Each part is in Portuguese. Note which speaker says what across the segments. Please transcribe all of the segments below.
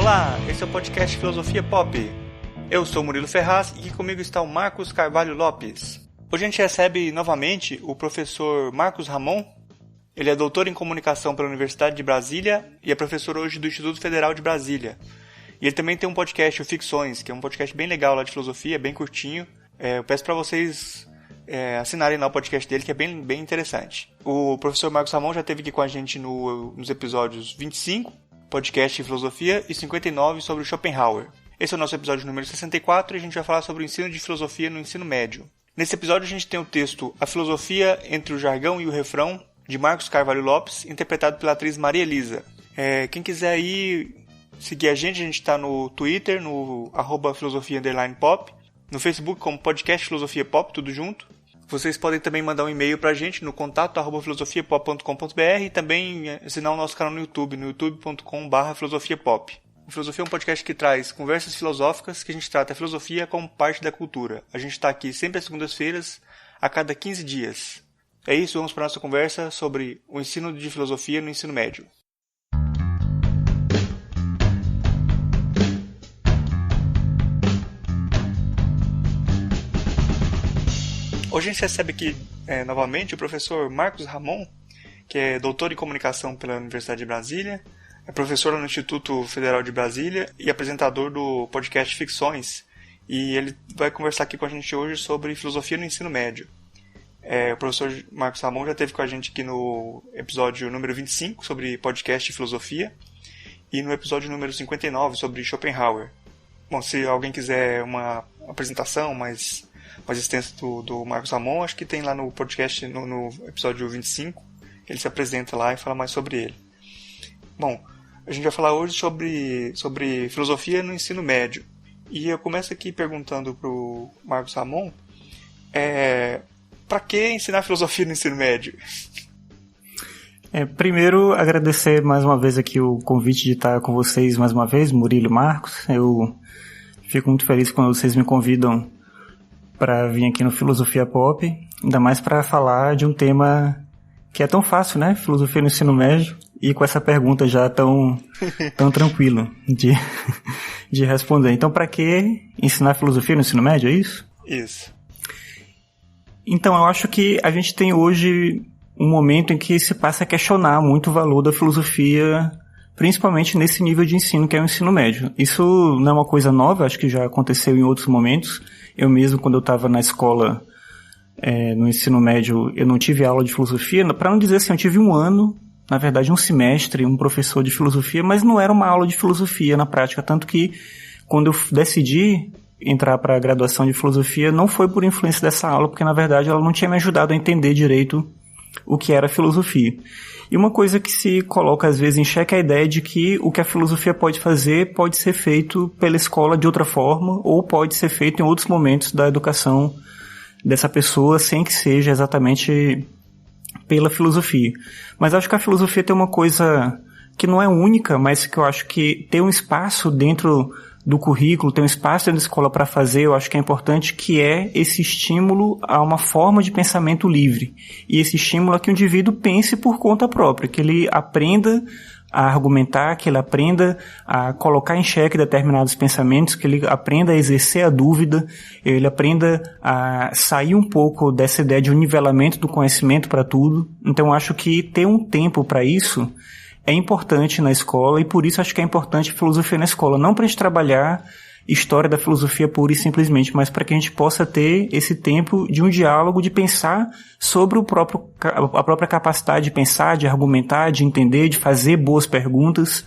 Speaker 1: Olá, esse é o podcast Filosofia Pop. Eu sou Murilo Ferraz e aqui comigo está o Marcos Carvalho Lopes. Hoje a gente recebe novamente o professor Marcos Ramon. Ele é doutor em comunicação pela Universidade de Brasília e é professor hoje do Instituto Federal de Brasília. E ele também tem um podcast, o Ficções, que é um podcast bem legal lá de filosofia, bem curtinho. Eu peço para vocês assinarem lá o podcast dele, que é bem interessante. O professor Marcos Ramon já esteve aqui com a gente nos episódios 25, podcast de filosofia, e 59 sobre o Schopenhauer. Esse é o nosso episódio número 64 e a gente vai falar sobre o ensino de filosofia no ensino médio. Nesse episódio a gente tem o texto A Filosofia entre o Jargão e o Refrão, de Marcos Carvalho Lopes, interpretado pela atriz Maria Elisa. Quem quiser aí seguir a gente está no Twitter, no @filosofia_pop, no Facebook como podcast Filosofia Pop, tudo junto. Vocês podem também mandar um e-mail pra gente no contato@filosofiapop.com.br e também assinar o nosso canal no YouTube, no youtube.com/filosofiapop. O Filosofia é um podcast que traz conversas filosóficas que a gente trata a filosofia como parte da cultura. A gente está aqui sempre às segundas-feiras, a cada 15 dias. É isso, vamos para a nossa conversa sobre o ensino de filosofia no ensino médio. Hoje a gente recebe aqui novamente o professor Marcos Ramon, que é doutor em comunicação pela Universidade de Brasília, é professor no Instituto Federal de Brasília e apresentador do podcast Ficções. E ele vai conversar aqui com a gente hoje sobre filosofia no ensino médio. O professor Marcos Ramon já esteve com a gente aqui no episódio número 25 sobre podcast e filosofia e no episódio número 59 sobre Schopenhauer. Bom, se alguém quiser uma apresentação mais extensa do Marcos Ramon, acho que tem lá no podcast, no episódio 25, ele se apresenta lá e fala mais sobre ele. Bom, a gente vai falar hoje sobre filosofia no ensino médio. E eu começo aqui perguntando para o Marcos Ramon, para que ensinar filosofia no ensino médio?
Speaker 2: Primeiro, agradecer mais uma vez aqui o convite de estar com vocês mais uma vez, Murilo e Marcos. Eu fico muito feliz quando vocês me convidam para vir aqui no Filosofia Pop, ainda mais para falar de um tema que é tão fácil, né? Filosofia no ensino médio, e com essa pergunta já tão tranquilo de responder. Então, para que ensinar filosofia no ensino médio, é isso?
Speaker 1: Isso.
Speaker 2: Então, eu acho que a gente tem hoje um momento em que se passa a questionar muito o valor da filosofia, principalmente nesse nível de ensino que é o ensino médio. Isso não é uma coisa nova, acho que já aconteceu em outros momentos. Eu mesmo, quando eu estava na escola, no ensino médio, eu não tive aula de filosofia. Para não dizer assim, eu tive um ano, na verdade um semestre, um professor de filosofia, mas não era uma aula de filosofia na prática. Tanto que, quando eu decidi entrar para a graduação de filosofia, não foi por influência dessa aula, porque na verdade ela não tinha me ajudado a entender direito o que era filosofia. E uma coisa que se coloca às vezes em xeque é a ideia de que o que a filosofia pode fazer pode ser feito pela escola de outra forma, ou pode ser feito em outros momentos da educação dessa pessoa, sem que seja exatamente pela filosofia. Mas acho que a filosofia tem uma coisa que não é única, mas que eu acho que tem um espaço dentro do currículo, tem um espaço dentro da escola para fazer, eu acho que é importante, que é esse estímulo a uma forma de pensamento livre. E esse estímulo a que o indivíduo pense por conta própria, que ele aprenda a argumentar, que ele aprenda a colocar em xeque determinados pensamentos, que ele aprenda a exercer a dúvida, ele aprenda a sair um pouco dessa ideia de um nivelamento do conhecimento para tudo. Então eu acho que ter um tempo para isso é importante na escola, e por isso acho que é importante a filosofia na escola. Não para a gente trabalhar história da filosofia pura e simplesmente, mas para que a gente possa ter esse tempo de um diálogo, de pensar sobre a própria capacidade de pensar, de argumentar, de entender, de fazer boas perguntas.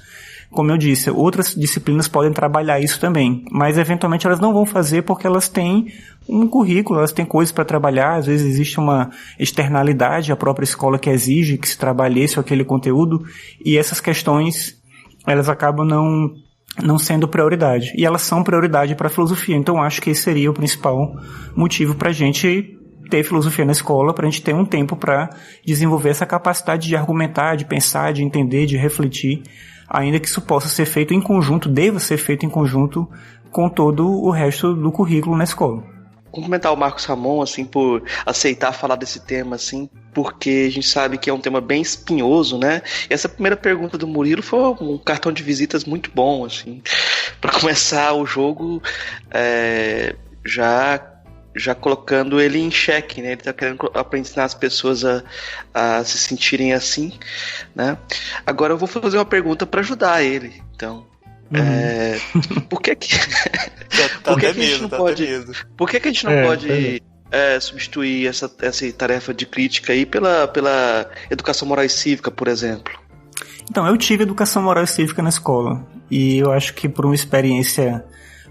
Speaker 2: Como eu disse, outras disciplinas podem trabalhar isso também, mas eventualmente elas não vão fazer porque elas têm um currículo, elas têm coisas para trabalhar, às vezes existe uma externalidade, a própria escola que exige que se trabalhe esse ou aquele conteúdo, e essas questões, elas acabam não sendo prioridade, e elas são prioridade para a filosofia. Então acho que esse seria o principal motivo para a gente ter filosofia na escola, para a gente ter um tempo para desenvolver essa capacidade de argumentar, de pensar, de entender, de refletir, ainda que isso possa ser feito em conjunto, deva ser feito em conjunto com todo o resto do currículo na escola.
Speaker 3: Cumprimentar o Marcos Ramon, assim, por aceitar falar desse tema, assim, porque a gente sabe que é um tema bem espinhoso, né? E essa primeira pergunta do Murilo foi um cartão de visitas muito bom, assim, para começar o jogo, já colocando ele em xeque, né? Ele tá querendo ensinar as pessoas a se sentirem assim, né? Agora eu vou fazer uma pergunta para ajudar ele, então. Por que a gente não pode substituir essa tarefa de crítica aí pela educação moral e cívica, por exemplo?
Speaker 2: Então, eu tive educação moral e cívica na escola, e eu acho que por uma experiência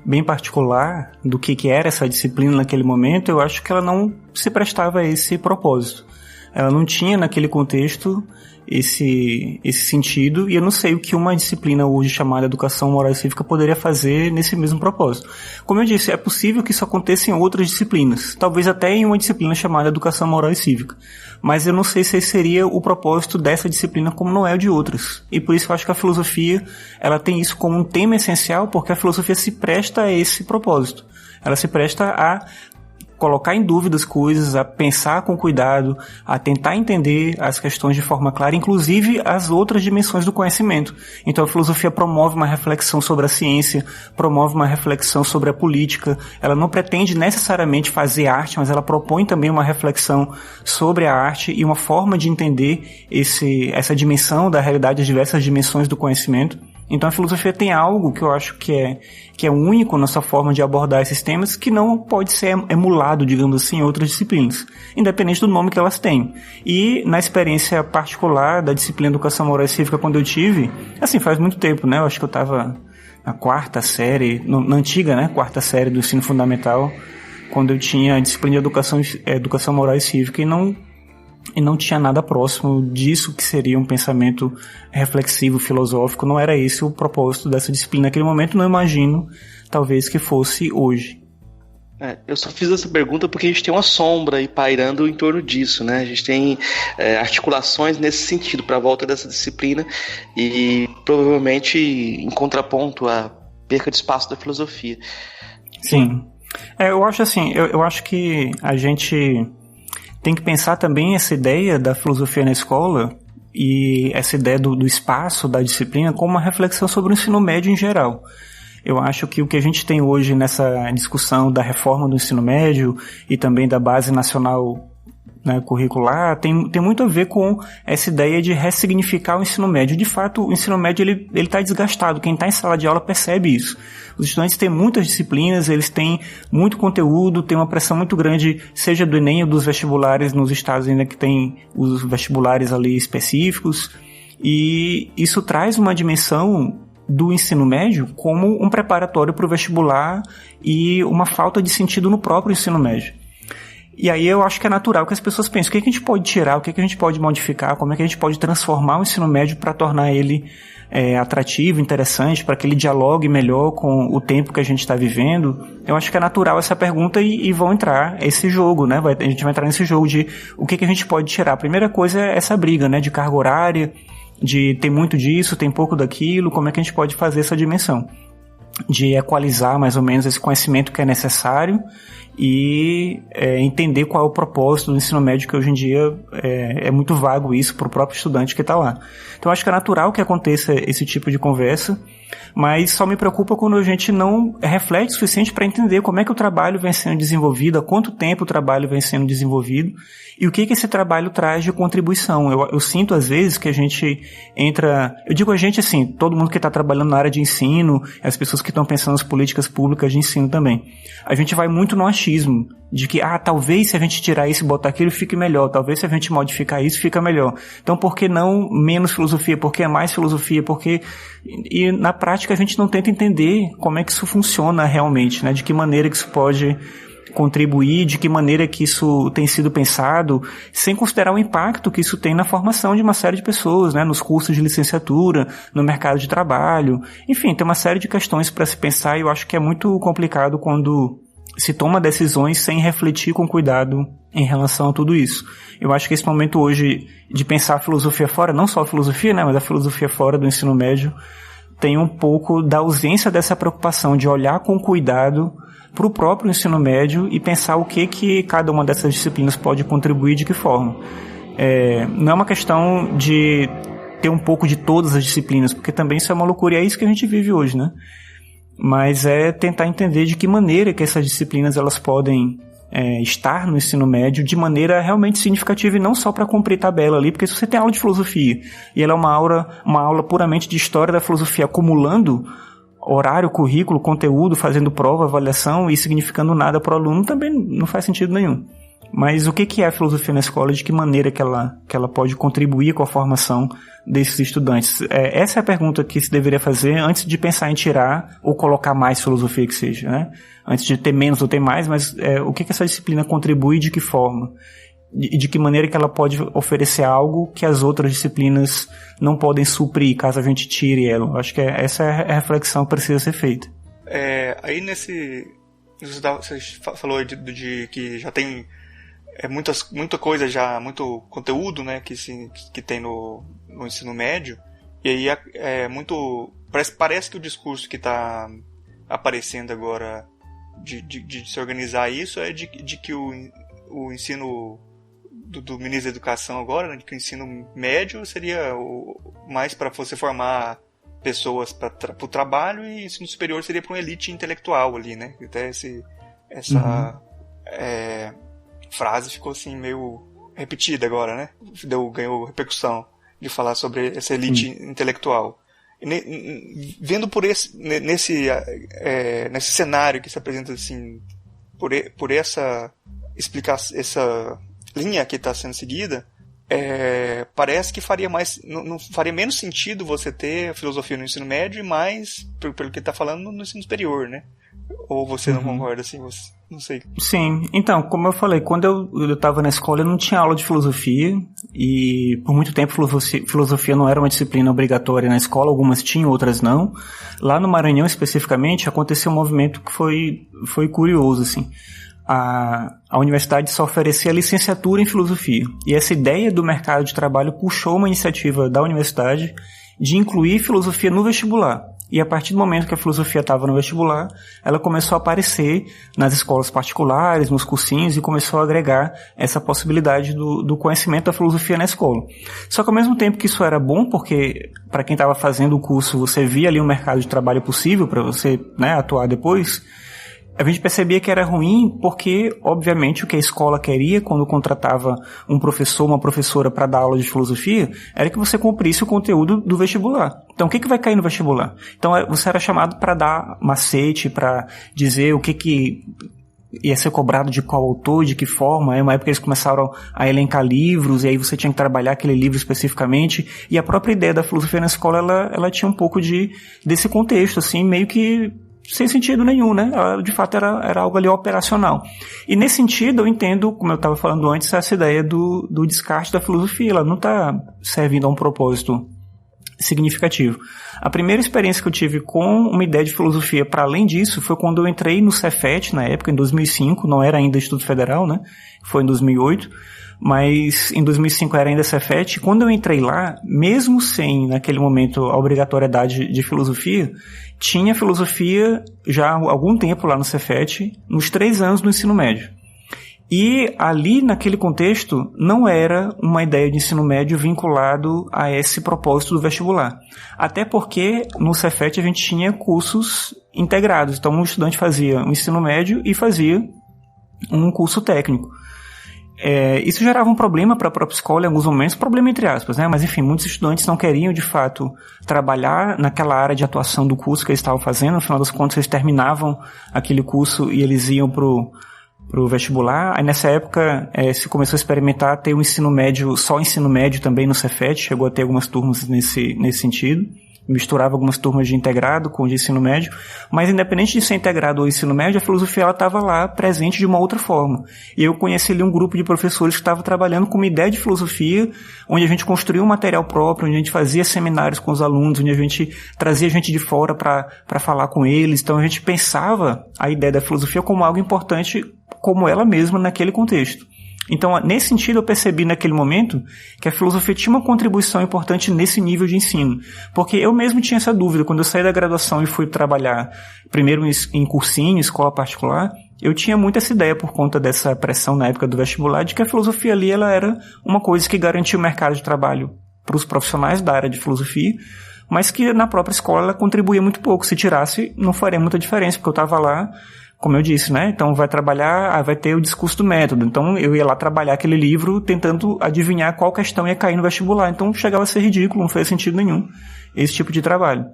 Speaker 2: bem particular do que era essa disciplina naquele momento, eu acho que ela não se prestava a esse propósito. Ela não tinha naquele contexto esse sentido, e eu não sei o que uma disciplina hoje chamada Educação Moral e Cívica poderia fazer nesse mesmo propósito. Como eu disse, é possível que isso aconteça em outras disciplinas, talvez até em uma disciplina chamada Educação Moral e Cívica, mas eu não sei se esse seria o propósito dessa disciplina como não é o de outras, e por isso eu acho que a filosofia ela tem isso como um tema essencial, porque a filosofia se presta a esse propósito, ela se presta a colocar em dúvida as coisas, a pensar com cuidado, a tentar entender as questões de forma clara, inclusive as outras dimensões do conhecimento. Então a filosofia promove uma reflexão sobre a ciência, promove uma reflexão sobre a política, ela não pretende necessariamente fazer arte, mas ela propõe também uma reflexão sobre a arte e uma forma de entender essa dimensão da realidade, as diversas dimensões do conhecimento. Então a filosofia tem algo que eu acho que é único na sua forma de abordar esses temas, que não pode ser emulado, digamos assim, em outras disciplinas, independente do nome que elas têm. E na experiência particular da disciplina de Educação Moral e Cívica, quando eu tive, assim, faz muito tempo, né? Eu acho que eu estava na quarta série, na antiga, né? Quarta série do ensino fundamental, quando eu tinha a disciplina de Educação Moral e Cívica, e não tinha nada próximo disso que seria um pensamento reflexivo, filosófico. Não era esse o propósito dessa disciplina naquele momento, não imagino, talvez, que fosse hoje.
Speaker 3: Eu só fiz essa pergunta porque a gente tem uma sombra aí pairando em torno disso, né? A gente tem articulações nesse sentido para a volta dessa disciplina e provavelmente em contraponto à perca de espaço da filosofia.
Speaker 2: Sim. Eu acho assim, eu acho que a gente tem que pensar também essa ideia da filosofia na escola e essa ideia do espaço da disciplina como uma reflexão sobre o ensino médio em geral. Eu acho que o que a gente tem hoje nessa discussão da reforma do ensino médio e também da base nacional, né, curricular, tem muito a ver com essa ideia de ressignificar o ensino médio. De fato, o ensino médio ele está desgastado. Quem está em sala de aula percebe isso. Os estudantes têm muitas disciplinas, eles têm muito conteúdo, tem uma pressão muito grande, seja do Enem ou dos vestibulares, nos estados ainda que tem os vestibulares ali específicos, e isso traz uma dimensão do ensino médio como um preparatório para o vestibular e uma falta de sentido no próprio ensino médio. E aí eu acho que é natural que as pessoas pensem o que a gente pode tirar, o que a gente pode modificar, como é que a gente pode transformar o ensino médio para tornar ele atrativo, interessante, para que ele dialogue melhor com o tempo que a gente está vivendo. Eu acho que é natural essa pergunta e vão entrar esse jogo, né? A gente vai entrar nesse jogo de o que a gente pode tirar. A primeira coisa é essa briga, né? De carga horária, de tem muito disso, tem pouco daquilo, como é que a gente pode fazer essa dimensão de equalizar mais ou menos esse conhecimento que é necessário e entender qual é o propósito do ensino médio, que hoje em dia é muito vago isso para o próprio estudante que está lá. Então acho que é natural que aconteça esse tipo de conversa, mas só me preocupa quando a gente não reflete o suficiente para entender como é que o trabalho vem sendo desenvolvido, há quanto tempo o trabalho vem sendo desenvolvido e o que esse trabalho traz de contribuição. Eu sinto às vezes que a gente entra, eu digo a gente assim, todo mundo que está trabalhando na área de ensino, as pessoas que estão pensando nas políticas públicas de ensino também, a gente vai muito no achismo de que, talvez se a gente tirar isso e botar aquilo fique melhor, talvez se a gente modificar isso fica melhor. Então por que não menos filosofia? Por que mais filosofia? E na prática a gente não tenta entender como é que isso funciona realmente, né? De que maneira que isso pode contribuir, de que maneira que isso tem sido pensado, sem considerar o impacto que isso tem na formação de uma série de pessoas, né? Nos cursos de licenciatura, no mercado de trabalho. Enfim, tem uma série de questões para se pensar e eu acho que é muito complicado quando se toma decisões sem refletir com cuidado em relação a tudo isso. Eu acho que esse momento hoje de pensar a filosofia fora, não só a filosofia, né, mas a filosofia fora do ensino médio, tem um pouco da ausência dessa preocupação de olhar com cuidado para o próprio ensino médio e pensar o que cada uma dessas disciplinas pode contribuir, de que forma. não é uma questão de ter um pouco de todas as disciplinas, porque também isso é uma loucura, e é isso que a gente vive hoje, né? Mas é tentar entender de que maneira que essas disciplinas elas podem estar no ensino médio de maneira realmente significativa e não só para cumprir tabela ali, porque se você tem aula de filosofia e ela é uma aula puramente de história da filosofia, acumulando horário, currículo, conteúdo, fazendo prova, avaliação e significando nada para o aluno, também não faz sentido nenhum. Mas o que é a filosofia na escola? De que maneira que ela pode contribuir com a formação desses estudantes? Essa é a pergunta que se deveria fazer antes de pensar em tirar ou colocar mais filosofia que seja, né? Antes de ter menos ou ter mais, mas o que essa disciplina contribui e de que forma? De que maneira que ela pode oferecer algo que as outras disciplinas não podem suprir, caso a gente tire ela. Acho que essa é a reflexão que precisa ser feita.
Speaker 1: Aí você falou de que já tem muita coisa já, muito conteúdo, né, que tem no ensino médio, e aí parece que o discurso que está aparecendo agora de se organizar isso é de que o ensino do ministro da Educação agora, né, que o ensino médio seria mais para você formar pessoas para o trabalho, e o ensino superior seria para uma elite intelectual ali, né? Até essa frase ficou assim meio repetida agora, né? Ganhou repercussão de falar sobre essa elite intelectual. Vendo nesse cenário que se apresenta assim, por essa explicação, essa linha que está sendo seguida, parece que não faria menos sentido você ter filosofia no ensino médio e mais, pelo que está falando, no ensino superior, né? Ou você não concorda assim? Não sei.
Speaker 2: Sim, então, como eu falei, quando eu estava na escola eu não tinha aula de filosofia, e por muito tempo filosofia não era uma disciplina obrigatória na escola, algumas tinham, outras não. Lá no Maranhão especificamente aconteceu um movimento que foi curioso, assim. A universidade só oferecia licenciatura em filosofia, e essa ideia do mercado de trabalho puxou uma iniciativa da universidade de incluir filosofia no vestibular. E a partir do momento que a filosofia estava no vestibular, ela começou a aparecer nas escolas particulares, nos cursinhos, e começou a agregar essa possibilidade do conhecimento da filosofia na escola. Só que ao mesmo tempo que isso era bom, porque para quem estava fazendo o curso, você via ali um mercado de trabalho possível para você, né, atuar depois, a gente percebia que era ruim porque, obviamente, o que a escola queria quando contratava um professor, uma professora para dar aula de filosofia, era que você cumprisse o conteúdo do vestibular. Então, o que vai cair no vestibular? Então, você era chamado para dar macete, para dizer o que ia ser cobrado de qual autor, de que forma. Aí, uma época eles começaram a elencar livros, e aí você tinha que trabalhar aquele livro especificamente. E a própria ideia da filosofia na escola, ela tinha um pouco desse contexto, assim, meio que sem sentido nenhum, né? Ela, de fato, era algo ali operacional. E nesse sentido, eu entendo, como eu estava falando antes, essa ideia do descarte da filosofia. Ela não está servindo a um propósito significativo. A primeira experiência que eu tive com uma ideia de filosofia para além disso foi quando eu entrei no Cefet, na época, em 2005, não era ainda Instituto Federal, né? Foi em 2008. Mas em 2005 era ainda Cefet. Quando eu entrei lá, mesmo sem, naquele momento, a obrigatoriedade de filosofia, tinha filosofia já há algum tempo lá no Cefet, nos 3 anos do ensino médio. E ali, naquele contexto, não era uma ideia de ensino médio vinculado a esse propósito do vestibular. Até porque no Cefet a gente tinha cursos integrados. Então, um estudante fazia um ensino médio e fazia um curso técnico. Isso gerava um problema para a própria escola em alguns momentos, problema entre aspas, né? Mas enfim, muitos estudantes não queriam de fato trabalhar naquela área de atuação do curso que eles estavam fazendo. No final das contas, eles terminavam aquele curso e eles iam pro vestibular. Aí nessa época se começou a experimentar ter um ensino médio, só ensino médio também no Cefet, chegou a ter algumas turmas nesse sentido. Misturava algumas turmas de integrado com de ensino médio, mas independente de ser integrado ou ensino médio, a filosofia ela estava lá presente de uma outra forma. E eu conheci ali um grupo de professores que estavam trabalhando com uma ideia de filosofia, onde a gente construía um material próprio, onde a gente fazia seminários com os alunos, onde a gente trazia gente de fora para falar com eles. Então a gente pensava a ideia da filosofia como algo importante, como ela mesma naquele contexto. Então, nesse sentido, eu percebi naquele momento que a filosofia tinha uma contribuição importante nesse nível de ensino. Porque eu mesmo tinha essa dúvida. Quando eu saí da graduação e fui trabalhar, primeiro em cursinho, escola particular, eu tinha muito essa ideia por conta dessa pressão na época do vestibular de que a filosofia ali ela era uma coisa que garantia o mercado de trabalho para os profissionais da área de filosofia, mas que na própria escola ela contribuía muito pouco. Se tirasse, não faria muita diferença, porque eu estava lá, como eu disse, né? Então vai trabalhar, vai ter o discurso do método. Então eu ia lá trabalhar aquele livro tentando adivinhar qual questão ia cair no vestibular. Então chegava a ser ridículo, não fazia sentido nenhum esse tipo de trabalho.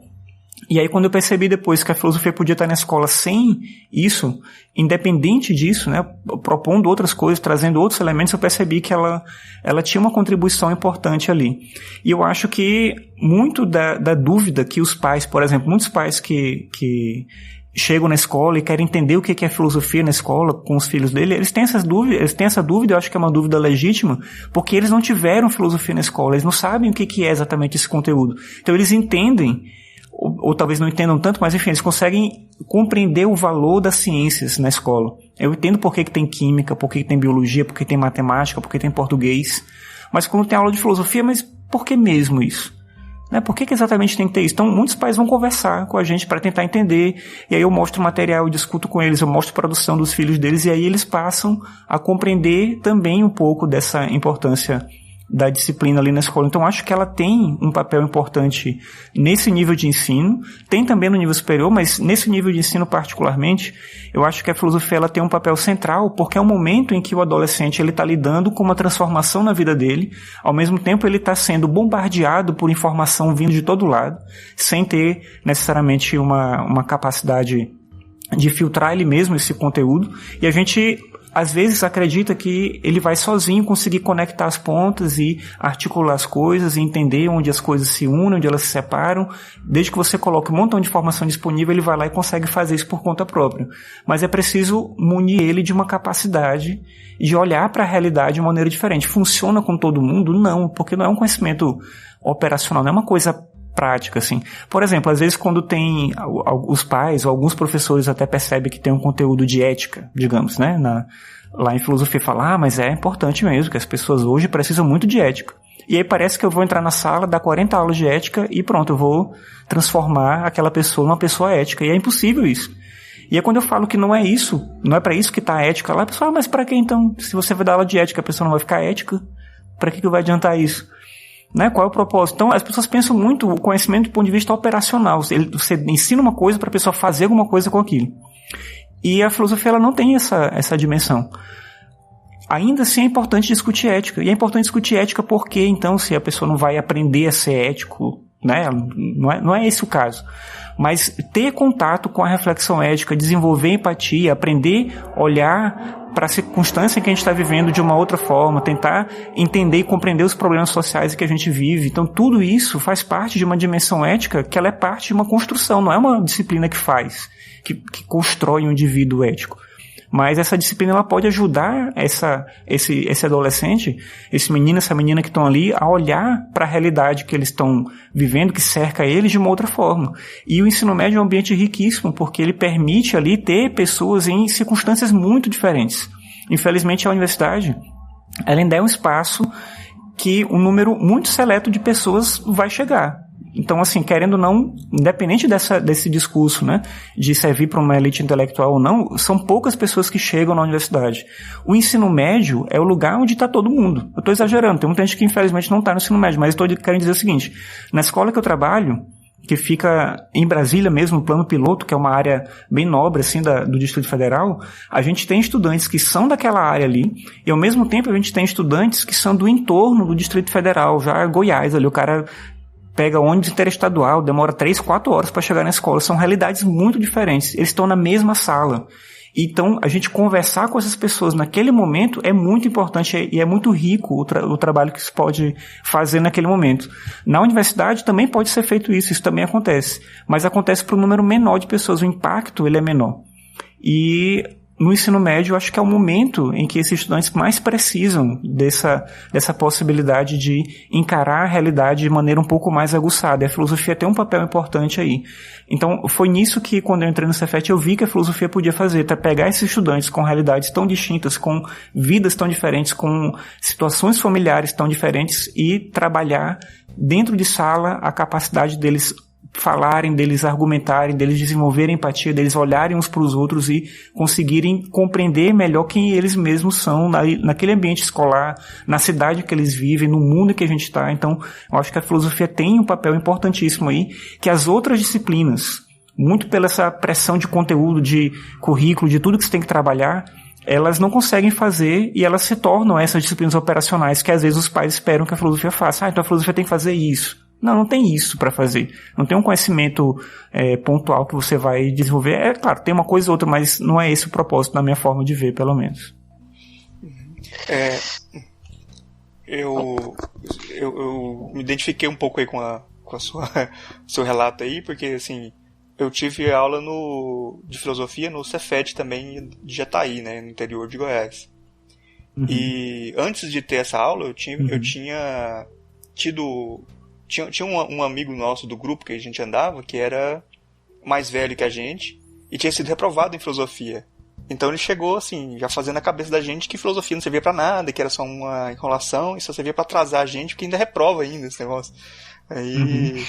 Speaker 2: E aí quando eu percebi depois que a filosofia podia estar na escola sem isso, independente disso, né, propondo outras coisas, trazendo outros elementos, eu percebi que ela tinha uma contribuição importante ali. E eu acho que muito da dúvida que os pais, por exemplo, muitos pais que chegam na escola e querem entender o que é filosofia na escola com os filhos dele, eles têm essa dúvida, eu acho que é uma dúvida legítima, porque eles não tiveram filosofia na escola, eles não sabem o que é exatamente esse conteúdo. Então eles entendem, ou talvez não entendam tanto, mas enfim, eles conseguem compreender o valor das ciências na escola. Eu entendo por que tem química, por que tem biologia, por que tem matemática, por que tem português, mas quando tem aula de filosofia, mas por que mesmo isso? Né? Por que exatamente tem que ter isso? Então muitos pais vão conversar com a gente para tentar entender, e aí eu mostro o material, eu discuto com eles, eu mostro a produção dos filhos deles, e aí eles passam a compreender também um pouco dessa importância da disciplina ali na escola. Então acho que ela tem um papel importante nesse nível de ensino, tem também no nível superior, mas nesse nível de ensino particularmente, eu acho que a filosofia ela tem um papel central, porque é um momento em que o adolescente ele está lidando com uma transformação na vida dele, ao mesmo tempo ele está sendo bombardeado por informação vindo de todo lado, sem ter necessariamente uma capacidade de filtrar ele mesmo esse conteúdo, e a gente às vezes acredita que ele vai sozinho conseguir conectar as pontas e articular as coisas e entender onde as coisas se unem, onde elas se separam. Desde que você coloque um montão de informação disponível, ele vai lá e consegue fazer isso por conta própria. Mas é preciso munir ele de uma capacidade de olhar para a realidade de maneira diferente. Funciona com todo mundo? Não, porque não é um conhecimento operacional, não é uma coisa prática, assim. Por exemplo, às vezes quando tem os pais ou alguns professores até percebem que tem um conteúdo de ética, digamos, né, lá em filosofia fala, mas é importante mesmo, que as pessoas hoje precisam muito de ética. E aí parece que eu vou entrar na sala, dar 40 aulas de ética e pronto, eu vou transformar aquela pessoa numa pessoa ética. E é impossível isso. E é quando eu falo que não é isso, não é para isso que está a ética lá, a pessoa, mas para que então? Se você vai dar aula de ética, a pessoa não vai ficar ética, para que vai adiantar isso? Né? Qual é o propósito? Então, as pessoas pensam muito o conhecimento do ponto de vista operacional. Você ensina uma coisa para a pessoa fazer alguma coisa com aquilo. E a filosofia ela não tem essa dimensão. Ainda assim é importante discutir ética. E é importante discutir ética porque, então, se a pessoa não vai aprender a ser ético, né? Não é esse o caso. Mas ter contato com a reflexão ética, desenvolver empatia, aprender a olhar para a circunstância em que a gente está vivendo de uma outra forma, tentar entender e compreender os problemas sociais em que a gente vive. Então tudo isso faz parte de uma dimensão ética que ela é parte de uma construção, não é uma disciplina que constrói um indivíduo ético. Mas essa disciplina ela pode ajudar esse adolescente, esse menino, essa menina que estão ali, a olhar para a realidade que eles estão vivendo, que cerca eles de uma outra forma. E o ensino médio é um ambiente riquíssimo, porque ele permite ali ter pessoas em circunstâncias muito diferentes. Infelizmente a universidade, ela ainda é um espaço que um número muito seleto de pessoas vai chegar. Então, assim, querendo ou não, independente desse discurso, né, de servir para uma elite intelectual ou não, são poucas pessoas que chegam na universidade. O ensino médio é o lugar onde está todo mundo. Eu estou exagerando, tem muita gente que infelizmente não está no ensino médio, mas estou querendo dizer o seguinte, na escola que eu trabalho, que fica em Brasília mesmo, no Plano Piloto, que é uma área bem nobre, assim, do Distrito Federal, a gente tem estudantes que são daquela área ali, e ao mesmo tempo a gente tem estudantes que são do entorno do Distrito Federal, já Goiás, ali o cara pega ônibus interestadual, demora 3, 4 horas para chegar na escola. São realidades muito diferentes. Eles estão na mesma sala. Então, a gente conversar com essas pessoas naquele momento é muito importante e é muito rico o trabalho que se pode fazer naquele momento. Na universidade também pode ser feito isso também acontece. Mas acontece para um número menor de pessoas. O impacto ele é menor. E no ensino médio, eu acho que é o momento em que esses estudantes mais precisam dessa possibilidade de encarar a realidade de maneira um pouco mais aguçada. E a filosofia tem um papel importante aí. Então, foi nisso que, quando eu entrei no Cefet, eu vi que a filosofia podia fazer, para pegar esses estudantes com realidades tão distintas, com vidas tão diferentes, com situações familiares tão diferentes e trabalhar dentro de sala a capacidade deles falarem, deles argumentarem, deles desenvolverem empatia, deles olharem uns para os outros e conseguirem compreender melhor quem eles mesmos são naquele ambiente escolar, na cidade que eles vivem, no mundo que a gente está. Então, eu acho que a filosofia tem um papel importantíssimo aí, que as outras disciplinas, muito pela essa pressão de conteúdo, de currículo, de tudo que você tem que trabalhar, elas não conseguem fazer e elas se tornam essas disciplinas operacionais que às vezes os pais esperam que a filosofia faça. Então a filosofia tem que fazer isso. Não tem isso para fazer. Não tem um conhecimento pontual que você vai desenvolver. É claro, tem uma coisa ou outra, mas não é esse o propósito na minha forma de ver, pelo menos.
Speaker 1: Eu me identifiquei um pouco aí com a seu relato aí, porque assim, eu tive aula de filosofia no Cefet também, de Jataí, né, no interior de Goiás. Uhum. E antes de ter essa aula, eu tinha tido... Tinha um amigo nosso do grupo que a gente andava, que era mais velho que a gente, e tinha sido reprovado em filosofia. Então ele chegou, assim, já fazendo a cabeça da gente que filosofia não servia pra nada, que era só uma enrolação, e só servia pra atrasar a gente, porque ainda reprova ainda esse negócio. Aí,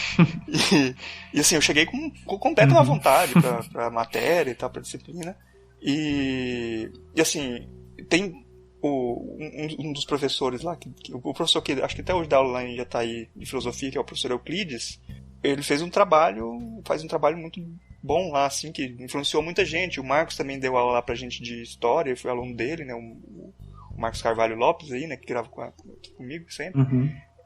Speaker 1: e assim, eu cheguei com completa má vontade pra matéria e tal, pra disciplina. E assim, tem um dos professores lá, o professor que acho que até hoje dá aula lá em Jataí de filosofia, que é o professor Euclides, ele faz um trabalho muito bom lá, assim, que influenciou muita gente. O Marcos também deu aula lá pra gente de história, eu fui aluno dele, né, o Marcos Carvalho Lopes aí, né, que grava comigo sempre.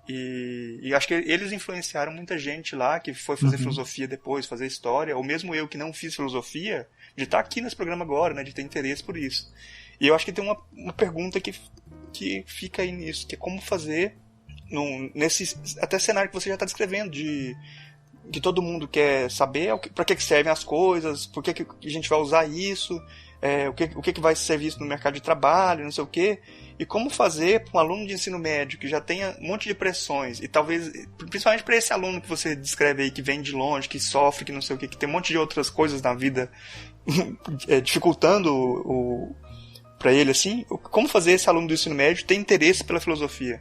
Speaker 1: E acho que eles influenciaram muita gente lá, que foi fazer filosofia depois, fazer história, ou mesmo eu que não fiz filosofia, de estar aqui nesse programa agora, né, de ter interesse por isso. E eu acho que tem uma pergunta que fica aí nisso, que é como fazer nesse até cenário que você já está descrevendo, de que todo mundo quer saber para que servem as coisas, por que a gente vai usar isso, o que vai ser visto no mercado de trabalho, não sei o quê, e como fazer para um aluno de ensino médio que já tenha um monte de pressões, e talvez, principalmente para esse aluno que você descreve aí, que vem de longe, que sofre, que não sei o quê, que tem um monte de outras coisas na vida dificultando para ele, assim, como fazer esse aluno do ensino médio ter interesse pela filosofia?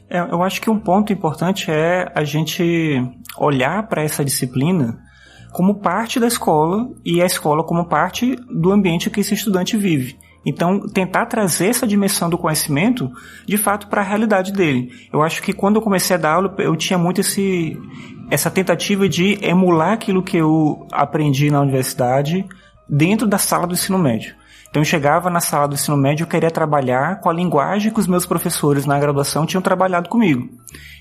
Speaker 2: Eu acho que um ponto importante é a gente olhar para essa disciplina como parte da escola e a escola como parte do ambiente que esse estudante vive. Então, tentar trazer essa dimensão do conhecimento, de fato, para a realidade dele. Eu acho que quando eu comecei a dar aula, eu tinha muito essa tentativa de emular aquilo que eu aprendi na universidade dentro da sala do ensino médio. Então eu chegava na sala do ensino médio, eu queria trabalhar com a linguagem que os meus professores na graduação tinham trabalhado comigo.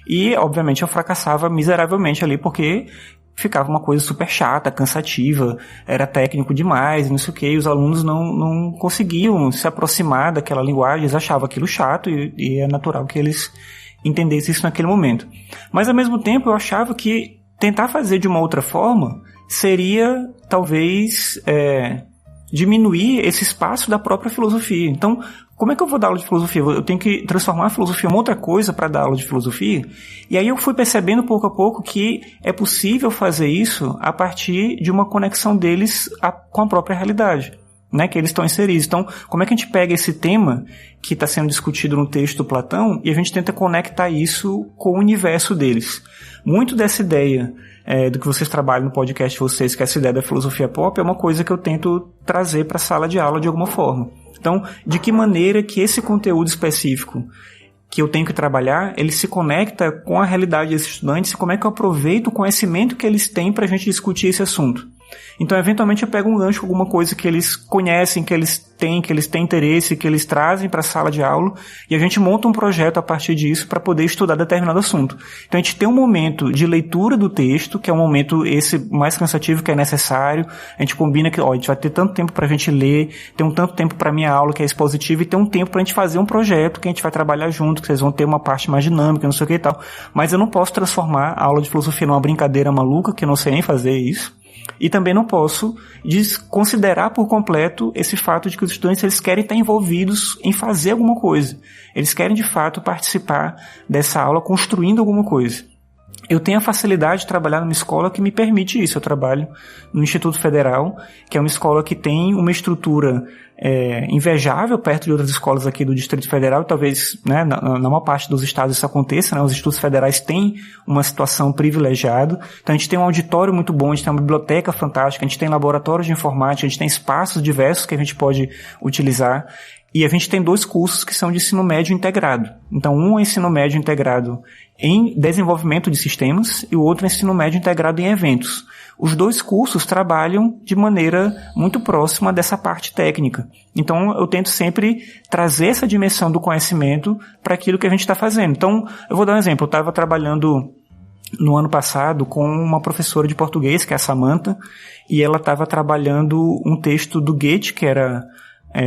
Speaker 2: E, obviamente, eu fracassava miseravelmente ali, porque ficava uma coisa super chata, cansativa, era técnico demais, não sei o quê, e os alunos não conseguiam se aproximar daquela linguagem, eles achavam aquilo chato, e é natural que eles entendessem isso naquele momento. Mas, ao mesmo tempo, eu achava que tentar fazer de uma outra forma seria, talvez, diminuir esse espaço da própria filosofia. Então, como é que eu vou dar aula de filosofia? Eu tenho que transformar a filosofia em uma outra coisa para dar aula de filosofia? E aí eu fui percebendo pouco a pouco que é possível fazer isso a partir de uma conexão deles com a própria realidade, né, que eles estão inseridos. Então, como é que a gente pega esse tema que está sendo discutido no texto do Platão e a gente tenta conectar isso com o universo deles? Muito dessa ideia do que vocês trabalham no podcast de vocês, que é essa ideia da filosofia pop, é uma coisa que eu tento trazer para a sala de aula de alguma forma. Então, de que maneira que esse conteúdo específico que eu tenho que trabalhar, ele se conecta com a realidade desses estudantes e como é que eu aproveito o conhecimento que eles têm para a gente discutir esse assunto. Então, eventualmente, eu pego um gancho com alguma coisa que eles conhecem, que eles têm interesse, que eles trazem para a sala de aula, e a gente monta um projeto a partir disso para poder estudar determinado assunto. Então, a gente tem um momento de leitura do texto, que é um momento esse mais cansativo que é necessário. A gente combina que, a gente vai ter tanto tempo para a gente ler, ter um tanto tempo para a minha aula, que é expositiva, e ter um tempo para a gente fazer um projeto que a gente vai trabalhar junto, que vocês vão ter uma parte mais dinâmica, não sei o que e tal. Mas eu não posso transformar a aula de filosofia numa brincadeira maluca, que eu não sei nem fazer isso. E também não posso desconsiderar por completo esse fato de que os estudantes eles querem estar envolvidos em fazer alguma coisa. Eles querem, de fato, participar dessa aula construindo alguma coisa. eu tenho a facilidade de trabalhar numa escola que me permite isso. Eu trabalho no Instituto Federal, que é uma escola que tem uma estrutura invejável perto de outras escolas aqui do Distrito Federal, e talvez, né, na maior parte dos estados isso aconteça, né, os institutos federais têm uma situação privilegiada. Então a gente tem um auditório muito bom, a gente tem uma biblioteca fantástica, a gente tem laboratórios de informática, a gente tem espaços diversos que a gente pode utilizar. E a gente tem 2 cursos que são de ensino médio integrado. Então, um é ensino médio integrado em desenvolvimento de sistemas e o outro é ensino médio integrado em eventos. Os 2 cursos trabalham de maneira muito próxima dessa parte técnica. Então, eu tento sempre trazer essa dimensão do conhecimento para aquilo que a gente está fazendo. Então, eu vou dar um exemplo. Eu estava trabalhando no ano passado com uma professora de português, que é a Samantha, e ela estava trabalhando um texto do Goethe, que era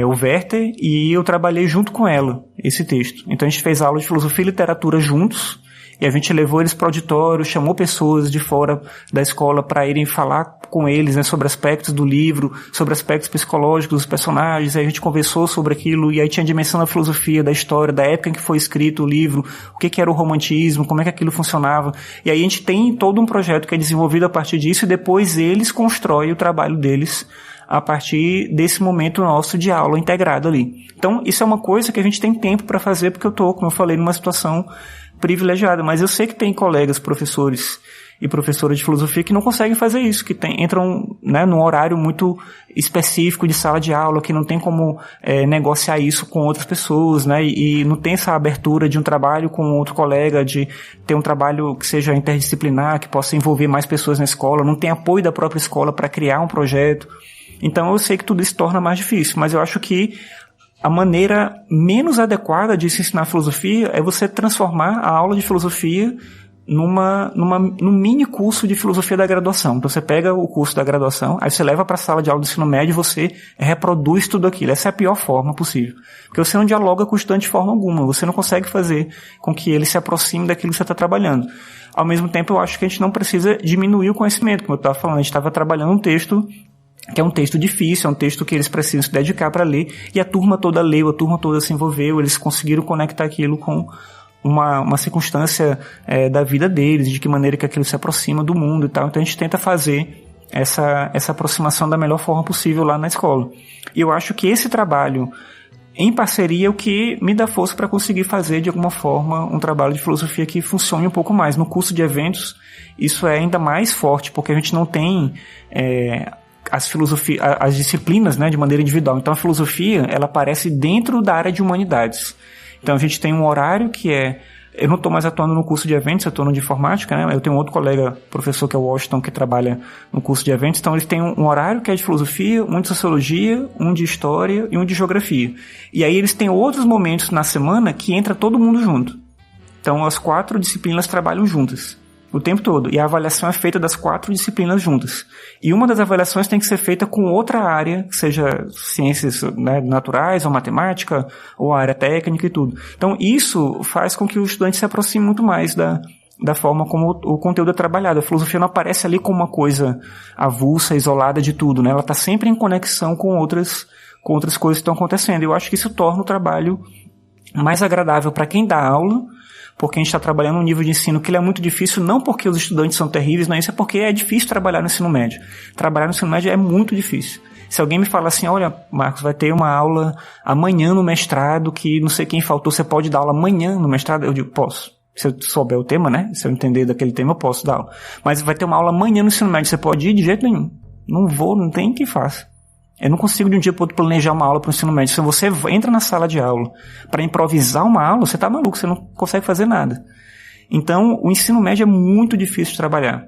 Speaker 2: o Werther, e eu trabalhei junto com ela esse texto. Então a gente fez aula de filosofia e literatura juntos, e a gente levou eles para o auditório, chamou pessoas de fora da escola para irem falar com eles, né, sobre aspectos do livro, sobre aspectos psicológicos dos personagens, aí a gente conversou sobre aquilo, e aí tinha a dimensão da filosofia, da história, da época em que foi escrito o livro, o que era o romantismo, como é que aquilo funcionava, e aí a gente tem todo um projeto que é desenvolvido a partir disso, e depois eles constroem o trabalho deles a partir desse momento nosso de aula integrado ali. Então, isso é uma coisa que a gente tem tempo para fazer, porque eu estou, como eu falei, numa situação privilegiada, mas eu sei que tem colegas, professores e professoras de filosofia que não conseguem fazer isso, que entram, né, num horário muito específico de sala de aula, que não tem como negociar isso com outras pessoas, né, e não tem essa abertura de um trabalho com outro colega, de ter um trabalho que seja interdisciplinar, que possa envolver mais pessoas na escola, não tem apoio da própria escola para criar um projeto. Então eu sei que tudo isso torna mais difícil, mas eu acho que a maneira menos adequada de se ensinar filosofia é você transformar a aula de filosofia num mini curso de filosofia da graduação. Então você pega o curso da graduação, aí você leva para a sala de aula do ensino médio e você reproduz tudo aquilo. Essa é a pior forma possível. Porque você não dialoga com o estudante de forma alguma, você não consegue fazer com que ele se aproxime daquilo que você está trabalhando. Ao mesmo tempo, eu acho que a gente não precisa diminuir o conhecimento. Como eu estava falando, a gente estava trabalhando um texto que é um texto difícil, é um texto que eles precisam se dedicar para ler, e a turma toda leu, a turma toda se envolveu, eles conseguiram conectar aquilo com uma circunstância da vida deles, de que maneira que aquilo se aproxima do mundo e tal. Então a gente tenta fazer essa aproximação da melhor forma possível lá na escola. E eu acho que esse trabalho em parceria é o que me dá força para conseguir fazer de alguma forma um trabalho de filosofia que funcione um pouco mais. No curso de eventos isso é ainda mais forte, porque a gente não tem as disciplinas, né, de maneira individual. Então a filosofia, ela aparece dentro da área de humanidades. Então a gente tem um horário que eu não estou mais atuando no curso de eventos, eu estou no de informática, né? Eu tenho um outro colega, professor, que é o Washington, que trabalha no curso de eventos. Então eles têm um horário que é de filosofia, um de sociologia, um de história e um de geografia. E aí eles têm outros momentos na semana que entra todo mundo junto. Então as 4 disciplinas trabalham juntas o tempo todo, e a avaliação é feita das 4 disciplinas juntas. E uma das avaliações tem que ser feita com outra área, que seja ciências, né, naturais, ou matemática, ou a área técnica e tudo. Então isso faz com que o estudante se aproxime muito mais da forma como o conteúdo é trabalhado. A filosofia não aparece ali como uma coisa avulsa, isolada de tudo, né? Ela está sempre em conexão com outras coisas que estão acontecendo. Eu acho que isso torna o trabalho mais agradável para quem dá aula, porque a gente está trabalhando num nível de ensino que ele é muito difícil, não porque os estudantes são terríveis, não é isso, é porque é difícil trabalhar no ensino médio. Trabalhar no ensino médio é muito difícil. Se alguém me fala assim, olha, Marcos, vai ter uma aula amanhã no mestrado que não sei quem faltou, você pode dar aula amanhã no mestrado? Eu digo, posso. Se eu souber o tema, né? Se eu entender daquele tema, eu posso dar aula. Mas vai ter uma aula amanhã no ensino médio, você pode ir de jeito nenhum. Não vou, não tem quem faça. Eu não consigo de um dia para outro planejar uma aula para o ensino médio. Se você entra na sala de aula para improvisar uma aula, você está maluco, você não consegue fazer nada. Então, o ensino médio é muito difícil de trabalhar.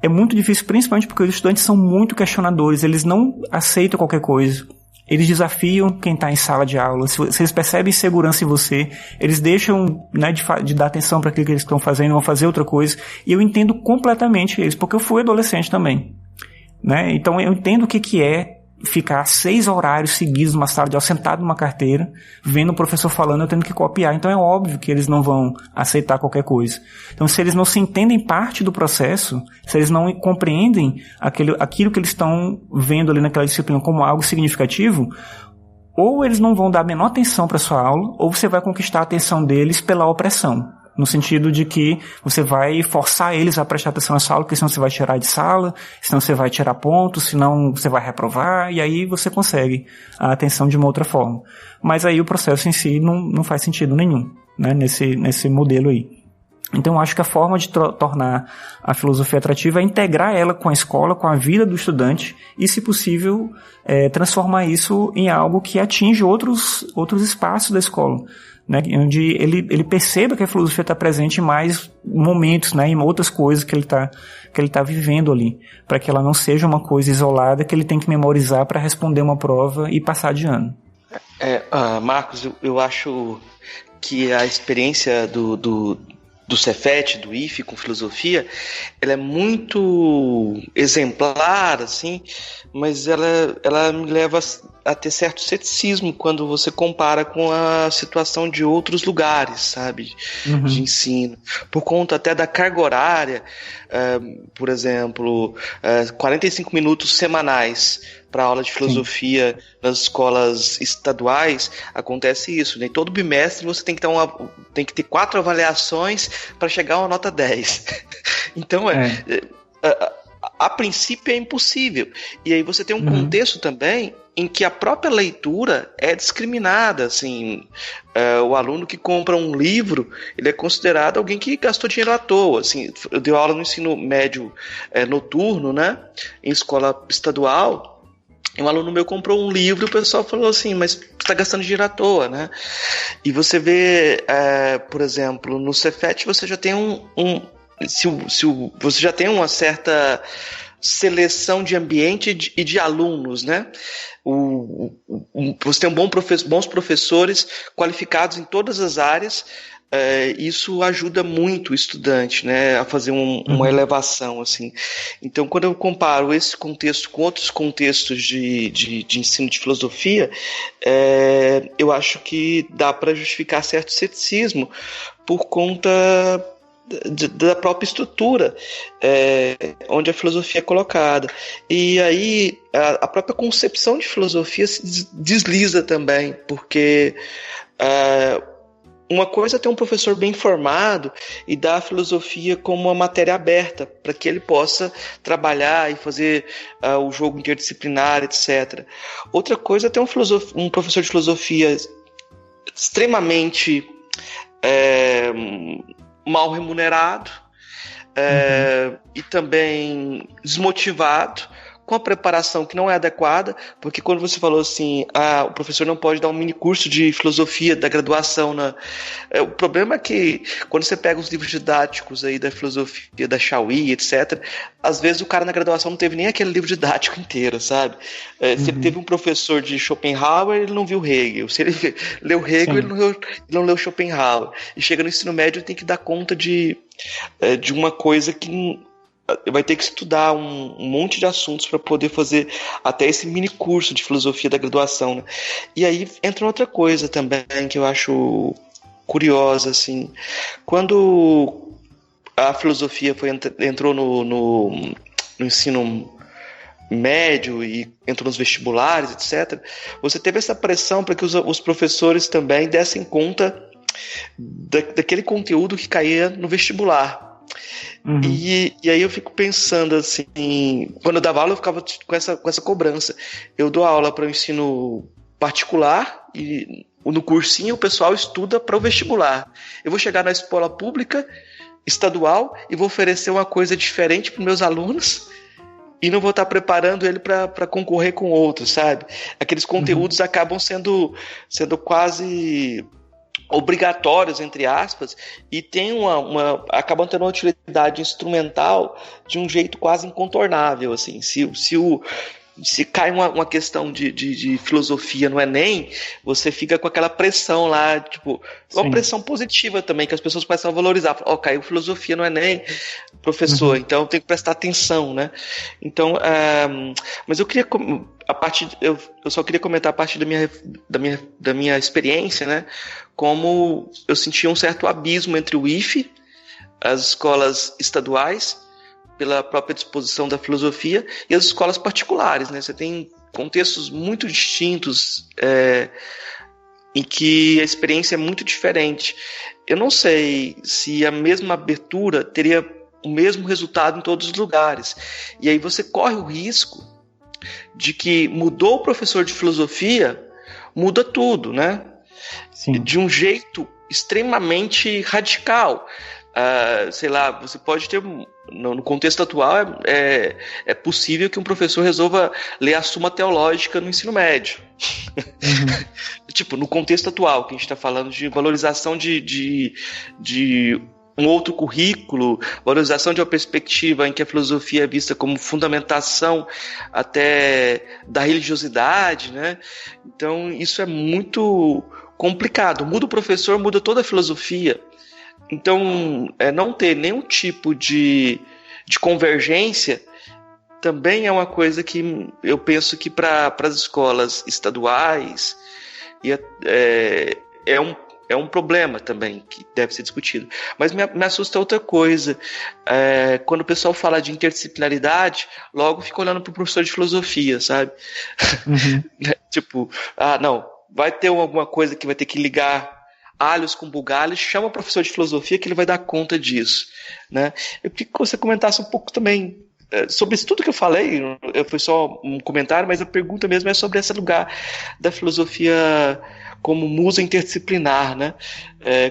Speaker 2: É muito difícil principalmente porque os estudantes são muito questionadores, eles não aceitam qualquer coisa. Eles desafiam quem está em sala de aula. Se eles percebem insegurança em você, eles deixam, né, de dar atenção para aquilo que eles estão fazendo, vão fazer outra coisa. E eu entendo completamente eles, porque eu fui adolescente também, né? Então eu entendo o que é ficar 6 horários seguidos numa sala de aula, sentado numa carteira, vendo o professor falando, eu tendo que copiar. Então é óbvio que eles não vão aceitar qualquer coisa. Então se eles não se entendem parte do processo, se eles não compreendem aquilo que eles estão vendo ali naquela disciplina como algo significativo, ou eles não vão dar a menor atenção para a sua aula, ou você vai conquistar a atenção deles pela opressão. no sentido de que você vai forçar eles a prestar atenção na sala, porque senão você vai tirar de sala, senão você vai tirar pontos, senão você vai reprovar, e aí você consegue a atenção de uma outra forma. Mas aí o processo em si não faz sentido nenhum, né, nesse modelo aí. Então eu acho que a forma de tornar a filosofia atrativa é integrar ela com a escola, com a vida do estudante e, se possível, transformar isso em algo que atinge outros espaços da escola, né? Onde ele perceba que a filosofia está presente em mais momentos, né? Em outras coisas que ele tá vivendo ali, para que ela não seja uma coisa isolada que ele tem que memorizar para responder uma prova e passar de ano.
Speaker 3: Marcos, eu acho que a experiência do Cefet, do IFE com filosofia, ela é muito exemplar, assim, mas ela me leva a ter certo ceticismo quando você compara com a situação de outros lugares, sabe, de ensino, por conta até da carga horária. Por exemplo, 45 minutos semanais para aula de filosofia. Sim. Nas escolas estaduais acontece isso, né? Todo bimestre você tem que ter 4 avaliações para chegar a uma nota 10. Então a princípio é impossível. E aí você tem um contexto também em que a própria leitura é discriminada, assim. O aluno que compra um livro, ele é considerado alguém que gastou dinheiro à toa, assim. Eu dei aula no ensino médio noturno, né, em escola estadual, e um aluno meu comprou um livro e o pessoal falou assim, mas você está gastando dinheiro à toa, né? E você vê, por exemplo, no Cefet você já tem você já tem uma certa seleção de ambiente e de alunos, né? Você tem bons professores qualificados em todas as áreas. Isso ajuda muito o estudante, né, a fazer uma elevação, assim. Então, quando eu comparo esse contexto com outros contextos de ensino de filosofia, eu acho que dá para justificar certo ceticismo por conta da própria estrutura onde a filosofia é colocada. E aí a própria concepção de filosofia se desliza também, porque uma coisa é ter um professor bem formado e dar a filosofia como uma matéria aberta, para que ele possa trabalhar e fazer o jogo interdisciplinar, etc. Outra coisa é ter um professor de filosofia extremamente mal remunerado e também desmotivado, com a preparação que não é adequada, porque quando você falou assim, o professor não pode dar um mini curso de filosofia da graduação, o problema é que quando você pega os livros didáticos aí da filosofia da Chauí, etc., às vezes o cara na graduação não teve nem aquele livro didático inteiro, sabe? Se ele teve um professor de Schopenhauer, ele não viu Hegel. Se ele leu Hegel, ele não leu Schopenhauer. E chega no ensino médio, ele tem que dar conta de uma coisa que vai ter que estudar um monte de assuntos para poder fazer até esse mini curso de filosofia da graduação, né? E aí entra outra coisa também que eu acho curiosa, assim. Quando a filosofia entrou no ensino médio e entrou nos vestibulares, etc., você teve essa pressão para que os professores também dessem conta daquele conteúdo que caía no vestibular. E aí eu fico pensando assim, quando eu dava aula eu ficava com essa cobrança. Eu dou aula para o ensino particular e no cursinho o pessoal estuda para o vestibular. Eu vou chegar na escola pública estadual e vou oferecer uma coisa diferente para os meus alunos e não vou estar preparando ele para concorrer com outros, sabe? Aqueles conteúdos acabam sendo quase obrigatórios, entre aspas, e tem acabam tendo uma utilidade instrumental de um jeito quase incontornável, assim. Se cai uma questão de filosofia no Enem, você fica com aquela pressão lá, tipo, uma pressão positiva também, que as pessoas começam a valorizar. Caiu filosofia no Enem, professor, então tem que prestar atenção, né? Então, mas eu queria, eu só queria comentar a partir da minha experiência, né? Como eu sentia um certo abismo entre o IFE, as escolas estaduais, pela própria disposição da filosofia, e as escolas particulares, né? Você tem contextos muito distintos em que a experiência é muito diferente. eu não sei se a mesma abertura teria o mesmo resultado em todos os lugares. E aí você corre o risco de que mudou o professor de filosofia, muda tudo, né?
Speaker 2: Sim.
Speaker 3: De um jeito extremamente radical. Sei lá, você pode ter... No contexto atual, é possível que um professor resolva ler a Suma Teológica no ensino médio.
Speaker 2: Uhum.
Speaker 3: Tipo, no contexto atual, que a gente está falando de valorização de um outro currículo, valorização de uma perspectiva em que a filosofia é vista como fundamentação até da religiosidade, né? Então, isso é muito complicado. Muda o professor, muda toda a filosofia. Então, não ter nenhum tipo de convergência também é uma coisa que eu penso que para as escolas estaduais é um problema também que deve ser discutido. Mas me assusta outra coisa. Quando o pessoal fala de interdisciplinaridade, logo fica olhando para o professor de filosofia, sabe?
Speaker 2: Uhum.
Speaker 3: Tipo, não, vai ter alguma coisa que vai ter que ligar alhos com bugalhos, chama o professor de filosofia que ele vai dar conta disso, né? Eu queria que você comentasse um pouco também sobre isso tudo que eu falei. Foi só um comentário, mas a pergunta mesmo é sobre esse lugar da filosofia como musa interdisciplinar, né?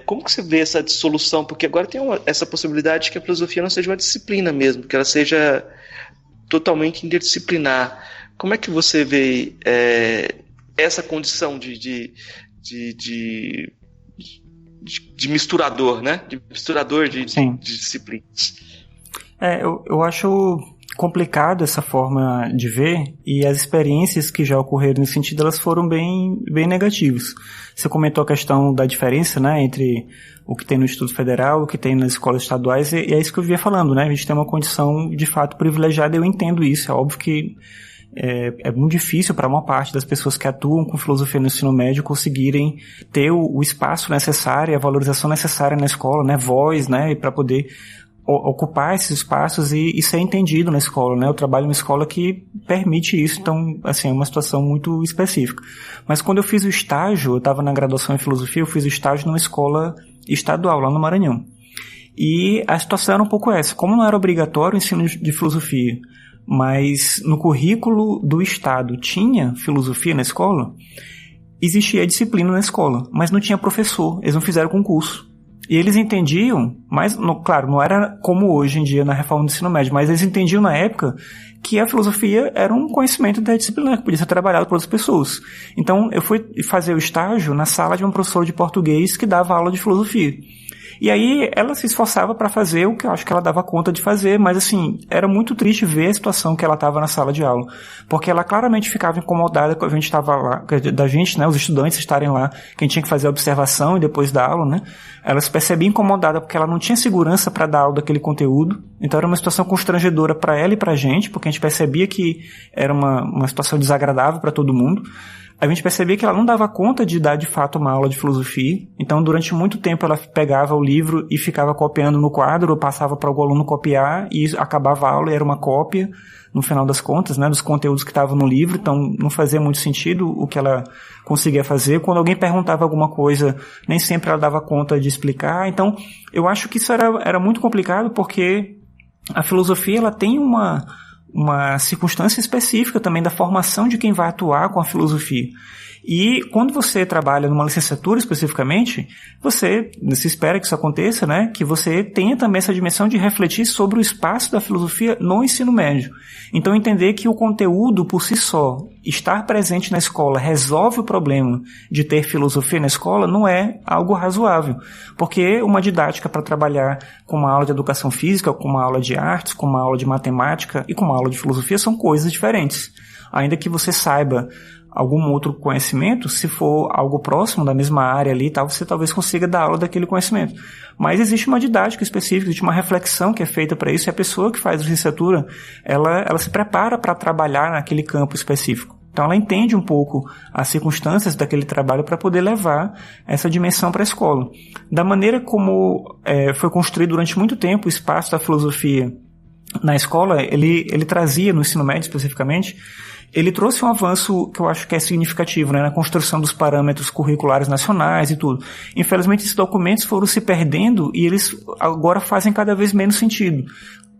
Speaker 3: Como que você vê essa dissolução? Porque agora tem essa possibilidade de que a filosofia não seja uma disciplina mesmo, que ela seja totalmente interdisciplinar. Como é que você vê essa condição de misturador, né? De misturador de disciplinas.
Speaker 2: Eu acho complicado essa forma de ver, e as experiências que já ocorreram nesse sentido, elas foram bem negativas. Você comentou a questão da diferença, né, entre o que tem no Instituto Federal, o que tem nas escolas estaduais, e é isso que eu vinha falando, né? A gente tem uma condição de fato privilegiada, eu entendo isso, é óbvio que é muito difícil para uma parte das pessoas que atuam com filosofia no ensino médio conseguirem ter o espaço necessário, a valorização necessária na escola, né, voz, né, para poder ocupar esses espaços e ser entendido na escola, né? Eu trabalho numa escola que permite isso, então, assim, é uma situação muito específica. Mas quando eu fiz o estágio, eu estava na graduação em filosofia, eu fiz o estágio numa escola estadual, lá no Maranhão. E a situação era um pouco essa. Como não era obrigatório o ensino de filosofia, mas no currículo do estado tinha filosofia na escola, existia disciplina na escola, mas não tinha professor, eles não fizeram concurso. E eles entendiam, mas, claro, não era como hoje em dia na reforma do ensino médio, mas eles entendiam na época que a filosofia era um conhecimento interdisciplinar, que podia ser trabalhado por outras pessoas. Então, eu fui fazer o estágio na sala de um professor de português que dava aula de filosofia. E aí ela se esforçava para fazer o que eu acho que ela dava conta de fazer, mas assim, era muito triste ver a situação que ela estava na sala de aula, porque ela claramente ficava incomodada com a gente estava lá, da gente, né, os estudantes estarem lá, que a gente tinha que fazer a observação e depois dar aula, né? Ela se percebia incomodada porque ela não tinha segurança para dar aula daquele conteúdo, então era uma situação constrangedora para ela e para a gente, porque a gente percebia que era uma situação desagradável para todo mundo. A gente percebia que ela não dava conta de dar de fato uma aula de filosofia, então durante muito tempo ela pegava o livro e ficava copiando no quadro, ou passava para o aluno copiar e acabava a aula e era uma cópia, no final das contas, né, dos conteúdos que estavam no livro, então não fazia muito sentido o que ela conseguia fazer. Quando alguém perguntava alguma coisa, nem sempre ela dava conta de explicar, então eu acho que isso era muito complicado, porque a filosofia ela tem uma circunstância específica também da formação de quem vai atuar com a filosofia. E quando você trabalha numa licenciatura especificamente, se espera que isso aconteça, né? Que você tenha também essa dimensão de refletir sobre o espaço da filosofia no ensino médio. Então entender que o conteúdo por si só, estar presente na escola, resolve o problema de ter filosofia na escola, não é algo razoável. Porque uma didática para trabalhar com uma aula de educação física, com uma aula de artes, com uma aula de matemática e com uma aula de filosofia são coisas diferentes. Ainda que você saiba algum outro conhecimento, se for algo próximo da mesma área ali e tal, você talvez consiga dar aula daquele conhecimento. Mas existe uma didática específica, existe uma reflexão que é feita para isso, e a pessoa que faz a licenciatura, ela se prepara para trabalhar naquele campo específico. Então ela entende um pouco as circunstâncias daquele trabalho para poder levar essa dimensão para a escola. Da maneira como foi construído durante muito tempo o espaço da filosofia na escola, ele trazia, no ensino médio especificamente, ele trouxe um avanço que eu acho que é significativo, né, na construção dos parâmetros curriculares nacionais e tudo. Infelizmente, esses documentos foram se perdendo e eles agora fazem cada vez menos sentido.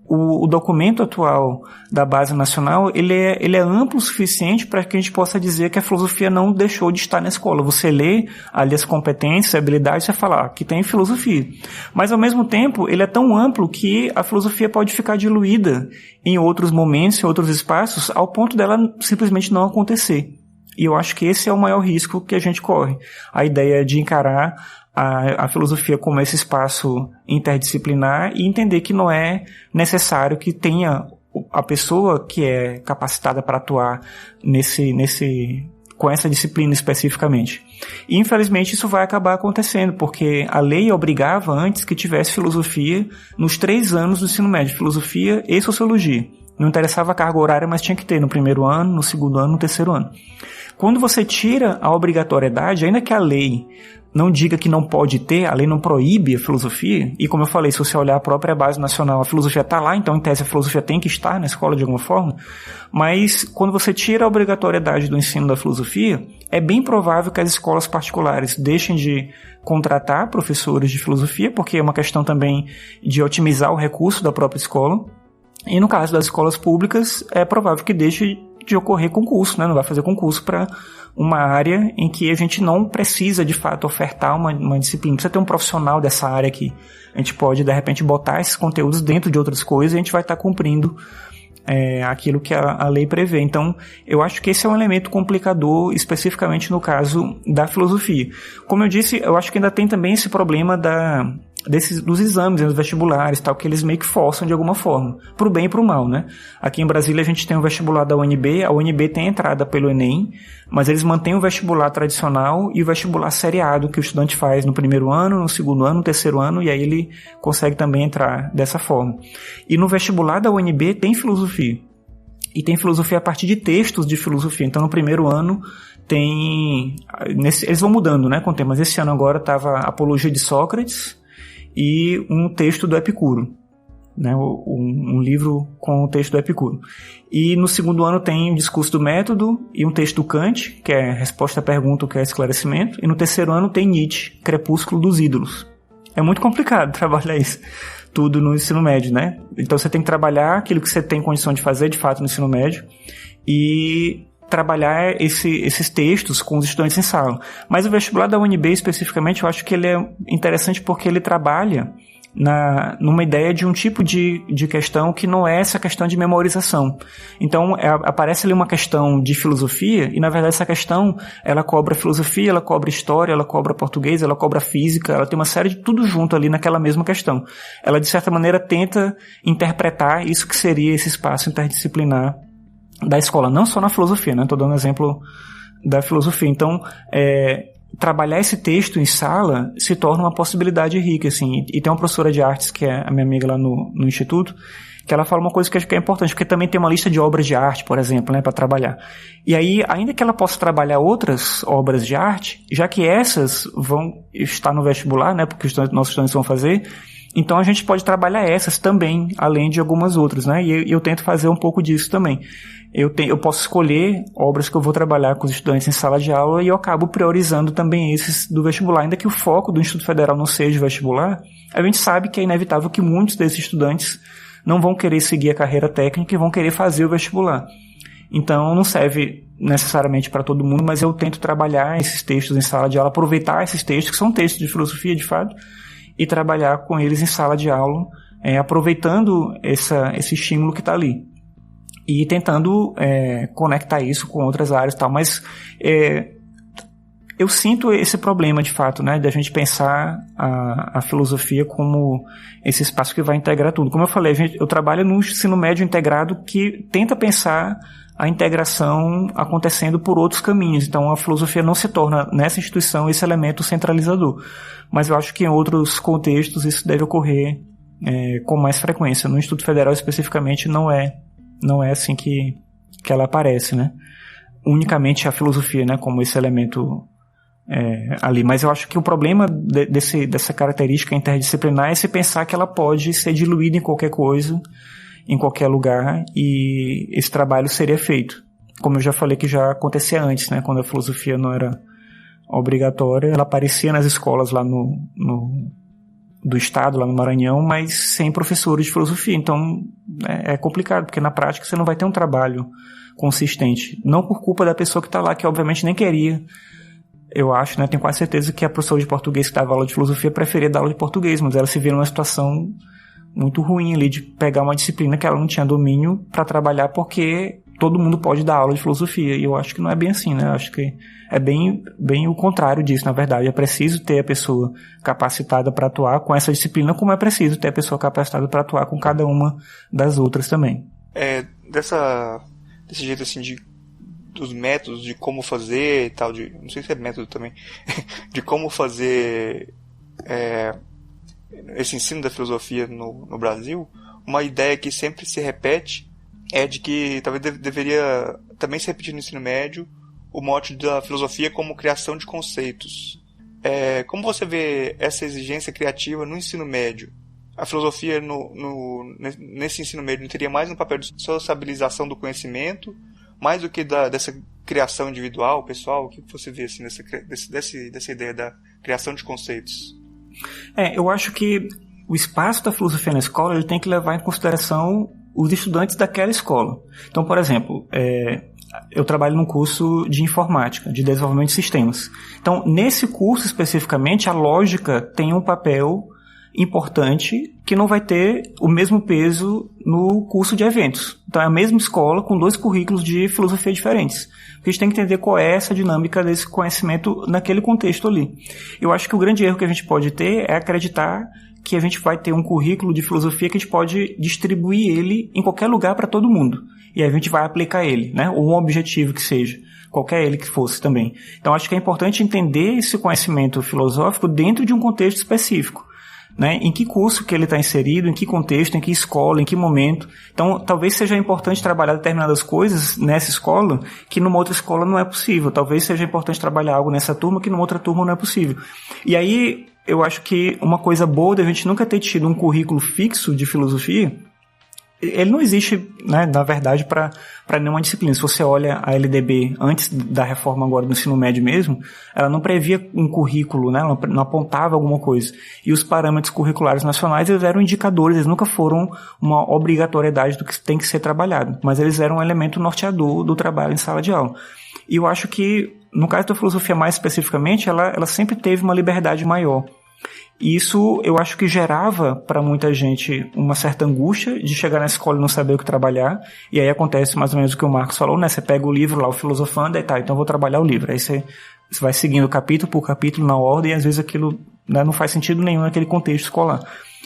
Speaker 2: O documento atual da Base Nacional, ele é amplo o suficiente para que a gente possa dizer que a filosofia não deixou de estar na escola. Você lê ali as competências, habilidades, você fala que tem filosofia. Mas, ao mesmo tempo, ele é tão amplo que a filosofia pode ficar diluída em outros momentos, em outros espaços, ao ponto dela simplesmente não acontecer. E eu acho que esse é o maior risco que a gente corre. A ideia de encarar a filosofia como esse espaço interdisciplinar e entender que não é necessário que tenha a pessoa que é capacitada para atuar com essa disciplina especificamente. E, infelizmente, isso vai acabar acontecendo, porque a lei obrigava antes que tivesse filosofia nos 3 anos do ensino médio, filosofia e sociologia. Não interessava a carga horária, mas tinha que ter no primeiro ano, no segundo ano, no terceiro ano. Quando você tira a obrigatoriedade, ainda que a lei não diga que não pode ter, a lei não proíbe a filosofia, e como eu falei, se você olhar a própria Base Nacional, a filosofia está lá, então em tese a filosofia tem que estar na escola de alguma forma, mas quando você tira a obrigatoriedade do ensino da filosofia, é bem provável que as escolas particulares deixem de contratar professores de filosofia, porque é uma questão também de otimizar o recurso da própria escola, e no caso das escolas públicas, é provável que deixe de ocorrer concurso, né? Não vai fazer concurso para uma área em que a gente não precisa, de fato, ofertar uma disciplina. Precisa ter um profissional dessa área aqui. A gente pode, de repente, botar esses conteúdos dentro de outras coisas e a gente vai estar cumprindo aquilo que a lei prevê. Então, eu acho que esse é um elemento complicador, especificamente no caso da filosofia. Como eu disse, eu acho que ainda tem também esse problema dos exames, dos vestibulares, tal, que eles meio que forçam de alguma forma, pro bem e pro mal, né? Aqui em Brasília a gente tem o vestibular da UNB, a UNB tem a entrada pelo Enem, mas eles mantêm o vestibular tradicional e o vestibular seriado que o estudante faz no primeiro ano, no segundo ano, no terceiro ano, e aí ele consegue também entrar dessa forma. E no vestibular da UNB tem filosofia. E tem filosofia a partir de textos de filosofia. Então, no primeiro ano, eles vão mudando, né, com o tema. Mas esse ano agora estava Apologia de Sócrates e um texto do Epicuro, né, um livro com o texto do Epicuro. E no segundo ano tem o Discurso do Método e um texto do Kant, que é Resposta à Pergunta, que é Esclarecimento. E no terceiro ano tem Nietzsche, Crepúsculo dos Ídolos. É muito complicado trabalhar isso tudo no ensino médio, né? Então você tem que trabalhar aquilo que você tem condição de fazer, de fato, no ensino médio, e trabalhar esses textos com os estudantes em sala. Mas o vestibular da UNB, especificamente, eu acho que ele é interessante porque ele trabalha numa ideia de um tipo de questão que não é essa questão de memorização. Então, aparece ali uma questão de filosofia, e na verdade essa questão, ela cobra filosofia, ela cobra história, ela cobra português, ela cobra física, ela tem uma série de tudo junto ali naquela mesma questão. Ela, de certa maneira, tenta interpretar isso que seria esse espaço interdisciplinar da escola, não só na filosofia, né? Estou dando exemplo da filosofia. Então, trabalhar esse texto em sala se torna uma possibilidade rica, assim. E tem uma professora de artes, que é a minha amiga lá no instituto, que ela fala uma coisa que acho que é importante, porque também tem uma lista de obras de arte, por exemplo, né, para trabalhar. E aí, ainda que ela possa trabalhar outras obras de arte, já que essas vão estar no vestibular, né, porque os nossos estudantes vão fazer, então a gente pode trabalhar essas também, além de algumas outras, né, e eu tento fazer um pouco disso também. Eu posso escolher obras que eu vou trabalhar com os estudantes em sala de aula e eu acabo priorizando também esses do vestibular. Ainda que o foco do Instituto Federal não seja o vestibular, a gente sabe que é inevitável que muitos desses estudantes não vão querer seguir a carreira técnica e vão querer fazer o vestibular. Então não serve necessariamente para todo mundo, mas eu tento trabalhar esses textos em sala de aula, aproveitar esses textos, que são textos de filosofia de fato, e trabalhar com eles em sala de aula, aproveitando esse estímulo que está ali. E tentando conectar isso com outras áreas e tal, mas eu sinto esse problema de fato, né, da gente pensar a filosofia como esse espaço que vai integrar tudo. Como eu falei, eu trabalho no ensino médio integrado que tenta pensar a integração acontecendo por outros caminhos, então a filosofia não se torna nessa instituição esse elemento centralizador, mas eu acho que em outros contextos isso deve ocorrer com mais frequência. No Instituto Federal especificamente não é assim que ela aparece, né? Unicamente a filosofia, né? Como esse elemento ali. Mas eu acho que o problema dessa característica interdisciplinar é se pensar que ela pode ser diluída em qualquer coisa, em qualquer lugar, e esse trabalho seria feito. como eu já falei que já acontecia antes, né, quando a filosofia não era obrigatória, ela aparecia nas escolas lá do estado, lá no Maranhão, mas sem professores de filosofia. Então é complicado, porque na prática você não vai ter um trabalho consistente. Não por culpa da pessoa que está lá, que obviamente nem queria. Eu acho, né, tenho quase certeza que a professora de português que dava aula de filosofia preferia dar aula de português, mas ela se vê numa situação muito ruim ali de pegar uma disciplina que ela não tinha domínio para trabalhar, porque todo mundo pode dar aula de filosofia, e eu acho que não é bem assim, né? Eu acho que é bem o contrário disso, na verdade. É preciso ter a pessoa capacitada para atuar com essa disciplina, como é preciso ter a pessoa capacitada para atuar com cada uma das outras também.
Speaker 1: Desse jeito assim, dos métodos, de como fazer e tal, não sei se é método também, de como fazer esse ensino da filosofia no Brasil, uma ideia que sempre se repete é de que talvez deveria também se repetir no ensino médio o mote da filosofia como criação de conceitos. Como você vê essa exigência criativa no ensino médio? A filosofia nesse ensino médio não teria mais um papel de sociabilização do conhecimento, mais do que dessa criação individual, pessoal? O que você vê assim, dessa ideia da criação de conceitos?
Speaker 2: Eu acho que o espaço da filosofia na escola ele tem que levar em consideração os estudantes daquela escola. Então, por exemplo, eu trabalho num curso de informática, de desenvolvimento de sistemas. Então, nesse curso especificamente, a lógica tem um papel importante que não vai ter o mesmo peso no curso de eventos. Então, é a mesma escola com 2 currículos de filosofia diferentes. Porque a gente tem que entender qual é essa dinâmica desse conhecimento naquele contexto ali. Eu acho que o grande erro que a gente pode ter é acreditar que a gente vai ter um currículo de filosofia que a gente pode distribuir ele em qualquer lugar para todo mundo. E aí a gente vai aplicar ele, né? Ou um objetivo que seja, qualquer ele que fosse também. Então acho que é importante entender esse conhecimento filosófico dentro de um contexto específico, né? Em que curso que ele está inserido, em que contexto, em que escola, em que momento. Então talvez seja importante trabalhar determinadas coisas nessa escola que numa outra escola não é possível. Talvez seja importante trabalhar algo nessa turma que numa outra turma não é possível. E aí eu acho que uma coisa boa da gente nunca ter tido um currículo fixo de filosofia, ele não existe, né, na verdade, para nenhuma disciplina. Se você olha a LDB antes da reforma agora do ensino médio mesmo, ela não previa um currículo, né, ela não apontava alguma coisa. E os parâmetros curriculares nacionais, eles eram indicadores, eles nunca foram uma obrigatoriedade do que tem que ser trabalhado, mas eles eram um elemento norteador do trabalho em sala de aula. E eu acho que, no caso da filosofia mais especificamente, ela sempre teve uma liberdade maior. E isso eu acho que gerava para muita gente uma certa angústia de chegar na escola e não saber o que trabalhar. E aí acontece mais ou menos o que o Marcos falou, né? Você pega o livro lá, o Filosofando, e tá, então eu vou trabalhar o livro. Aí você vai seguindo capítulo por capítulo na ordem e às vezes aquilo, né, não faz sentido nenhum naquele contexto escolar.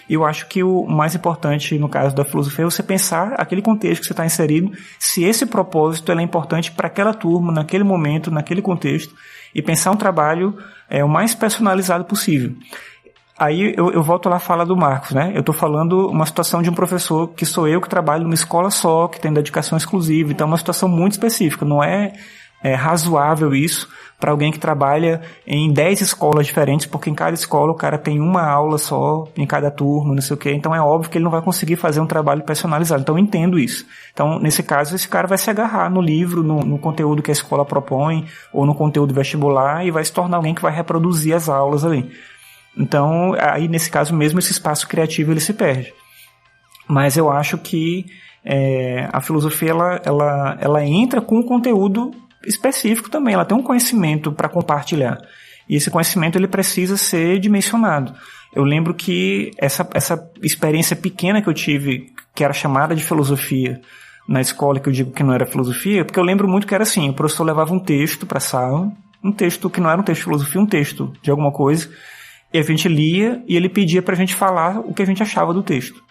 Speaker 2: E eu acho que o mais importante no caso da filosofia é você pensar aquele contexto que você está inserido, se esse propósito é importante para aquela turma, naquele momento, naquele contexto, e pensar um trabalho o mais personalizado possível. Aí eu volto lá à fala do Marcos, né? Eu estou falando uma situação de um professor que sou eu, que trabalho numa escola só, que tem dedicação exclusiva. Então é uma situação muito específica. Não é razoável isso para alguém que trabalha em 10 escolas diferentes, porque em cada escola o cara tem uma aula só, em cada turma, não sei o quê. Então é óbvio que ele não vai conseguir fazer um trabalho personalizado. Então eu entendo isso. Então, nesse caso, esse cara vai se agarrar no livro, no conteúdo que a escola propõe, ou no conteúdo vestibular, e vai se tornar alguém que vai reproduzir as aulas ali. Então, aí nesse caso mesmo, esse espaço criativo ele se perde. Mas eu acho que a filosofia ela entra com um conteúdo específico também, ela tem um conhecimento para compartilhar. E esse conhecimento ele precisa ser dimensionado. Eu lembro que essa experiência pequena que eu tive, que era chamada de filosofia na escola, que eu digo que não era filosofia, porque eu lembro muito que era assim, o professor levava um texto para a sala, um texto que não era um texto de filosofia, um texto de alguma coisa, e a gente lia e ele pedia pra gente falar o que a gente achava do texto.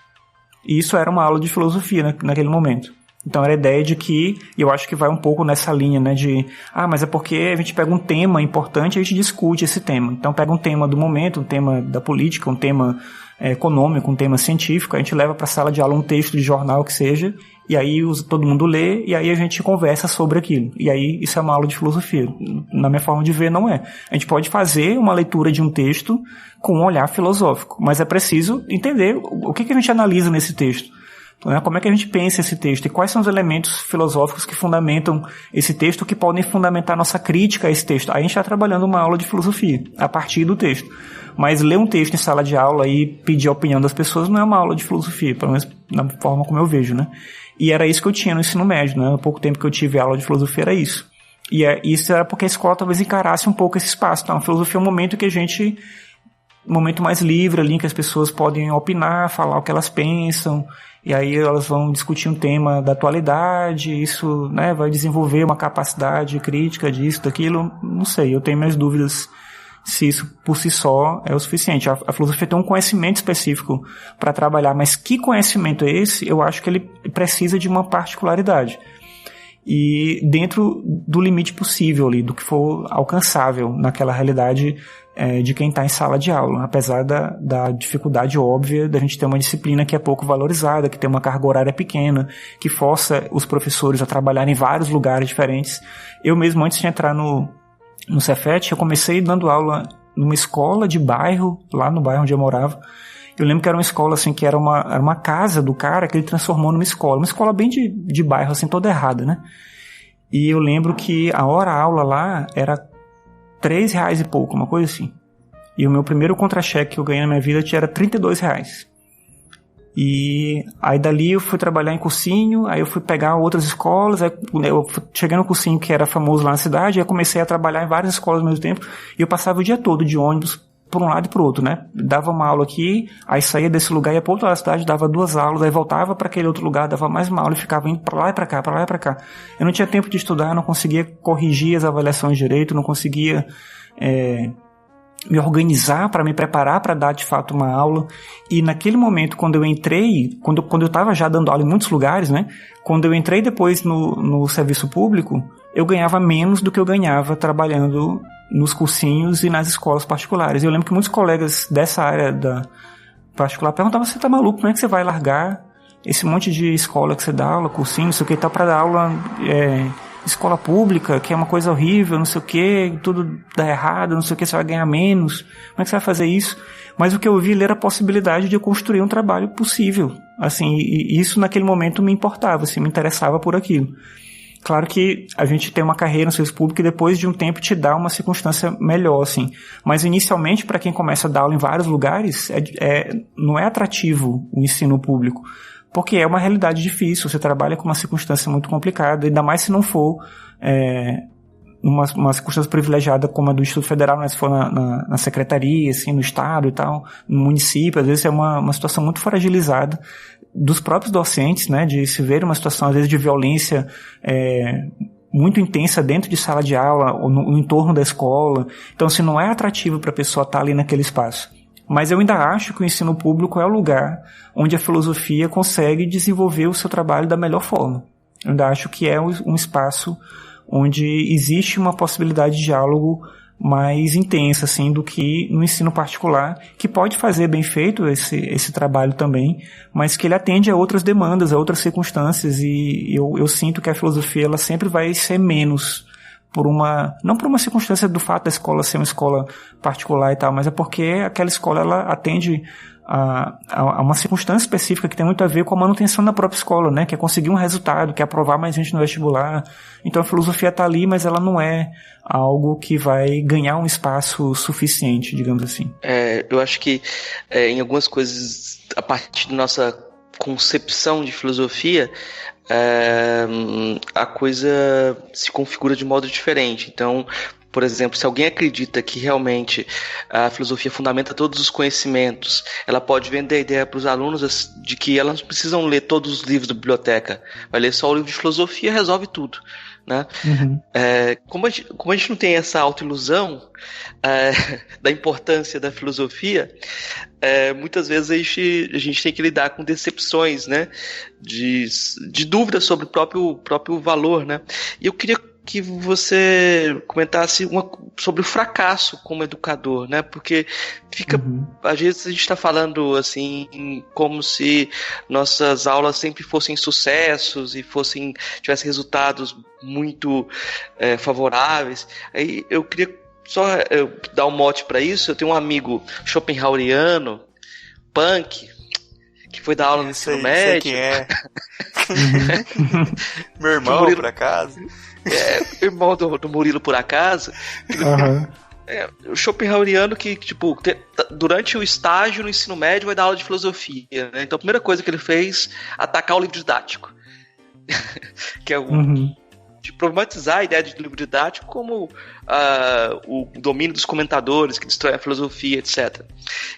Speaker 2: E isso era uma aula de filosofia naquele momento. Então era a ideia de que, e eu acho que vai um pouco nessa linha, né, de, mas é porque a gente pega um tema importante e a gente discute esse tema. Então pega um tema do momento, um tema da política, um tema econômico, um tema científico, a gente leva para a sala de aula um texto de jornal que seja, e aí todo mundo lê, e aí a gente conversa sobre aquilo. E aí isso é uma aula de filosofia. Na minha forma de ver, não é. A gente pode fazer uma leitura de um texto com um olhar filosófico, mas é preciso entender o que a gente analisa nesse texto. Né? Como é que a gente pensa esse texto? E quais são os elementos filosóficos que fundamentam esse texto, que podem fundamentar nossa crítica a esse texto? Aí a gente está trabalhando uma aula de filosofia, a partir do texto. Mas ler um texto em sala de aula e pedir a opinião das pessoas não é uma aula de filosofia, pelo menos na forma como eu vejo, né? E era isso que eu tinha no ensino médio, né? Há pouco tempo que eu tive aula de filosofia era isso. E isso era porque a escola talvez encarasse um pouco esse espaço. Então, a filosofia é um momento que um momento mais livre ali, em que as pessoas podem opinar, falar o que elas pensam, e aí elas vão discutir um tema da atualidade, isso, né, vai desenvolver uma capacidade crítica disso, daquilo, não sei, eu tenho minhas dúvidas se isso por si só é o suficiente. A filosofia tem um conhecimento específico para trabalhar, mas que conhecimento é esse? Eu acho que ele precisa de uma particularidade. E dentro do limite possível ali, do que for alcançável naquela realidade de quem está em sala de aula, apesar da dificuldade óbvia da gente ter uma disciplina que é pouco valorizada, que tem uma carga horária pequena, que força os professores a trabalhar em vários lugares diferentes. Eu mesmo, antes de entrar no Cefet, eu comecei dando aula numa escola de bairro, lá no bairro onde eu morava. Eu lembro que era uma escola, assim, que era uma casa do cara que ele transformou numa escola bem de bairro, assim, toda errada, né? E eu lembro que a hora-aula lá era R$3 e pouco, uma coisa assim. E o meu primeiro contra-cheque que eu ganhei na minha vida era R$32. E aí dali eu fui trabalhar em cursinho, aí eu fui pegar outras escolas, aí eu cheguei no cursinho que era famoso lá na cidade, aí eu comecei a trabalhar em várias escolas ao mesmo tempo, e eu passava o dia todo de ônibus por um lado e por outro, né? Dava uma aula aqui, aí saía desse lugar, ia para outra cidade, dava 2 aulas, aí voltava para aquele outro lugar, dava mais uma aula e ficava indo para lá e para cá, para lá e para cá. Eu não tinha tempo de estudar, não conseguia corrigir as avaliações direito, não conseguia me organizar para me preparar para dar de fato uma aula. E naquele momento, quando eu entrei, quando eu estava já dando aula em muitos lugares, né? Quando eu entrei depois no serviço público, eu ganhava menos do que eu ganhava trabalhando nos cursinhos e nas escolas particulares. Eu lembro que muitos colegas dessa área da particular perguntavam: você tá maluco? Como é que você vai largar esse monte de escola que você dá aula, cursinho, não sei o que, tá para dar aula escola pública, que é uma coisa horrível, não sei o que, tudo dá errado, não sei o que, você vai ganhar menos, como é que você vai fazer isso? Mas o que eu vi era a possibilidade de eu construir um trabalho possível, assim, e isso naquele momento me importava, assim, me interessava por aquilo. Claro que a gente tem uma carreira no serviço público e depois de um tempo te dá uma circunstância melhor, assim. Mas inicialmente, para quem começa a dar aula em vários lugares, não é atrativo o ensino público. Porque é uma realidade difícil, você trabalha com uma circunstância muito complicada, ainda mais se não for uma circunstância privilegiada como a do Instituto Federal, né? Se for na secretaria, assim, no estado e tal, no município, às vezes é uma situação muito fragilizada dos próprios docentes, né? De se ver uma situação, às vezes, de violência muito intensa dentro de sala de aula ou no entorno da escola. Então, assim, não é atrativo para a pessoa estar ali naquele espaço. Mas eu ainda acho que o ensino público é o lugar onde a filosofia consegue desenvolver o seu trabalho da melhor forma. Eu ainda acho que é um espaço onde existe uma possibilidade de diálogo mais intensa, assim, do que no ensino particular, que pode fazer bem feito esse trabalho também, mas que ele atende a outras demandas, a outras circunstâncias, e eu sinto que a filosofia ela sempre vai ser menos não por uma circunstância do fato da escola ser uma escola particular e tal, mas é porque aquela escola ela atende a uma circunstância específica que tem muito a ver com a manutenção da própria escola, né? Que é conseguir um resultado, que é aprovar mais gente no vestibular. Então a filosofia está ali, mas ela não é algo que vai ganhar um espaço suficiente, digamos assim.
Speaker 3: Eu acho que em algumas coisas, a partir da nossa concepção de filosofia, a coisa se configura de modo diferente. Então, por exemplo, se alguém acredita que realmente a filosofia fundamenta todos os conhecimentos, ela pode vender a ideia para os alunos de que elas não precisam ler todos os livros da biblioteca, vai ler só o livro de filosofia, resolve tudo, né? Uhum. Como a gente não tem essa autoilusão da importância da filosofia, muitas vezes a gente tem que lidar com decepções, né? De dúvidas sobre o próprio valor, né? E eu queria que você comentasse sobre o fracasso como educador, né? Porque fica, às vezes a gente está falando assim, como se nossas aulas sempre fossem sucessos e tivessem resultados muito favoráveis. Aí eu queria só dar um mote para isso. Eu tenho um amigo schopenhaueriano, punk, que foi dar aula no ensino
Speaker 1: Sei
Speaker 3: médio.
Speaker 1: quem é. Meu irmão,
Speaker 3: Murilo,
Speaker 1: por acaso.
Speaker 3: Irmão do Murilo, por acaso.
Speaker 2: Aham.
Speaker 3: O schopenhaueriano que, tipo, durante o estágio no ensino médio vai dar aula de filosofia, né? Então a primeira coisa que ele fez, atacar o livro didático. Que é de problematizar a ideia de livro didático como o domínio dos comentadores que destrói a filosofia, etc.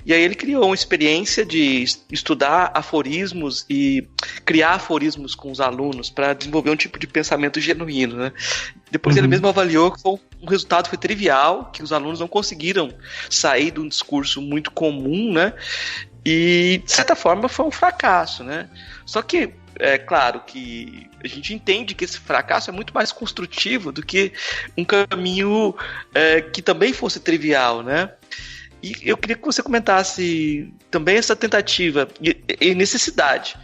Speaker 3: E aí ele criou uma experiência de estudar aforismos e criar aforismos com os alunos para desenvolver um tipo de pensamento genuíno, né? Depois ele mesmo avaliou que o resultado foi trivial, que os alunos não conseguiram sair de um discurso muito comum, né? E, de certa forma, foi um fracasso, né? Só que, é claro que a gente entende que esse fracasso é muito mais construtivo do que um caminho que também fosse trivial, né? E eu queria que você comentasse também essa tentativa e necessidade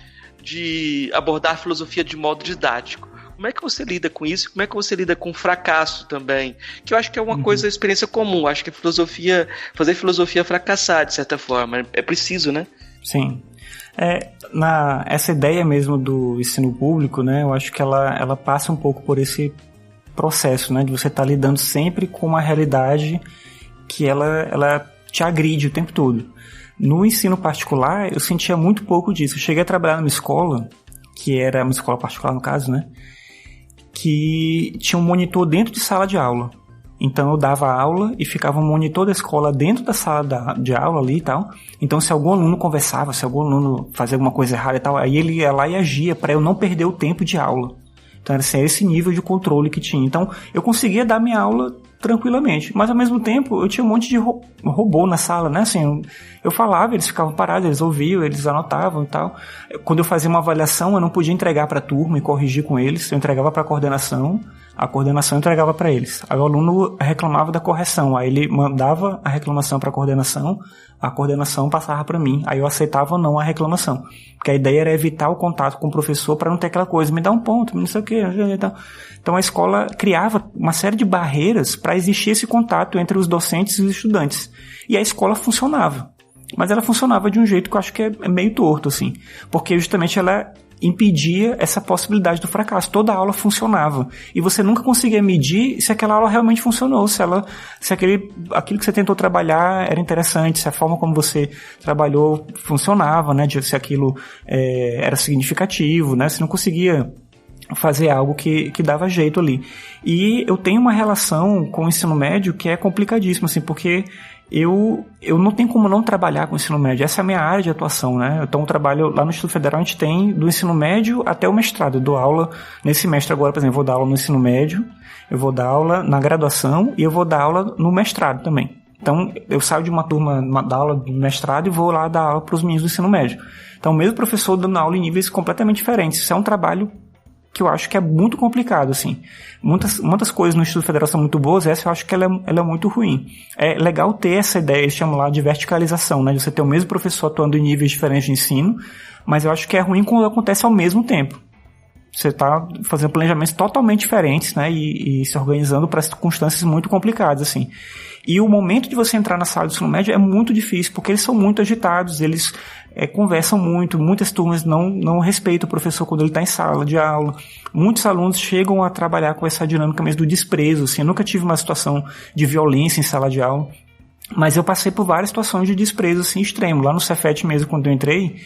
Speaker 3: de abordar a filosofia de modo didático. Como é que você lida com isso? Como é que você lida com o fracasso também? Que eu acho que é uma coisa, experiência comum. Acho que fazer filosofia fracassar, de certa forma. É preciso, né?
Speaker 2: Sim. Essa ideia mesmo do ensino público, né? Eu acho que ela passa um pouco por esse processo, né? De você estar lidando sempre com uma realidade que ela te agride o tempo todo. No ensino particular, eu sentia muito pouco disso. Eu cheguei a trabalhar numa escola, que era uma escola particular no caso, né? Que tinha um monitor dentro de sala de aula. Então eu dava aula e ficava um monitor da escola dentro da sala de aula ali e tal. Então se algum aluno conversava, se algum aluno fazia alguma coisa errada e tal, aí ele ia lá e agia para eu não perder o tempo de aula. Então era assim, esse nível de controle que tinha. Então eu conseguia dar minha aula tranquilamente, mas ao mesmo tempo eu tinha um monte de robô na sala, né? Assim, eu falava, eles ficavam parados, eles ouviam, eles anotavam e tal. Quando eu fazia uma avaliação, eu não podia entregar para a turma e corrigir com eles, eu entregava para a coordenação entregava para eles. Aí o aluno reclamava da correção, aí ele mandava a reclamação para a coordenação passava para mim, aí eu aceitava ou não a reclamação, porque a ideia era evitar o contato com o professor para não ter aquela coisa, me dá um ponto, não sei o que. Então a escola criava uma série de barreiras para existir esse contato entre os docentes e os estudantes, e a escola funcionava, mas ela funcionava de um jeito que eu acho que é meio torto, assim, porque justamente ela impedia essa possibilidade do fracasso. Toda a aula funcionava. E você nunca conseguia medir se aquela aula realmente funcionou, se aquilo que você tentou trabalhar era interessante, se a forma como você trabalhou funcionava, né? Se aquilo era significativo, né? Você não conseguia fazer algo que dava jeito ali. E eu tenho uma relação com o ensino médio que é complicadíssima, assim, porque eu não tenho como não trabalhar com o ensino médio. Essa é a minha área de atuação, né? Então, eu trabalho lá no Instituto Federal, a gente tem do ensino médio até o mestrado. Eu dou aula nesse semestre agora, por exemplo, eu vou dar aula no ensino médio, eu vou dar aula na graduação e eu vou dar aula no mestrado também. Então, eu saio de uma turma da aula do mestrado e vou lá dar aula para os meninos do ensino médio. Então, o mesmo professor dando aula em níveis completamente diferentes. Isso é um trabalho que eu acho que é muito complicado, assim. Muitas coisas no Instituto Federal são muito boas, essa eu acho que ela é muito ruim. É legal ter essa ideia, eles chamam lá de verticalização, né? De você ter o mesmo professor atuando em níveis diferentes de ensino, mas eu acho que é ruim quando acontece ao mesmo tempo. Você está fazendo planejamentos totalmente diferentes, né? E se organizando para circunstâncias muito complicadas, assim. E o momento de você entrar na sala do ensino médio é muito difícil, porque eles são muito agitados, eles conversam muito, muitas turmas não respeitam o professor quando ele está em sala de aula. Muitos alunos chegam a trabalhar com essa dinâmica mesmo do desprezo, assim. Eu nunca tive uma situação de violência em sala de aula, mas eu passei por várias situações de desprezo, assim, extremo. Lá no Cefet mesmo, quando eu entrei,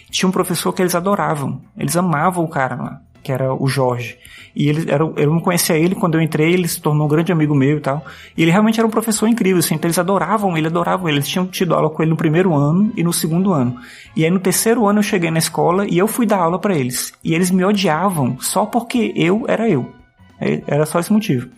Speaker 2: tinha um professor que eles adoravam, eles amavam o cara lá, que era o Jorge. E eu não conhecia ele, quando eu entrei, ele se tornou um grande amigo meu e tal. E ele realmente era um professor incrível, assim, então eles adoravam ele. Eles tinham tido aula com ele no primeiro ano e no segundo ano. E aí no terceiro ano eu cheguei na escola e eu fui dar aula pra eles. E eles me odiavam só porque eu era eu. Era só esse motivo.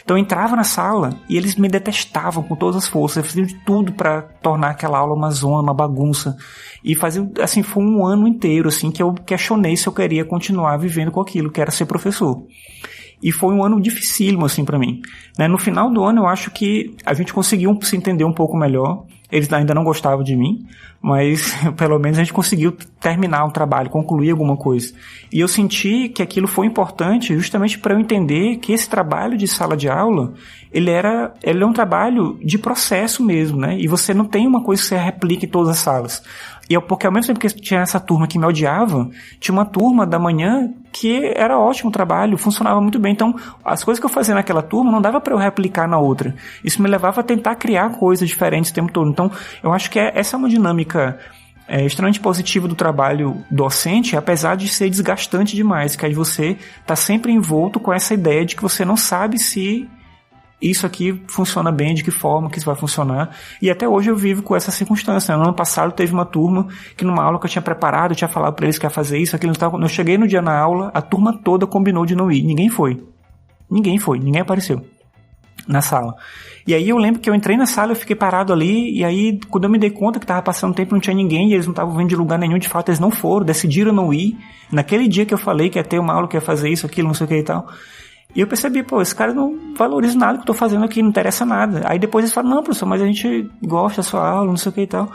Speaker 2: Então eu entrava na sala e eles me detestavam com todas as forças. Eu fazia de tudo para tornar aquela aula uma zona, uma bagunça. E fazia, assim, foi um ano inteiro, assim, que eu questionei se eu queria continuar vivendo com aquilo, que era ser professor. E foi um ano dificílimo, assim, para mim. Né? No final do ano, eu acho que a gente conseguiu se entender um pouco melhor. Eles ainda não gostavam de mim, mas pelo menos a gente conseguiu terminar um trabalho, concluir alguma coisa. E eu senti que aquilo foi importante justamente para eu entender que esse trabalho de sala de aula, ele é um trabalho de processo mesmo, né? E você não tem uma coisa que você replica em todas as salas. E porque ao mesmo tempo que tinha essa turma que me odiava, tinha uma turma da manhã que era ótimo o trabalho, funcionava muito bem. Então, as coisas que eu fazia naquela turma não dava para eu replicar na outra. Isso me levava a tentar criar coisas diferentes o tempo todo. Então, eu acho que essa é uma dinâmica extremamente positiva do trabalho docente, apesar de ser desgastante demais, que é de você estar sempre envolto com essa ideia de que você não sabe se isso aqui funciona bem, de que forma que isso vai funcionar. E até hoje eu vivo com essa circunstância. No ano passado teve uma turma que numa aula que eu tinha preparado, eu tinha falado para eles que ia fazer isso, aquilo. Eu cheguei no dia na aula, a turma toda combinou de não ir. Ninguém foi. Ninguém apareceu na sala. E aí eu lembro que eu entrei na sala, eu fiquei parado ali, e aí quando eu me dei conta que tava passando tempo não tinha ninguém, e eles não estavam vindo de lugar nenhum, de fato eles não foram, decidiram não ir. Naquele dia que eu falei que ia ter uma aula, que ia fazer isso, aquilo, não sei o que e tal. E eu percebi, esse cara não valoriza nada que eu tô fazendo aqui, não interessa nada. Aí depois eles falam, não, professor, mas a gente gosta da sua aula, não sei o que e tal.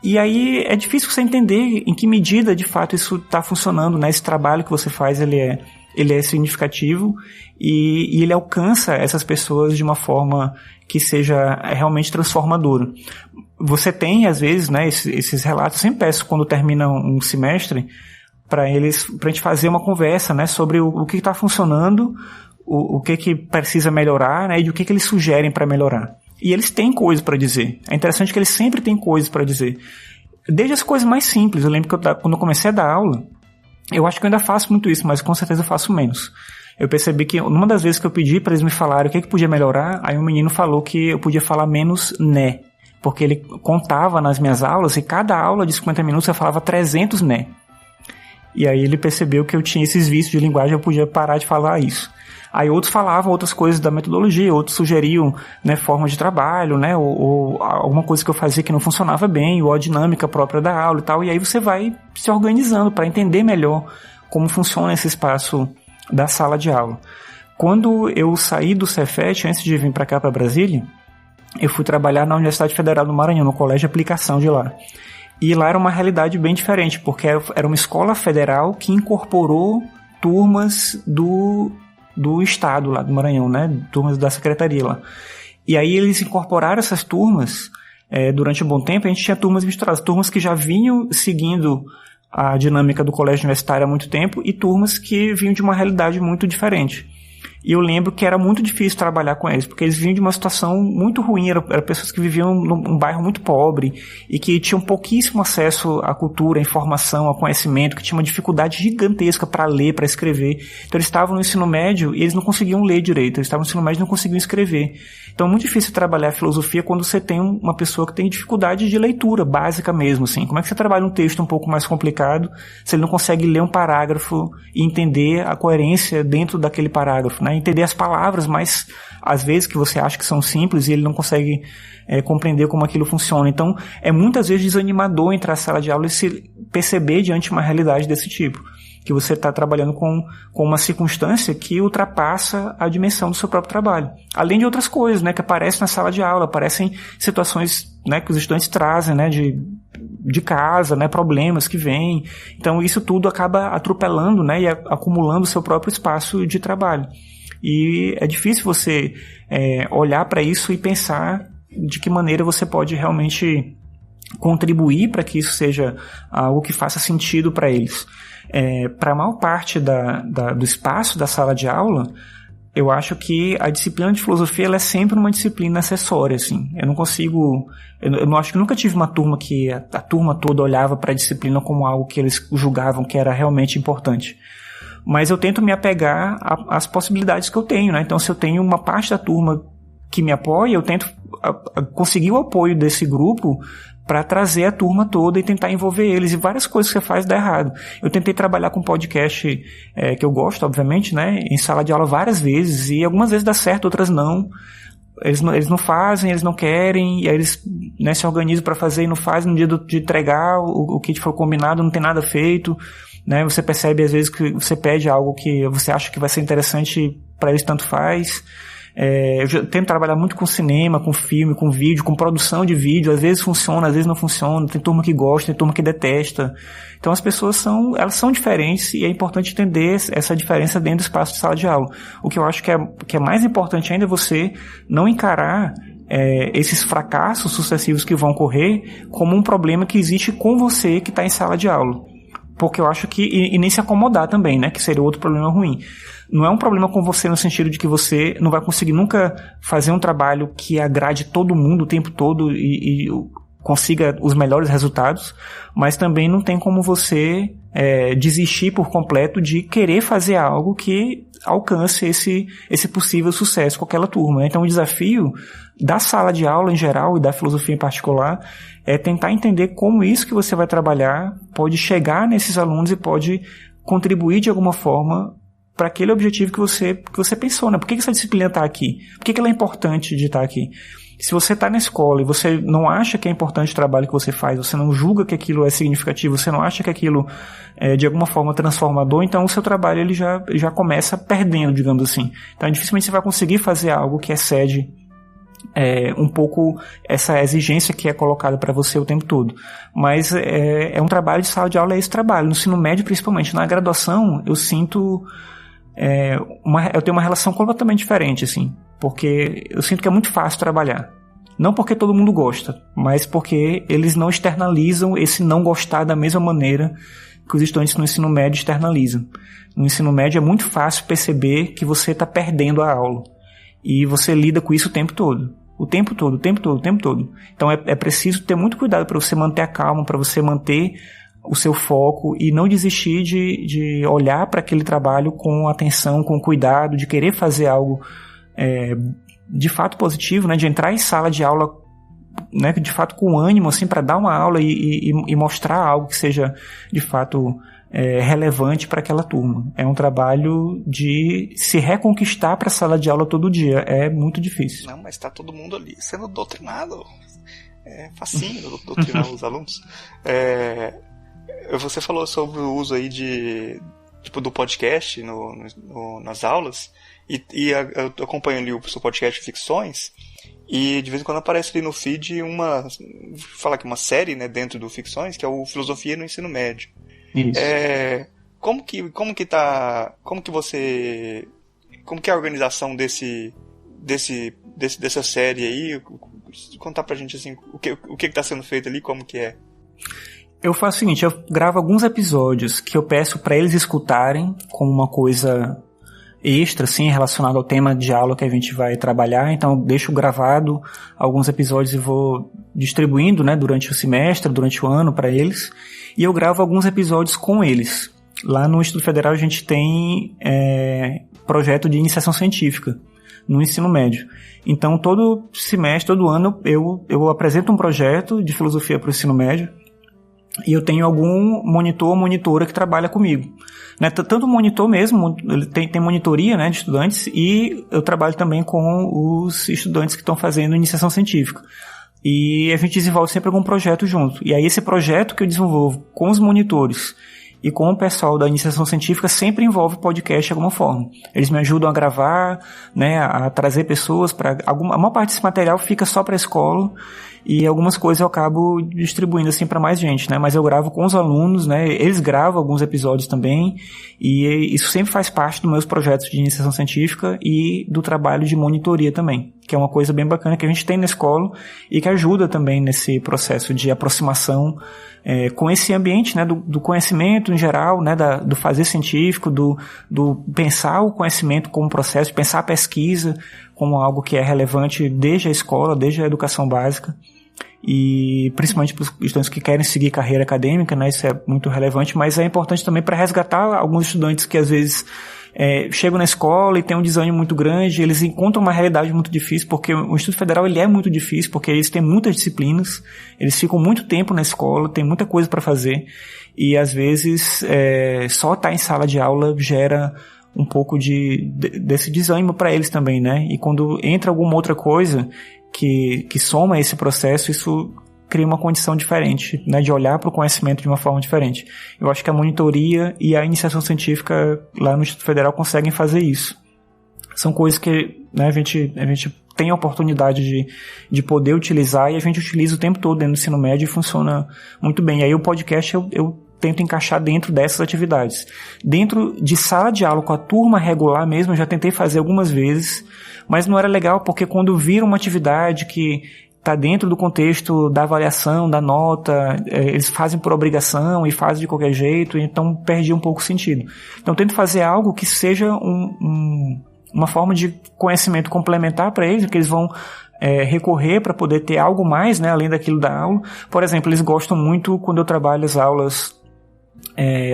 Speaker 2: E aí é difícil você entender em que medida, de fato, isso tá funcionando, né? Esse trabalho que você faz, ele é significativo e ele alcança essas pessoas de uma forma que seja realmente transformadora. Você tem, às vezes, né, esses relatos, eu sempre peço quando termina um semestre, pra gente fazer uma conversa, né, sobre o que está funcionando, o que precisa melhorar, né, e o que eles sugerem para melhorar. E eles têm coisas para dizer. É interessante que eles sempre têm coisas para dizer. Desde as coisas mais simples. Eu lembro que quando eu comecei a dar aula, eu acho que eu ainda faço muito isso, mas com certeza eu faço menos. Eu percebi que numa das vezes que eu pedi para eles me falarem o que podia melhorar, aí um menino falou que eu podia falar menos né. Porque ele contava nas minhas aulas e cada aula de 50 minutos eu falava 300 né. E aí ele percebeu que eu tinha esses vícios de linguagem, eu podia parar de falar isso. Aí outros falavam outras coisas da metodologia, outros sugeriam, né, formas de trabalho, né, ou alguma coisa que eu fazia que não funcionava bem, ou a dinâmica própria da aula e tal. E aí você vai se organizando para entender melhor como funciona esse espaço da sala de aula. Quando eu saí do Cefet, antes de vir para cá, para Brasília, eu fui trabalhar na Universidade Federal do Maranhão, no Colégio de Aplicação de lá. E lá era uma realidade bem diferente, porque era uma escola federal que incorporou turmas do estado lá do Maranhão, né? Turmas da secretaria lá. E aí eles incorporaram essas turmas durante um bom tempo. A gente tinha turmas misturadas, turmas que já vinham seguindo a dinâmica do colégio universitário há muito tempo e turmas que vinham de uma realidade muito diferente. E eu lembro que era muito difícil trabalhar com eles, porque eles vinham de uma situação muito ruim, eram pessoas que viviam num bairro muito pobre e que tinham pouquíssimo acesso à cultura, à informação, ao conhecimento, que tinham uma dificuldade gigantesca para ler, para escrever. Então eles estavam no ensino médio e eles não conseguiam ler direito, eles estavam no ensino médio e não conseguiam escrever. Então é muito difícil trabalhar a filosofia quando você tem uma pessoa que tem dificuldade de leitura básica mesmo, assim. Como é que você trabalha um texto um pouco mais complicado se ele não consegue ler um parágrafo e entender a coerência dentro daquele parágrafo, né? Entender as palavras, mas às vezes que você acha que são simples e ele não consegue compreender como aquilo funciona. Então é muitas vezes desanimador entrar na sala de aula e se perceber diante de uma realidade desse tipo, que você está trabalhando com uma circunstância que ultrapassa a dimensão do seu próprio trabalho. Além de outras coisas, né, que aparecem na sala de aula, aparecem situações, né, que os estudantes trazem, né, de casa, né, problemas que vêm. Então isso tudo acaba atropelando, né, e acumulando o seu próprio espaço de trabalho. E é difícil você olhar para isso e pensar de que maneira você pode realmente contribuir para que isso seja algo que faça sentido para eles. Para a maior parte do espaço da sala de aula, eu acho que a disciplina de filosofia ela é sempre uma disciplina acessória, assim. Eu não acho que nunca tive uma turma que a turma toda olhava para a disciplina como algo que eles julgavam que era realmente importante. Mas eu tento me apegar às possibilidades que eu tenho, né? Então, se eu tenho uma parte da turma que me apoia, eu tento conseguir o apoio desse grupo para trazer a turma toda e tentar envolver eles. E várias coisas que você faz dá errado. Eu tentei trabalhar com podcast, que eu gosto, obviamente, né? Em sala de aula várias vezes, e algumas vezes dá certo, outras não. Eles não fazem, eles não querem, e aí eles, né, se organizam para fazer e não fazem. No dia de entregar o que foi combinado, não tem nada feito. Né, você percebe às vezes que você pede algo que você acha que vai ser interessante para eles, tanto faz. Eu já tento trabalhar muito com cinema, com filme, com vídeo, com produção de vídeo. Às vezes funciona, às vezes não funciona. Tem turma que gosta, tem turma que detesta. Então as pessoas elas são diferentes e é importante entender essa diferença dentro do espaço de sala de aula. O que eu acho que é mais importante ainda é você não encarar esses fracassos sucessivos que vão ocorrer como um problema que existe com você que está em sala de aula. Porque eu acho que, e nem se acomodar também, né, que seria outro problema ruim. Não é um problema com você no sentido de que você não vai conseguir nunca fazer um trabalho que agrade todo mundo o tempo todo e consiga os melhores resultados, mas também não tem como você desistir por completo de querer fazer algo que alcance esse possível sucesso com aquela turma. Então o desafio da sala de aula em geral e da filosofia em particular é tentar entender como isso que você vai trabalhar pode chegar nesses alunos e pode contribuir de alguma forma para aquele objetivo que você pensou, né? Por que essa disciplina está aqui? Por que ela é importante de estar aqui? Se você está na escola e você não acha que é importante o trabalho que você faz, você não julga que aquilo é significativo, você não acha que aquilo é de alguma forma transformador, então o seu trabalho ele já começa perdendo, digamos assim. Então dificilmente você vai conseguir fazer algo que excede um pouco essa exigência que é colocada para você o tempo todo. Mas é um trabalho de sala de aula, é esse trabalho. No ensino médio, principalmente. Na graduação, eu sinto... eu tenho uma relação completamente diferente, assim. Porque eu sinto que é muito fácil trabalhar. Não porque todo mundo gosta, mas porque eles não externalizam esse não gostar da mesma maneira que os estudantes no ensino médio externalizam. No ensino médio é muito fácil perceber que você está perdendo a aula. E você lida com isso o tempo todo. O tempo todo. Então é preciso ter muito cuidado para você manter a calma, para você manter o seu foco e não desistir de olhar para aquele trabalho com atenção, com cuidado, de querer fazer algo de fato positivo, né, de entrar em sala de aula, né, de fato com ânimo assim, para dar uma aula e mostrar algo que seja de fato relevante para aquela turma. É um trabalho de se reconquistar para a sala de aula todo dia. É muito difícil.
Speaker 1: Não, mas está todo mundo ali sendo doutrinado. É facinho doutrinar os alunos. Você falou sobre o uso aí do podcast nas aulas, e eu acompanho ali o seu podcast de ficções, e de vez em quando aparece ali no feed uma série, né, dentro do Ficções, que é o Filosofia no Ensino Médio.
Speaker 2: Isso.
Speaker 1: Como que é a organização dessa série aí? Contar pra gente assim, o que está sendo feito ali, como que é?
Speaker 2: Eu faço o seguinte, eu gravo alguns episódios que eu peço para eles escutarem como uma coisa extra, assim, relacionada ao tema de aula que a gente vai trabalhar. Então eu deixo gravado alguns episódios e vou distribuindo, né, durante o semestre, durante o ano para eles. E eu gravo alguns episódios com eles. Lá no Instituto Federal a gente tem projeto de iniciação científica no ensino médio. Então todo semestre, todo ano eu apresento um projeto de filosofia para o ensino médio. E eu tenho algum monitor ou monitora que trabalha comigo. Né? Tanto o monitor mesmo, ele tem monitoria, né, de estudantes, e eu trabalho também com os estudantes que estão fazendo iniciação científica. E a gente desenvolve sempre algum projeto junto. E aí esse projeto que eu desenvolvo com os monitores e com o pessoal da iniciação científica sempre envolve podcast de alguma forma. Eles me ajudam a gravar, né, a trazer pessoas para a maior parte desse material fica só para a escola. E algumas coisas eu acabo distribuindo assim para mais gente, né? Mas eu gravo com os alunos, né? Eles gravam alguns episódios também. E isso sempre faz parte dos meus projetos de iniciação científica e do trabalho de monitoria também, que é uma coisa bem bacana que a gente tem na escola e que ajuda também nesse processo de aproximação com esse ambiente, né? Do conhecimento em geral, né? Do fazer científico, do pensar o conhecimento como processo, pensar a pesquisa como algo que é relevante desde a escola, desde a educação básica. E principalmente para os estudantes que querem seguir carreira acadêmica, né, isso é muito relevante, mas é importante também para resgatar alguns estudantes que às vezes chegam na escola e tem um desânimo muito grande, eles encontram uma realidade muito difícil, porque o Instituto Federal ele é muito difícil, porque eles têm muitas disciplinas, eles ficam muito tempo na escola, tem muita coisa para fazer, e às vezes só estar em sala de aula gera um pouco desse desânimo para eles também, né, e quando entra alguma outra coisa que soma esse processo, isso cria uma condição diferente, né, de olhar para o conhecimento de uma forma diferente. Eu acho que a monitoria e a iniciação científica lá no Instituto Federal conseguem fazer isso. São coisas que, né, a gente tem a oportunidade de poder utilizar, e a gente utiliza o tempo todo dentro do ensino médio e funciona muito bem. E aí o podcast eu tento encaixar dentro dessas atividades. Dentro de sala de aula com a turma regular mesmo, eu já tentei fazer algumas vezes, mas não era legal, porque quando vira uma atividade que está dentro do contexto da avaliação, da nota, eles fazem por obrigação e fazem de qualquer jeito, então perdi um pouco o sentido. Então eu tento fazer algo que seja uma forma de conhecimento complementar para eles, que eles vão recorrer para poder ter algo mais, né, além daquilo da aula. Por exemplo, eles gostam muito quando eu trabalho as aulas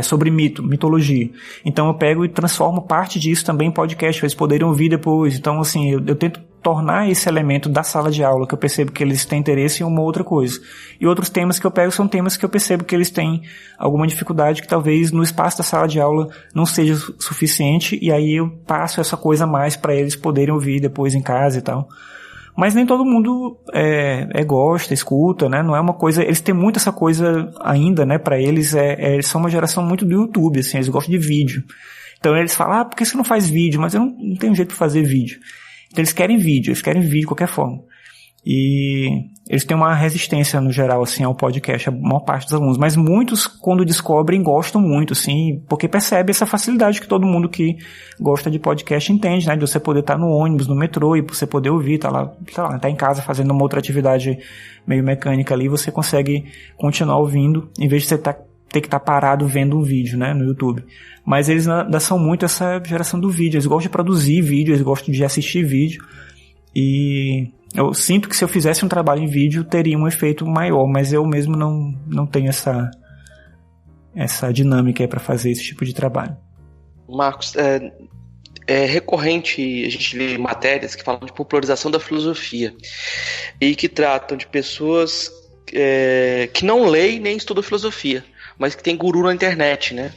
Speaker 2: sobre mitologia. Então eu pego e transformo parte disso também em podcast, para eles poderem ouvir depois. Então, assim, eu tento tornar esse elemento da sala de aula, que eu percebo que eles têm interesse, em uma outra coisa. E outros temas que eu pego são temas que eu percebo que eles têm alguma dificuldade, que talvez no espaço da sala de aula não seja suficiente, e aí eu passo essa coisa a mais para eles poderem ouvir depois em casa e tal. Mas nem todo mundo gosta, escuta, né? Não é uma coisa... Eles têm muito essa coisa ainda, né? Para eles, eles são uma geração muito do YouTube, assim. Eles gostam de vídeo. Então eles falam, por que você não faz vídeo? Mas eu não tenho jeito de fazer vídeo. Então eles querem vídeo de qualquer forma. E eles têm uma resistência, no geral, assim, ao podcast, a maior parte dos alunos. Mas muitos, quando descobrem, gostam muito, assim, porque percebe essa facilidade que todo mundo que gosta de podcast entende, né? De você poder estar no ônibus, no metrô, e você poder ouvir, tá em casa fazendo uma outra atividade meio mecânica ali, você consegue continuar ouvindo, em vez de você ter que estar parado vendo um vídeo, né, no YouTube. Mas eles ainda são muito essa geração do vídeo. Eles gostam de produzir vídeo, eles gostam de assistir vídeo. E eu sinto que se eu fizesse um trabalho em vídeo, teria um efeito maior, mas eu mesmo não tenho essa dinâmica aí para fazer esse tipo de trabalho.
Speaker 3: Marcos, é recorrente a gente ler matérias que falam de popularização da filosofia e que tratam de pessoas que não leem nem estudam filosofia, mas que tem guru na internet, né?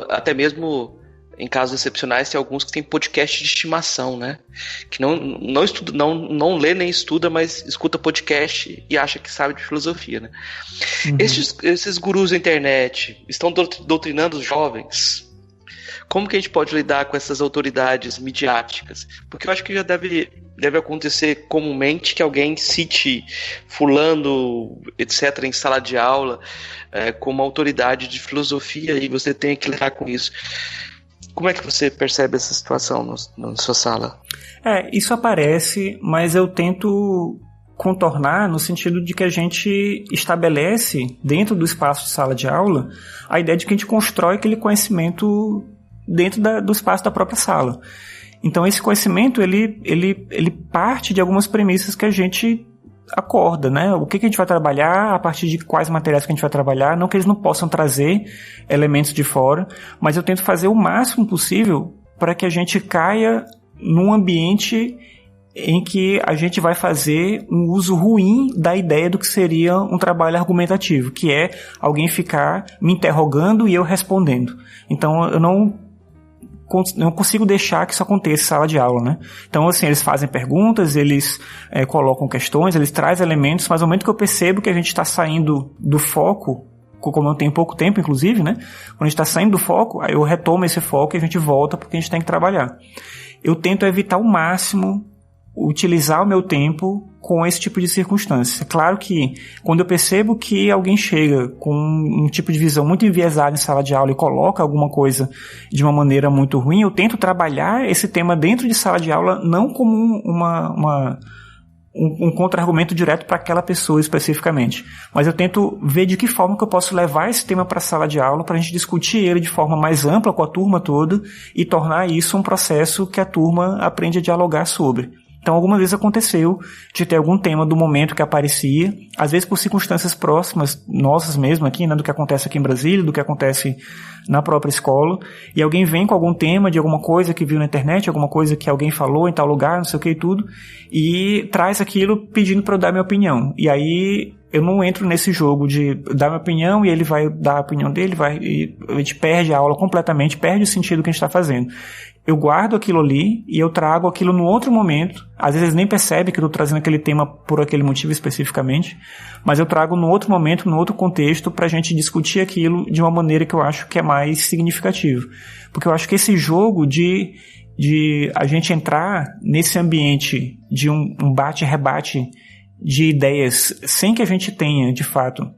Speaker 3: Até mesmo em casos excepcionais, tem alguns que têm podcast de estimação, né? Que não lê nem estuda, mas escuta podcast e acha que sabe de filosofia, né? Uhum. Esses gurus da internet estão doutrinando os jovens. Como que a gente pode lidar com essas autoridades midiáticas? Porque eu acho que já deve acontecer comumente que alguém cite fulano, etc., em sala de aula, como autoridade de filosofia, e você tem que lidar com isso. Como é que você percebe essa situação na sua sala?
Speaker 2: Isso aparece, mas eu tento contornar no sentido de que a gente estabelece, dentro do espaço de sala de aula, a ideia de que a gente constrói aquele conhecimento dentro do espaço da própria sala. Então esse conhecimento, ele parte de algumas premissas que a gente acorda, né? O que a gente vai trabalhar, a partir de quais materiais que a gente vai trabalhar, não que eles não possam trazer elementos de fora, mas eu tento fazer o máximo possível para que a gente caia num ambiente em que a gente vai fazer um uso ruim da ideia do que seria um trabalho argumentativo, que é alguém ficar me interrogando e eu respondendo. Então eu não consigo deixar que isso aconteça em sala de aula, né? Então, assim, eles fazem perguntas, eles colocam questões, eles trazem elementos, mas no momento que eu percebo que a gente está saindo do foco, como eu tenho pouco tempo, inclusive, né? Quando a gente está saindo do foco, aí eu retomo esse foco e a gente volta porque a gente tem que trabalhar. Eu tento evitar ao máximo utilizar o meu tempo com esse tipo de circunstância. É claro que quando eu percebo que alguém chega com um tipo de visão muito enviesada em sala de aula e coloca alguma coisa de uma maneira muito ruim, eu tento trabalhar esse tema dentro de sala de aula não como um contra-argumento direto para aquela pessoa especificamente, mas eu tento ver de que forma que eu posso levar esse tema para a sala de aula para a gente discutir ele de forma mais ampla com a turma toda e tornar isso um processo que a turma aprende a dialogar sobre. Então, algumas vezes aconteceu de ter algum tema do momento que aparecia, às vezes por circunstâncias próximas, nossas mesmo aqui, né, do que acontece aqui em Brasília, do que acontece na própria escola, e alguém vem com algum tema de alguma coisa que viu na internet, alguma coisa que alguém falou em tal lugar, não sei o que e tudo, e traz aquilo pedindo para eu dar minha opinião. E aí eu não entro nesse jogo de dar minha opinião e ele vai dar a opinião dele, e a gente perde a aula completamente, perde o sentido que a gente está fazendo. Eu guardo aquilo ali e eu trago aquilo num outro momento. Às vezes eles nem percebem que eu estou trazendo aquele tema por aquele motivo especificamente, mas eu trago num outro momento, num outro contexto, para a gente discutir aquilo de uma maneira que eu acho que é mais significativa. Porque eu acho que esse jogo de de a gente entrar nesse ambiente de um bate-rebate de ideias sem que a gente tenha, de fato,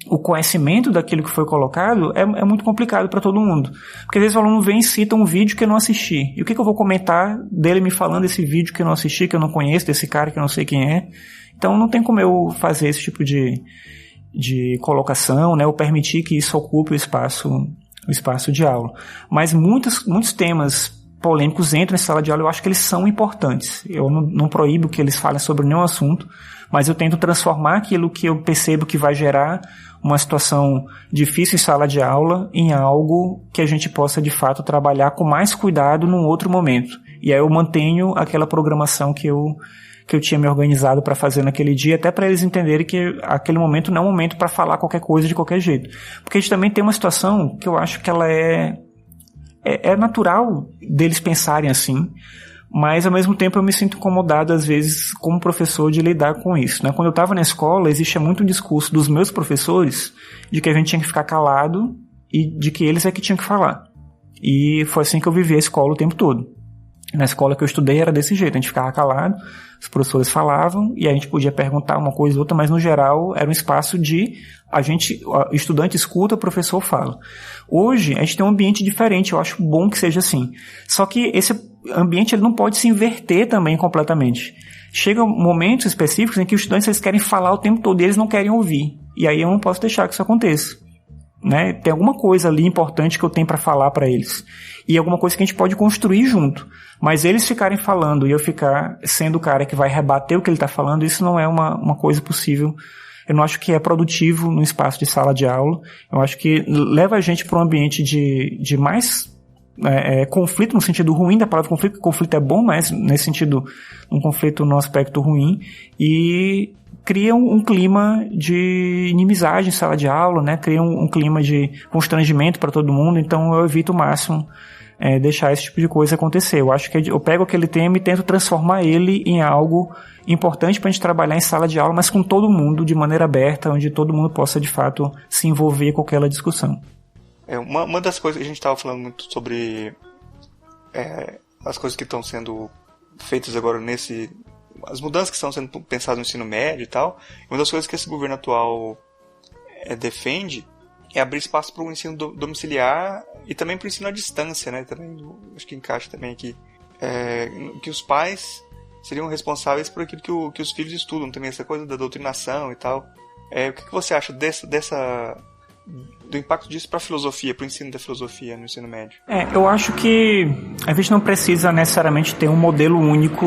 Speaker 2: o conhecimento daquilo que foi colocado, é muito complicado para todo mundo. Porque às vezes o aluno vem e cita um vídeo que eu não assisti. E o que eu vou comentar dele me falando desse vídeo que eu não assisti, que eu não conheço, desse cara que eu não sei quem é? Então não tem como eu fazer esse tipo de colocação, né, ou permitir que isso ocupe o espaço de aula. Mas muitos temas polêmicos entram em sala de aula, eu acho que eles são importantes. Eu não proíbo que eles falem sobre nenhum assunto, mas eu tento transformar aquilo que eu percebo que vai gerar uma situação difícil em sala de aula em algo que a gente possa, de fato, trabalhar com mais cuidado num outro momento. E aí eu mantenho aquela programação que eu tinha me organizado para fazer naquele dia, até para eles entenderem que aquele momento não é um momento para falar qualquer coisa de qualquer jeito. Porque a gente também tem uma situação que eu acho que ela é natural deles pensarem assim, mas ao mesmo tempo eu me sinto incomodado às vezes como professor de lidar com isso, né? Quando eu estava na escola, existia muito um discurso dos meus professores de que a gente tinha que ficar calado e de que eles é que tinham que falar. E foi assim que eu vivi a escola o tempo todo. Na escola que eu estudei era desse jeito, a gente ficava calado, os professores falavam e a gente podia perguntar uma coisa ou outra, mas no geral era um espaço de estudante escuta, o professor fala. Hoje a gente tem um ambiente diferente, eu acho bom que seja assim. Só que esse ambiente ele não pode se inverter também completamente. Chegam momentos específicos em que os estudantes eles querem falar o tempo todo e eles não querem ouvir. E aí eu não posso deixar que isso aconteça. Né? Tem alguma coisa ali importante que eu tenho para falar para eles. E alguma coisa que a gente pode construir junto. Mas eles ficarem falando e eu ficar sendo o cara que vai rebater o que ele está falando, isso não é uma coisa possível. Eu não acho que é produtivo no espaço de sala de aula. Eu acho que leva a gente para um ambiente de mais conflito, no sentido ruim da palavra conflito. Conflito é bom, mas nesse sentido, um conflito no aspecto ruim. E cria um clima de inimizade em sala de aula, né? Cria um clima de constrangimento para todo mundo. Então eu evito o máximo deixar esse tipo de coisa acontecer. Eu acho que eu pego aquele tema e tento transformar ele em algo importante para a gente trabalhar em sala de aula, mas com todo mundo, de maneira aberta, onde todo mundo possa, de fato, se envolver com aquela discussão.
Speaker 1: Uma das coisas que a gente estava falando muito sobre as coisas que estão sendo feitas agora as mudanças que estão sendo pensadas no ensino médio e tal, uma das coisas que esse governo atual defende é abrir espaço para o ensino domiciliar e também para o ensino à distância, né? Também, acho que encaixa também aqui. Que os pais seriam responsáveis por aquilo que os filhos estudam, também essa coisa da doutrinação e tal. O que você acha do impacto disso para a filosofia, para o ensino da filosofia no ensino médio?
Speaker 2: Eu acho que a gente não precisa necessariamente ter um modelo único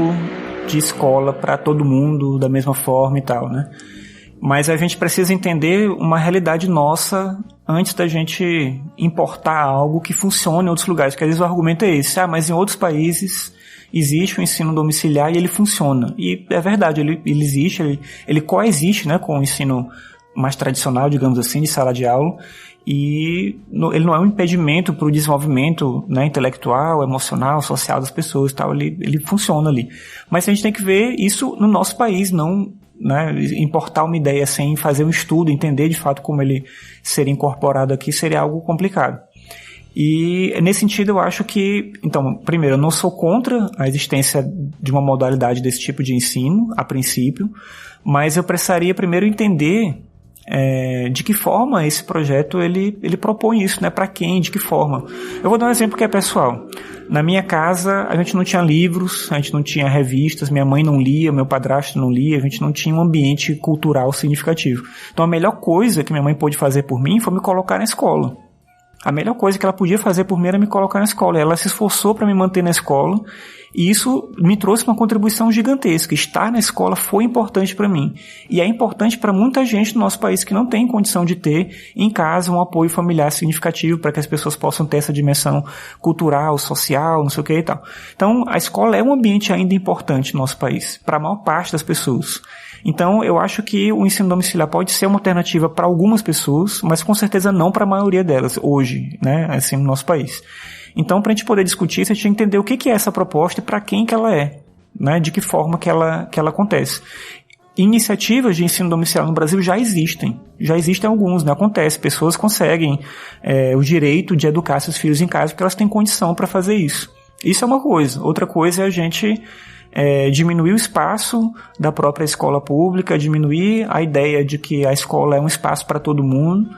Speaker 2: de escola para todo mundo da mesma forma e tal, né? Mas a gente precisa entender uma realidade nossa antes da gente importar algo que funcione em outros lugares, porque às vezes o argumento é esse, mas em outros países existe o ensino domiciliar e ele funciona. E é verdade, ele existe, ele coexiste, né, com o ensino mais tradicional, digamos assim, de sala de aula, e ele não é um impedimento para o desenvolvimento, né, intelectual, emocional, social das pessoas e tal, ele funciona ali. Mas a gente tem que ver isso no nosso país, não, né, importar uma ideia sem fazer um estudo, entender de fato como ele seria incorporado aqui, seria algo complicado. E nesse sentido eu acho que, então, primeiro, eu não sou contra a existência de uma modalidade desse tipo de ensino, a princípio, mas eu precisaria primeiro entender de que forma esse projeto ele propõe isso, né? Para quem, de que forma. Eu vou dar um exemplo que é pessoal. Na minha casa a gente não tinha livros, a gente não tinha revistas, minha mãe não lia, meu padrasto não lia, a gente não tinha um ambiente cultural significativo. Então a melhor coisa que minha mãe pôde fazer por mim foi me colocar na escola. A melhor coisa que ela podia fazer por mim era me colocar na escola. Ela se esforçou para me manter na escola e isso me trouxe uma contribuição gigantesca. Estar na escola foi importante para mim. E é importante para muita gente no nosso país que não tem condição de ter em casa um apoio familiar significativo para que as pessoas possam ter essa dimensão cultural, social, não sei o que e tal. Então, a escola é um ambiente ainda importante no nosso país, para a maior parte das pessoas. Então, eu acho que o ensino domiciliar pode ser uma alternativa para algumas pessoas, mas com certeza não para a maioria delas, hoje, né, assim, no nosso país. Então, para a gente poder discutir isso, a gente tem que entender o que é essa proposta e para quem que ela é, né, de que forma que ela acontece. Iniciativas de ensino domiciliar no Brasil já existem alguns, né, acontece, pessoas conseguem o direito de educar seus filhos em casa porque elas têm condição para fazer isso. Isso é uma coisa. Outra coisa é a gente diminuir o espaço da própria escola pública, diminuir a ideia de que a escola é um espaço para todo mundo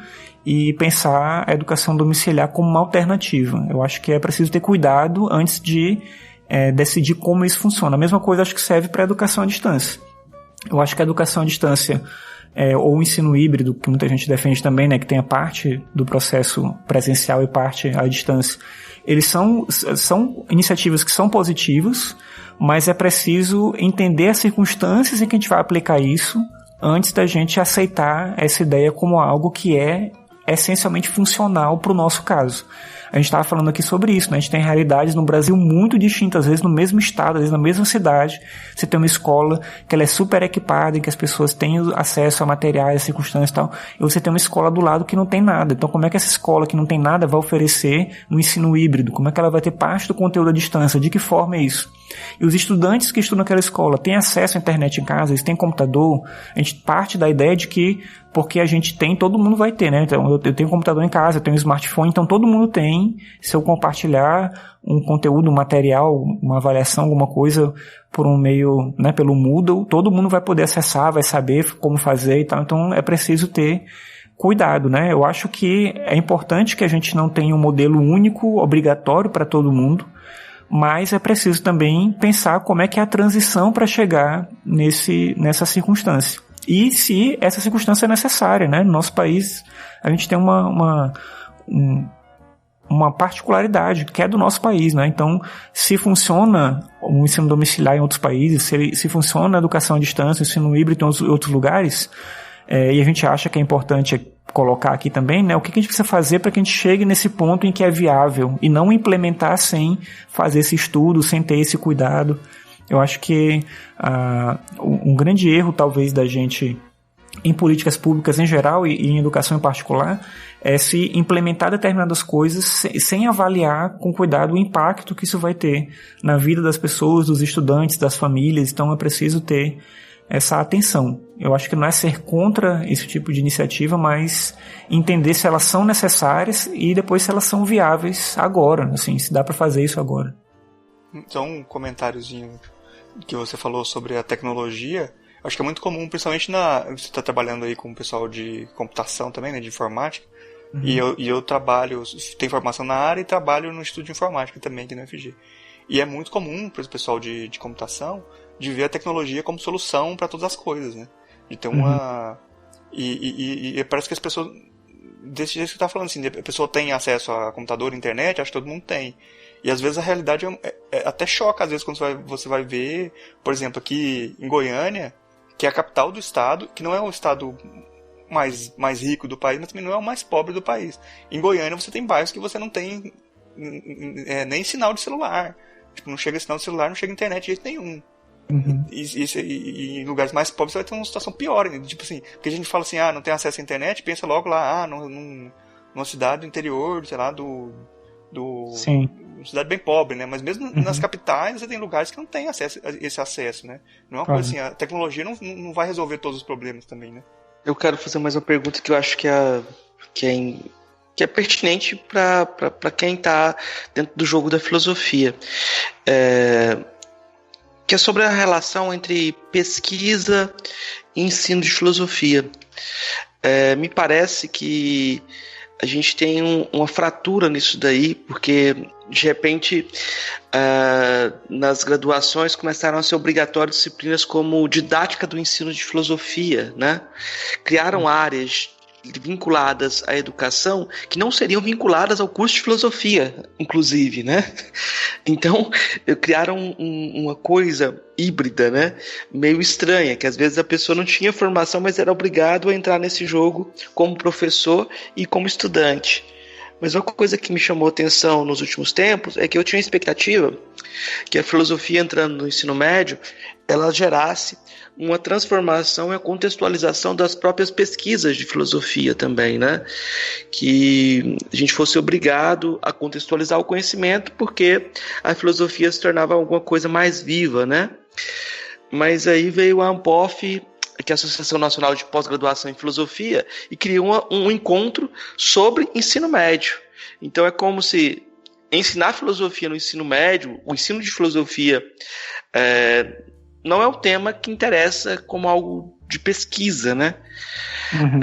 Speaker 2: e pensar a educação domiciliar como uma alternativa. Eu acho que é preciso ter cuidado antes de decidir como isso funciona. A mesma coisa acho que serve para a educação à distância. Eu acho que a educação à distância ou o ensino híbrido, que muita gente defende também, né, que tem a parte do processo presencial e parte à distância, eles são iniciativas que são positivas, mas é preciso entender as circunstâncias em que a gente vai aplicar isso antes da gente aceitar essa ideia como algo que é essencialmente funcional para o nosso caso. A gente estava falando aqui sobre isso, né? A gente tem realidades no Brasil muito distintas, às vezes no mesmo estado, às vezes na mesma cidade. Você tem uma escola que ela é super equipada, em que as pessoas têm acesso a materiais, circunstâncias e tal, e você tem uma escola do lado que não tem nada. Então como é que essa escola que não tem nada vai oferecer um ensino híbrido? Como é que ela vai ter parte do conteúdo à distância? De que forma é isso? E os estudantes que estudam naquela escola têm acesso à internet em casa, eles têm computador. A gente parte da ideia de que porque a gente tem, todo mundo vai ter, né? Então, eu tenho computador em casa, eu tenho um smartphone, então todo mundo tem. Se eu compartilhar um conteúdo, um material, uma avaliação, alguma coisa por um meio, né, pelo Moodle, todo mundo vai poder acessar, vai saber como fazer e tal. Então é preciso ter cuidado, né? Eu acho que é importante que a gente não tenha um modelo único, obrigatório para todo mundo, mas é preciso também pensar como é que é a transição para chegar nessa circunstância. E se essa circunstância é necessária, né? No nosso país, a gente tem uma particularidade que é do nosso país, né? Então, se funciona o ensino domiciliar em outros países, se funciona a educação à distância, o ensino híbrido em outros lugares, e a gente acha que é importante colocar aqui também, né? O que a gente precisa fazer para que a gente chegue nesse ponto em que é viável e não implementar sem fazer esse estudo, sem ter esse cuidado. Eu acho que um grande erro, talvez, da gente em políticas públicas em geral e em educação em particular é se implementar determinadas coisas sem avaliar com cuidado o impacto que isso vai ter na vida das pessoas, dos estudantes, das famílias. Então é preciso ter essa atenção. Eu acho que não é ser contra esse tipo de iniciativa, mas entender se elas são necessárias e depois se elas são viáveis agora, assim, se dá para fazer isso agora.
Speaker 1: Então, um comentáriozinho que você falou sobre a tecnologia, acho que é muito comum, principalmente você está trabalhando aí com o pessoal de computação também, né, de informática, e eu trabalho, tenho formação na área e trabalho no Instituto de Informática também, aqui no UFG. E é muito comum para o pessoal de computação de ver a tecnologia como solução para todas as coisas, né, de ter uma... E parece que as pessoas, desse jeito que você está falando, assim, a pessoa tem acesso a computador, internet, acho que todo mundo tem. E às vezes a realidade até choca, às vezes, quando você vai ver, por exemplo, aqui em Goiânia, que é a capital do estado, que não é o estado mais rico do país, mas também não é o mais pobre do país. Em Goiânia você tem bairros que você não tem nem sinal de celular. Tipo, não chega sinal de celular, não chega internet de jeito nenhum. E em lugares mais pobres você vai ter uma situação pior. Tipo assim, porque a gente fala assim, não tem acesso à internet, pensa logo lá, numa cidade do interior, sei lá,
Speaker 2: Sim.
Speaker 1: Uma cidade bem pobre, né? Mas mesmo nas capitais você tem lugares que não tem esse acesso, né? Não é uma coisa assim, a tecnologia não vai resolver todos os problemas também, né?
Speaker 3: Eu quero fazer mais uma pergunta que eu acho que é pertinente para quem está dentro do jogo da filosofia. Que é sobre a relação entre pesquisa e ensino de filosofia. Me parece que a gente tem uma fratura nisso daí, porque de repente nas graduações começaram a ser obrigatórias disciplinas como didática do ensino de filosofia, né? Criaram áreas vinculadas à educação que não seriam vinculadas ao curso de filosofia, inclusive, né? Então, criaram uma coisa híbrida, né? Meio estranha, que às vezes a pessoa não tinha formação, mas era obrigado a entrar nesse jogo como professor e como estudante. Mas uma coisa que me chamou a atenção nos últimos tempos é que eu tinha a expectativa que a filosofia entrando no ensino médio, ela gerasse uma transformação e a contextualização das próprias pesquisas de filosofia também, né? Que a gente fosse obrigado a contextualizar o conhecimento porque a filosofia se tornava alguma coisa mais viva, né? Mas aí veio a ANPOF, que é a Associação Nacional de Pós-Graduação em Filosofia, e criou um encontro sobre ensino médio. Então é como se ensinar filosofia no ensino médio, o ensino de filosofia não é um tema que interessa como algo de pesquisa, né? Uhum.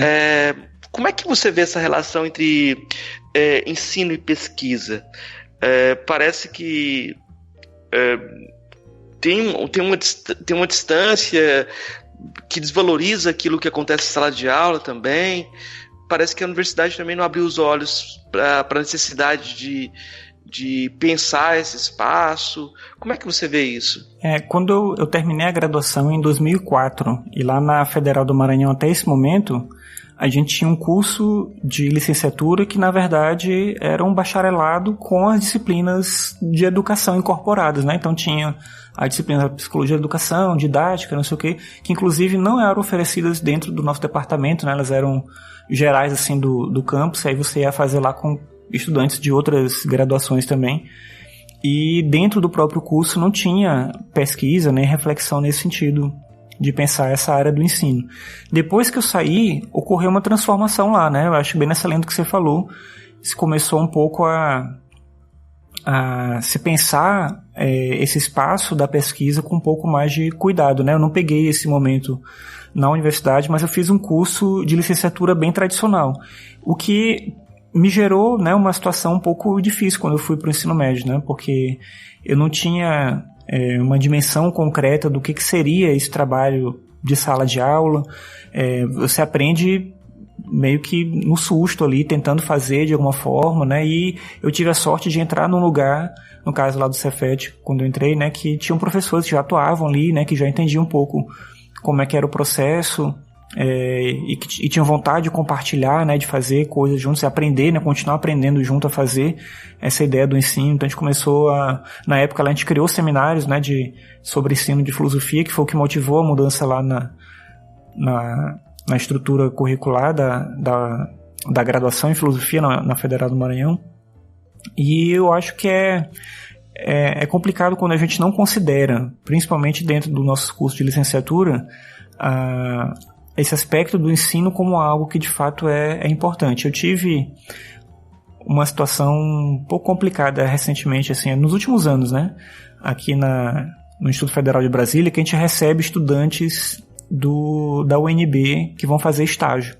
Speaker 3: Como é que você vê essa relação entre ensino e pesquisa? Parece que tem uma distância que desvaloriza aquilo que acontece na sala de aula também. Parece que a universidade também não abriu os olhos para a necessidade de pensar esse espaço. Como é que você vê isso?
Speaker 2: Quando eu terminei a graduação em 2004, e lá na Federal do Maranhão até esse momento, a gente tinha um curso de licenciatura que, na verdade, era um bacharelado com as disciplinas de educação incorporadas, né? Então tinha a disciplina de psicologia da educação, didática, não sei o quê, que inclusive não eram oferecidas dentro do nosso departamento, né? Elas eram gerais, assim, do campus, aí você ia fazer lá com estudantes de outras graduações também. E dentro do próprio curso não tinha pesquisa nem reflexão nesse sentido de pensar essa área do ensino. Depois que eu saí, ocorreu uma transformação lá, né? Eu acho bem nessa lenda que você falou, se começou um pouco a se pensar esse espaço da pesquisa com um pouco mais de cuidado, né? Eu não peguei esse momento na universidade, mas eu fiz um curso de licenciatura bem tradicional, o que me gerou, né, uma situação um pouco difícil quando eu fui para o ensino médio, né? Porque eu não tinha uma dimensão concreta do que seria esse trabalho de sala de aula. Você aprende meio que no susto ali, tentando fazer de alguma forma, né? E eu tive a sorte de entrar num lugar, no caso lá do Cefet, quando eu entrei, né, que tinham professores que já atuavam ali, né, que já entendiam um pouco como é que era o processo, e tinham vontade de compartilhar, né, de fazer coisas juntos, aprender, né, continuar aprendendo junto a fazer essa ideia do ensino. Então a gente começou na época lá a gente criou seminários, né, sobre ensino de filosofia, que foi o que motivou a mudança lá na estrutura curricular da graduação em filosofia na Federal do Maranhão. E eu acho que é complicado quando a gente não considera, principalmente dentro do nosso curso de licenciatura, esse aspecto do ensino como algo que de fato é importante. Eu tive uma situação um pouco complicada recentemente, assim, nos últimos anos, né, aqui no Instituto Federal de Brasília, que a gente recebe estudantes da UNB que vão fazer estágio.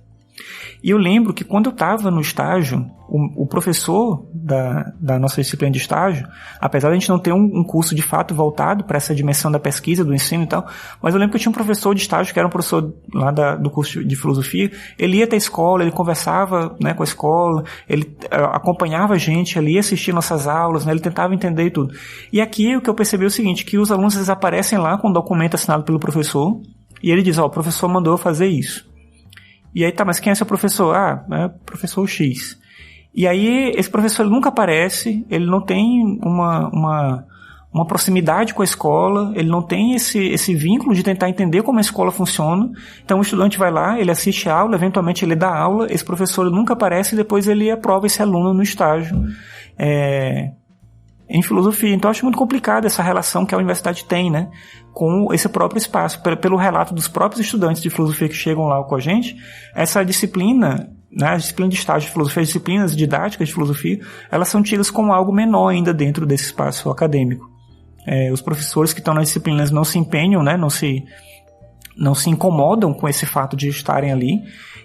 Speaker 2: E eu lembro que quando eu estava no estágio, o professor da nossa disciplina de estágio, apesar de a gente não ter um curso de fato voltado para essa dimensão da pesquisa, do ensino e tal, mas eu lembro que eu tinha um professor de estágio, que era um professor lá do curso de filosofia. Ele ia até a escola, ele conversava, né, com a escola, ele acompanhava a gente ali, assistia nossas aulas, né, ele tentava entender e tudo. E aqui o que eu percebi é o seguinte, que os alunos eles aparecem lá com um documento assinado pelo professor, e ele diz, o professor mandou eu fazer isso. E aí, tá, mas quem é seu professor? É professor X. E aí, esse professor ele nunca aparece, ele não tem uma proximidade com a escola, ele não tem esse vínculo de tentar entender como a escola funciona. Então, o estudante vai lá, ele assiste a aula, eventualmente ele dá aula, esse professor ele nunca aparece e depois ele aprova esse aluno no estágio em filosofia. Então, eu acho muito complicado essa relação que a universidade tem, né, com esse próprio espaço. Pelo relato dos próprios estudantes de filosofia que chegam lá com a gente, essa disciplina, né, a disciplina de estágio de filosofia, as disciplinas didáticas de filosofia, elas são tidas como algo menor ainda dentro desse espaço acadêmico. Os professores que estão nas disciplinas não se empenham, né, não se incomodam com esse fato de estarem ali,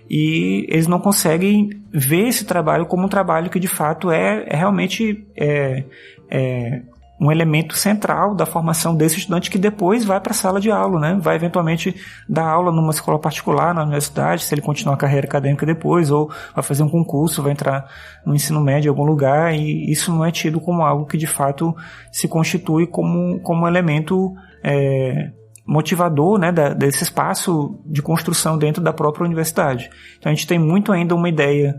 Speaker 2: e eles não conseguem ver esse trabalho como um trabalho que de fato realmente um elemento central da formação desse estudante que depois vai para a sala de aula, né? Vai eventualmente dar aula numa escola particular, na universidade, se ele continuar a carreira acadêmica depois, ou vai fazer um concurso, vai entrar no ensino médio em algum lugar, e isso não é tido como algo que de fato se constitui como um elemento motivador, né, desse espaço de construção dentro da própria universidade. Então a gente tem muito ainda uma ideia,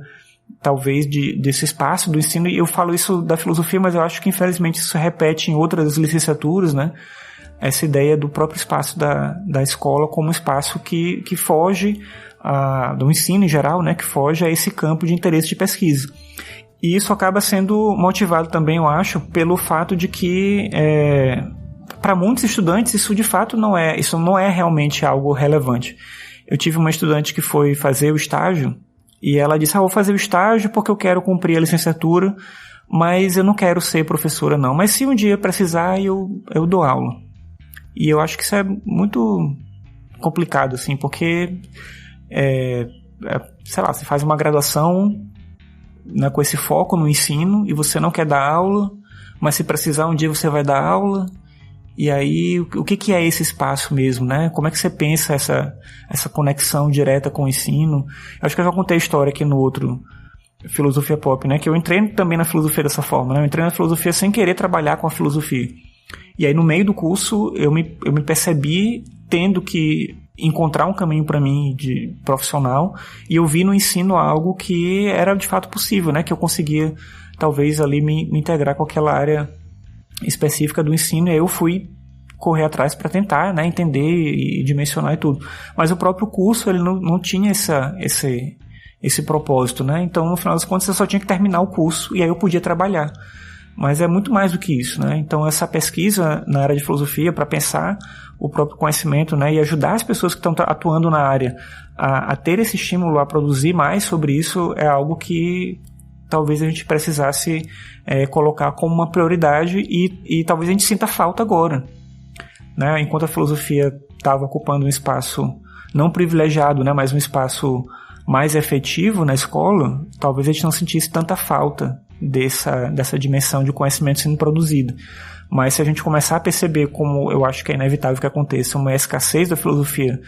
Speaker 2: talvez, desse espaço do ensino, e eu falo isso da filosofia, mas eu acho que infelizmente isso repete em outras licenciaturas, né, essa ideia do próprio espaço da escola como um espaço que foge do ensino em geral, né, que foge a esse campo de interesse de pesquisa. E isso acaba sendo motivado também, eu acho, pelo fato de que para muitos estudantes isso de fato não é realmente algo relevante. Eu tive uma estudante que foi fazer o estágio e ela disse, vou fazer o estágio porque eu quero cumprir a licenciatura, mas eu não quero ser professora não, mas se um dia precisar eu dou aula. E eu acho que isso é muito complicado, assim, porque sei lá, você faz uma graduação, né, com esse foco no ensino e você não quer dar aula, mas se precisar um dia você vai dar aula. E aí, o que é esse espaço mesmo, né? Como é que você pensa essa conexão direta com o ensino? Eu acho que eu já contei a história aqui no outro Filosofia Pop, né? Que eu entrei também na filosofia dessa forma, né? Eu entrei na filosofia sem querer trabalhar com a filosofia. E aí, no meio do curso, eu me percebi tendo que encontrar um caminho para mim de profissional, e eu vi no ensino algo que era de fato possível, né? Que eu conseguia, talvez, ali me integrar com aquela área específica do ensino, e aí eu fui correr atrás para tentar, né, entender e dimensionar e tudo. Mas o próprio curso, ele não tinha esse propósito, né? Então, no final das contas, eu só tinha que terminar o curso e aí eu podia trabalhar. Mas é muito mais do que isso, né? Então, essa pesquisa na área de filosofia para pensar o próprio conhecimento, né, e ajudar as pessoas que estão atuando na área a ter esse estímulo a produzir mais sobre isso é algo que talvez a gente precisasse colocar como uma prioridade e talvez a gente sinta falta agora, né? Enquanto a filosofia estava ocupando um espaço não privilegiado, né, mas um espaço mais efetivo na escola, talvez a gente não sentisse tanta falta dessa dimensão de conhecimento sendo produzida. Mas se a gente começar a perceber, como eu acho que é inevitável que aconteça, uma escassez da filosofia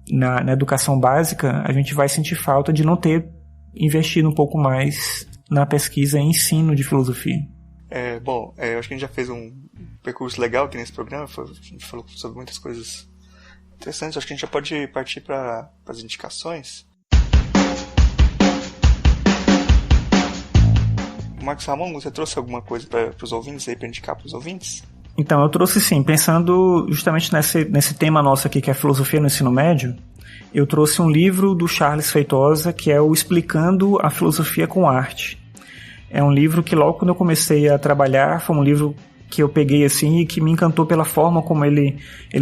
Speaker 2: na educação básica, a gente vai sentir falta de não ter investido um pouco mais na pesquisa e ensino de filosofia.
Speaker 1: Eu acho que a gente já fez um percurso legal aqui nesse programa, a gente falou sobre muitas coisas interessantes, acho que a gente já pode partir para as indicações. Marcos Ramon, você trouxe alguma coisa para os ouvintes aí, para indicar para os ouvintes?
Speaker 2: Então, eu trouxe sim, pensando justamente nesse tema nosso aqui, que é a filosofia no ensino médio, eu trouxe um livro do Charles Feitosa, que é o Explicando a Filosofia com Arte. É um livro que logo quando eu comecei a trabalhar, foi um livro que eu peguei assim e que me encantou pela forma como ele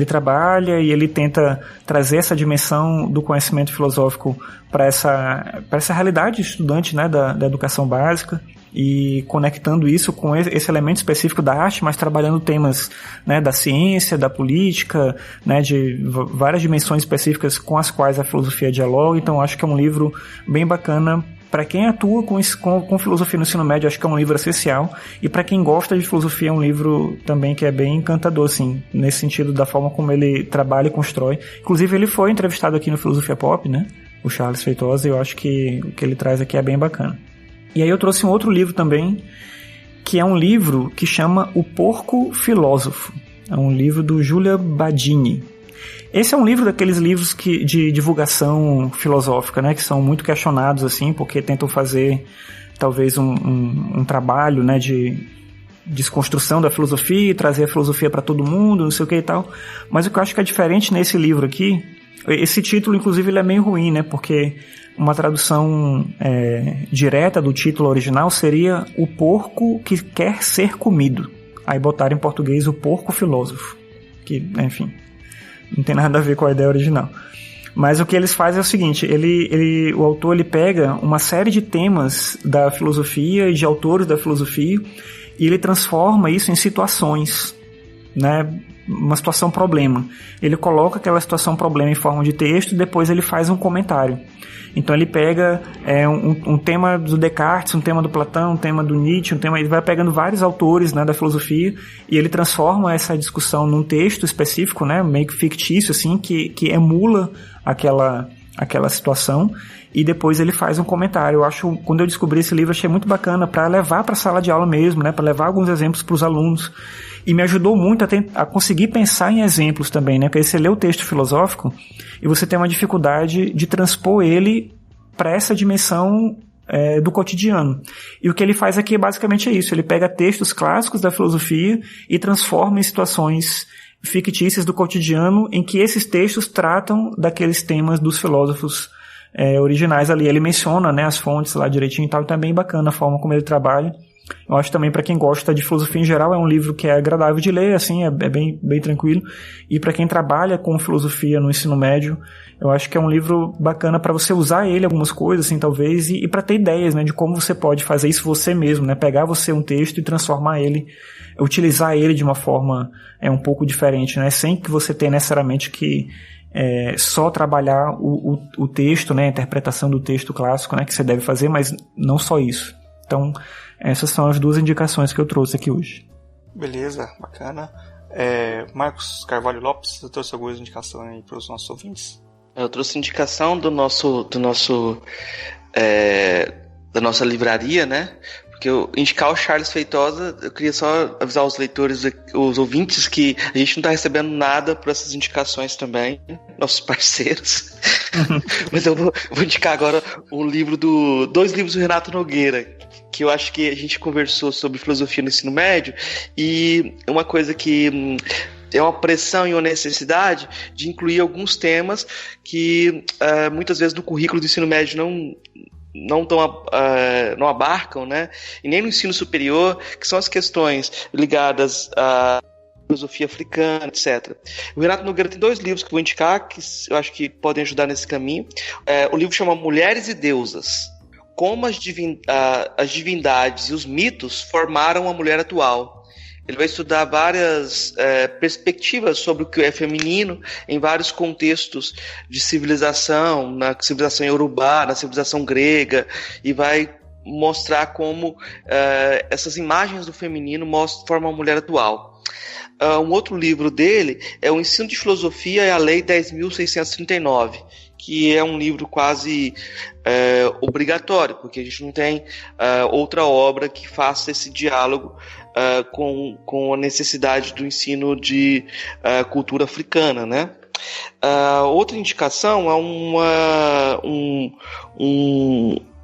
Speaker 2: trabalha, e ele tenta trazer essa dimensão do conhecimento filosófico para essa realidade de estudante, né, da educação básica, e conectando isso com esse elemento específico da arte, mas trabalhando temas, né, da ciência, da política, né, de várias dimensões específicas com as quais a filosofia dialoga. Então acho que é um livro bem bacana para quem atua com filosofia no ensino médio. Acho que é um livro essencial, e para quem gosta de filosofia é um livro também que é bem encantador, assim, nesse sentido da forma como ele trabalha e constrói. Inclusive ele foi entrevistado aqui no Filosofia Pop, né, o Charles Feitosa, e eu acho que o que ele traz aqui é bem bacana. E aí eu trouxe um outro livro também, que é um livro que chama O Porco Filósofo. É um livro do Giulia Badini. Esse é um livro daqueles livros de divulgação filosófica, né, que são muito questionados, assim, porque tentam fazer talvez um trabalho, né, de desconstrução da filosofia e trazer a filosofia para todo mundo, não sei o que e tal. Mas o que eu acho que é diferente nesse livro aqui, esse título, inclusive, ele é meio ruim, né, porque uma tradução direta do título original seria O Porco que Quer Ser Comido. Aí botaram em português O Porco Filósofo, que, enfim, não tem nada a ver com a ideia original. Mas o que eles fazem é o seguinte, o autor ele pega uma série de temas da filosofia e de autores da filosofia, e ele transforma isso em situações, né? Uma situação problema. Ele coloca aquela situação problema em forma de texto e depois ele faz um comentário. Então ele pega um tema do Descartes, um tema do Platão, um tema do Nietzsche, ele vai pegando vários autores, né, da filosofia, e ele transforma essa discussão num texto específico, né, meio que fictício, assim, que emula aquela situação, e depois ele faz um comentário. Eu acho, quando eu descobri esse livro, achei muito bacana para levar para a sala de aula mesmo, né, para levar alguns exemplos para os alunos. E me ajudou muito a conseguir pensar em exemplos também, né? Porque aí você lê o texto filosófico e você tem uma dificuldade de transpor ele para essa dimensão do cotidiano. E o que ele faz aqui basicamente é isso. Ele pega textos clássicos da filosofia e transforma em situações fictícias do cotidiano em que esses textos tratam daqueles temas dos filósofos originais ali. Ele menciona, né, as fontes lá direitinho e tal, então é bem bacana a forma como ele trabalha. Eu acho também para quem gosta de filosofia em geral é um livro que é agradável de ler, assim, é bem tranquilo. E para quem trabalha com filosofia no ensino médio, eu acho que é um livro bacana para você usar ele algumas coisas, assim, talvez, e para ter ideias, né, de como você pode fazer isso você mesmo, né, pegar você um texto e transformar ele, utilizar ele de uma forma um pouco diferente, né, sem que você tenha necessariamente que só trabalhar o texto, né, a interpretação do texto clássico, né, que você deve fazer, mas não só isso. Então, essas são as 2 indicações que eu trouxe aqui hoje.
Speaker 1: Beleza, bacana. Marcos Carvalho Lopes, você trouxe algumas indicações aí para os nossos ouvintes?
Speaker 3: Eu trouxe indicação da nossa livraria, né? Porque eu indicar o Charles Feitosa, eu queria só avisar os leitores, os ouvintes, que a gente não está recebendo nada por essas indicações também, nossos parceiros. Mas eu vou indicar agora 2 livros do Renato Nogueira, que eu acho que a gente conversou sobre filosofia no ensino médio, e uma coisa que é uma pressão e uma necessidade de incluir alguns temas que muitas vezes no currículo do ensino médio não abarcam, né? E nem no ensino superior, que são as questões ligadas à filosofia africana, etc. O Renato Nogueira tem 2 livros que eu vou indicar, que eu acho que podem ajudar nesse caminho. O livro chama Mulheres e Deusas: Como as divindades e os mitos formaram a mulher atual. Ele vai estudar várias perspectivas sobre o que é feminino em vários contextos de civilização, na civilização iorubá, na civilização grega, e vai mostrar como essas imagens do feminino formam a mulher atual. Um outro livro dele é O Ensino de Filosofia e a Lei 10.639, que é um livro quase obrigatório, porque a gente não tem outra obra que faça esse diálogo com a necessidade do ensino de cultura africana, né? Outra indicação é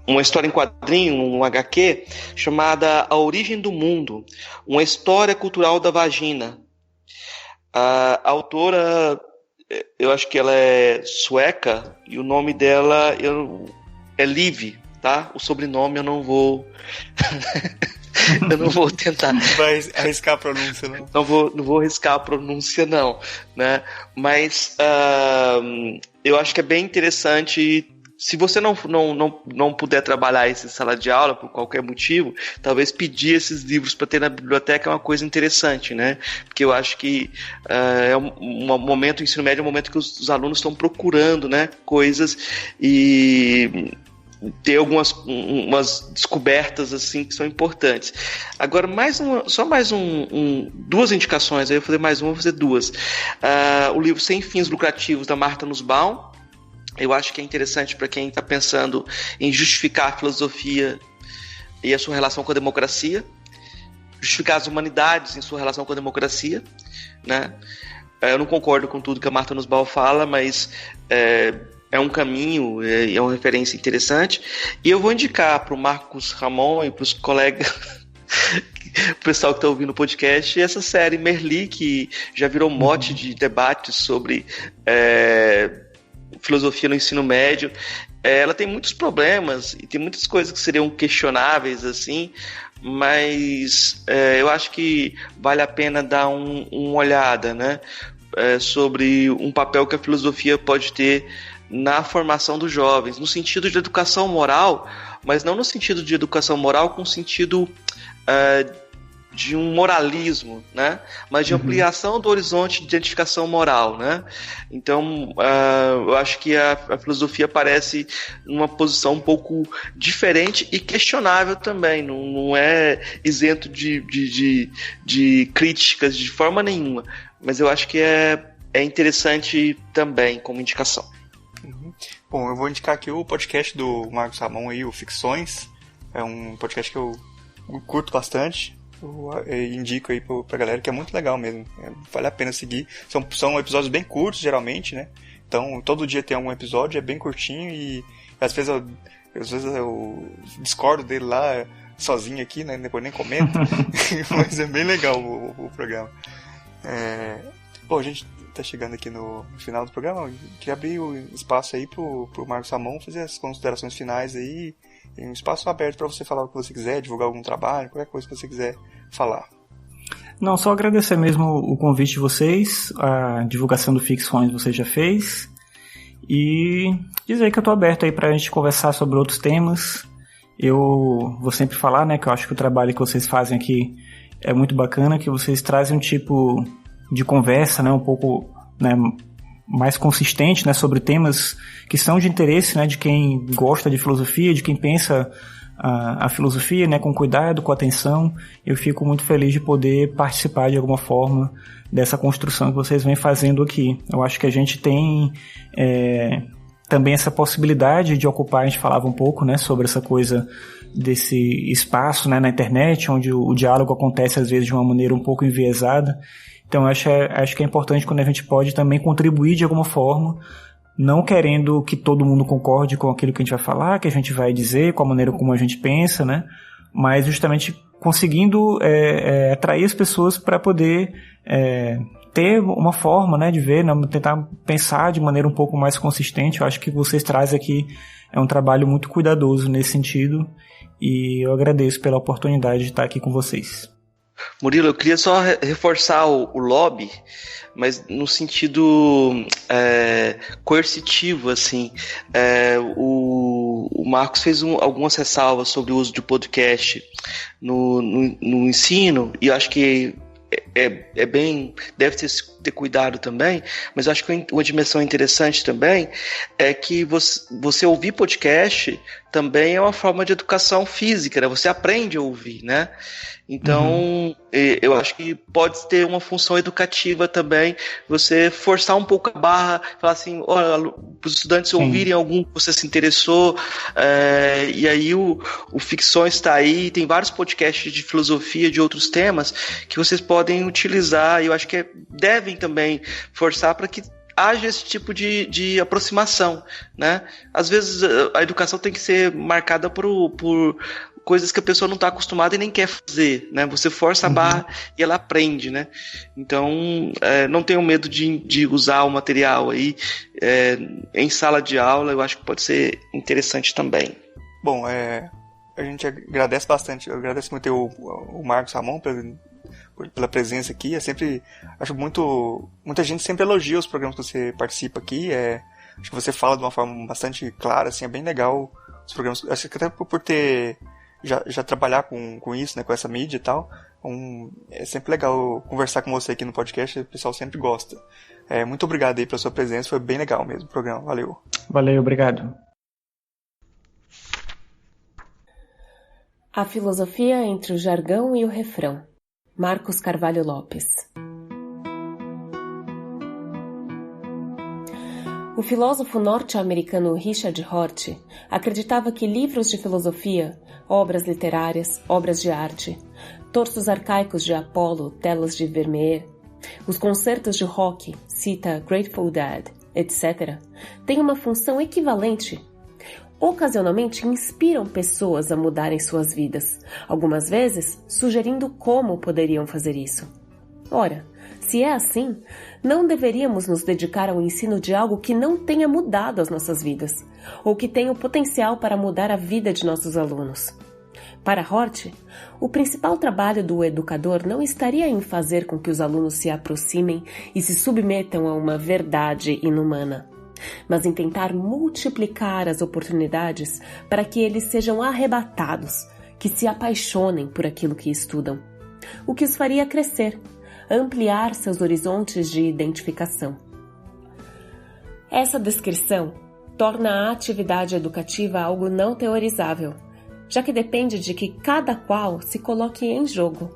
Speaker 3: uma história em quadrinho, um HQ, chamada A Origem do Mundo, uma história cultural da vagina. A autora, eu acho que ela é sueca, e o nome dela é Liv, tá? O sobrenome eu não vou eu não vou tentar.
Speaker 1: Não vai arriscar a pronúncia, não?
Speaker 3: Não vou arriscar a pronúncia, não, né? Mas eu acho que é bem interessante. Se você não puder trabalhar isso em sala de aula por qualquer motivo, talvez pedir esses livros para ter na biblioteca é uma coisa interessante, né? Porque eu acho que o ensino médio é um momento que os alunos estão procurando, né, coisas e ter umas descobertas assim que são importantes. Agora, só mais 2 indicações, aí eu vou fazer mais uma, vou fazer 2. O livro Sem Fins Lucrativos, da Martha Nussbaum. Eu acho que é interessante para quem está pensando em justificar a filosofia e a sua relação com a democracia, justificar as humanidades em sua relação com a democracia, né? Eu não concordo com tudo que a Martha Nussbaum fala, mas é um caminho, é uma referência interessante. E eu vou indicar para o Marcos Ramon e para os colegas, o pessoal que está ouvindo o podcast, essa série Merli, que já virou mote de debates sobre filosofia no ensino médio. Ela tem muitos problemas e tem muitas coisas que seriam questionáveis, assim, mas eu acho que vale a pena dar uma olhada, né, sobre um papel que a filosofia pode ter na formação dos jovens, no sentido de educação moral, mas não no sentido de educação moral com o sentido de um moralismo, né? Mas de ampliação do horizonte de identificação moral, né? Então, eu acho que a filosofia aparece numa posição um pouco diferente e questionável também, não é isento de críticas de forma nenhuma, mas eu acho que é interessante também como indicação.
Speaker 1: Bom, eu vou indicar aqui o podcast do Marcos Ramon aí, o Ficções. É um podcast que eu curto bastante. Eu indico aí pra galera, que é muito legal mesmo. Vale a pena seguir. São episódios bem curtos, geralmente, né? Então, todo dia tem algum episódio, é bem curtinho e às vezes eu discordo dele lá sozinho aqui, né? Depois nem comento. Mas é bem legal o programa. Bom, a gente tá chegando aqui no final do programa. Eu queria abrir o espaço aí pro Marcos Ramon fazer as considerações finais aí Tem um espaço aberto para você falar o que você quiser, divulgar algum trabalho, qualquer coisa que você quiser falar.
Speaker 2: Não, só agradecer mesmo o convite de vocês, a divulgação do Ficções você já fez, e dizer que eu tô aberto aí pra gente conversar sobre outros temas. Eu vou sempre falar, né, que eu acho que o trabalho que vocês fazem aqui é muito bacana, que vocês trazem um tipo de conversa, né, um pouco, né, mais consistente, né, sobre temas que são de interesse, né, de quem gosta de filosofia, de quem pensa a filosofia, né, com cuidado, com atenção. Eu fico muito feliz de poder participar de alguma forma dessa construção que vocês vêm fazendo aqui. Eu acho que a gente tem também essa possibilidade de ocupar, a gente falava um pouco, né, sobre essa coisa desse espaço, né, na internet, onde o diálogo acontece às vezes de uma maneira um pouco enviesada. Então acho que é importante quando a gente pode também contribuir de alguma forma, não querendo que todo mundo concorde com aquilo que a gente vai falar, que a gente vai dizer, com a maneira como a gente pensa, né? Mas justamente conseguindo atrair as pessoas para poder ter uma forma, né, de ver, né, tentar pensar de maneira um pouco mais consistente. Eu acho que vocês trazem aqui um trabalho muito cuidadoso nesse sentido, e eu agradeço pela oportunidade de estar aqui com vocês.
Speaker 3: Murilo, eu queria só reforçar o lobby, mas no sentido coercitivo, assim. O Marcos fez algumas ressalvas sobre o uso de podcast no ensino, e eu acho que é bem, deve ter cuidado também, mas eu acho que uma dimensão interessante também é que você ouvir podcast também é uma forma de educação física, né? Você aprende a ouvir, né? Então, eu acho que pode ter uma função educativa também, você forçar um pouco a barra, falar assim, olha, para os estudantes ouvirem algum que você se interessou, e aí o Ficções está aí, tem vários podcasts de filosofia, de outros temas, que vocês podem utilizar, e eu acho que devem também forçar para que haja esse tipo de aproximação, né? Às vezes a educação tem que ser marcada por coisas que a pessoa não está acostumada e nem quer fazer, né? Você força a barra e ela aprende, né? Então, não tenham medo de usar o material aí em sala de aula. Eu acho que pode ser interessante também.
Speaker 1: Bom, a gente agradece bastante. Eu agradeço muito o Marcos Ramon pela presença aqui. Acho muita gente sempre elogia os programas que você participa aqui. Acho que você fala de uma forma bastante clara, assim, é bem legal os programas. Acho que até por ter já trabalhar com isso, né, com essa mídia e tal, é sempre legal conversar com você aqui no podcast, o pessoal sempre gosta. Muito obrigado aí pela sua presença, foi bem legal mesmo o programa, valeu.
Speaker 2: Valeu, obrigado.
Speaker 4: A filosofia entre o jargão e o refrão. Marcos Carvalho Lopes. O filósofo norte-americano Richard Hort acreditava que livros de filosofia, obras literárias, obras de arte, torsos arcaicos de Apolo, telas de Vermeer, os concertos de rock, cita Grateful Dead, etc., têm uma função equivalente. Ocasionalmente inspiram pessoas a mudarem suas vidas, algumas vezes sugerindo como poderiam fazer isso. Ora, se é assim, não deveríamos nos dedicar ao ensino de algo que não tenha mudado as nossas vidas, ou que tenha o potencial para mudar a vida de nossos alunos. Para Hort, o principal trabalho do educador não estaria em fazer com que os alunos se aproximem e se submetam a uma verdade inumana, mas em tentar multiplicar as oportunidades para que eles sejam arrebatados, que se apaixonem por aquilo que estudam, o que os faria crescer, ampliar seus horizontes de identificação. Essa descrição torna a atividade educativa algo não teorizável, já que depende de que cada qual se coloque em jogo.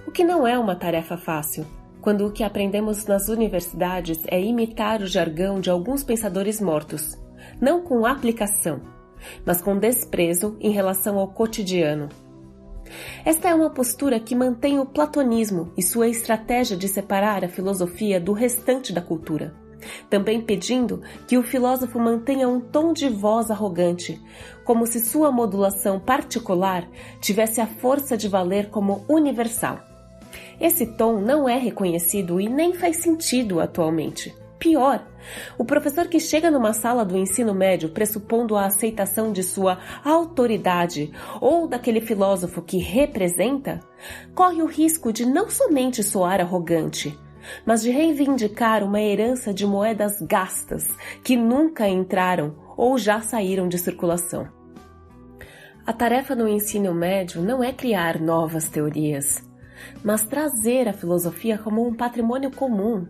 Speaker 4: O que não é uma tarefa fácil, quando o que aprendemos nas universidades é imitar o jargão de alguns pensadores mortos, não com aplicação, mas com desprezo em relação ao cotidiano. Esta é uma postura que mantém o platonismo e sua estratégia de separar a filosofia do restante da cultura, também pedindo que o filósofo mantenha um tom de voz arrogante, como se sua modulação particular tivesse a força de valer como universal. Esse tom não é reconhecido e nem faz sentido atualmente. Pior, o professor que chega numa sala do ensino médio pressupondo a aceitação de sua autoridade ou daquele filósofo que representa, corre o risco de não somente soar arrogante, mas de reivindicar uma herança de moedas gastas que nunca entraram ou já saíram de circulação. A tarefa no ensino médio não é criar novas teorias, mas trazer a filosofia como um patrimônio comum,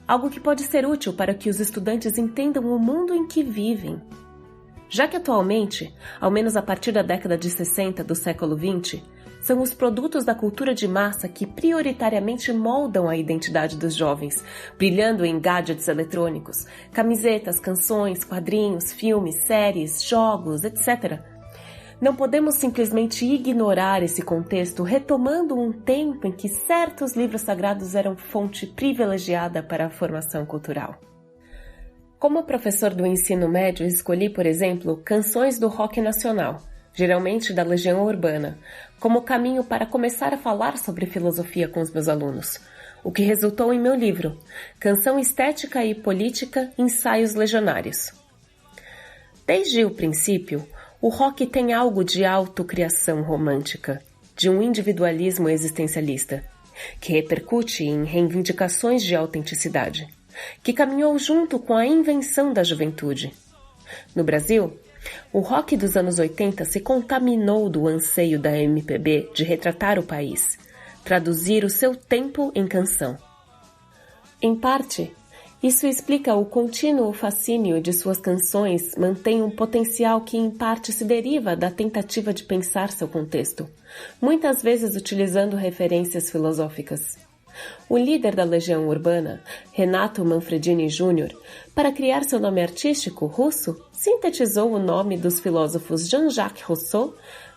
Speaker 4: algo que pode ser útil para que os estudantes entendam o mundo em que vivem. Já que atualmente, ao menos a partir da década de 60 do século XX, são os produtos da cultura de massa que prioritariamente moldam a identidade dos jovens, brilhando em gadgets eletrônicos, camisetas, canções, quadrinhos, filmes, séries, jogos, etc. Não podemos simplesmente ignorar esse contexto, retomando um tempo em que certos livros sagrados eram fonte privilegiada para a formação cultural. Como professor do ensino médio, escolhi, por exemplo, canções do rock nacional, geralmente da Legião Urbana, como caminho para começar a falar sobre filosofia com os meus alunos, o que resultou em meu livro, Canção Estética e Política, Ensaios Legionários. Desde o princípio, o rock tem algo de autocriação romântica, de um individualismo existencialista, que repercute em reivindicações de autenticidade, que caminhou junto com a invenção da juventude. No Brasil, o rock dos anos 80 se contaminou do anseio da MPB de retratar o país, traduzir o seu tempo em canção. Em parte, isso explica o contínuo fascínio de suas canções mantém um potencial que em parte se deriva da tentativa de pensar seu contexto, muitas vezes utilizando referências filosóficas. O líder da Legião Urbana, Renato Manfredini Jr., para criar seu nome artístico, Russo, sintetizou o nome dos filósofos Jean-Jacques Rousseau,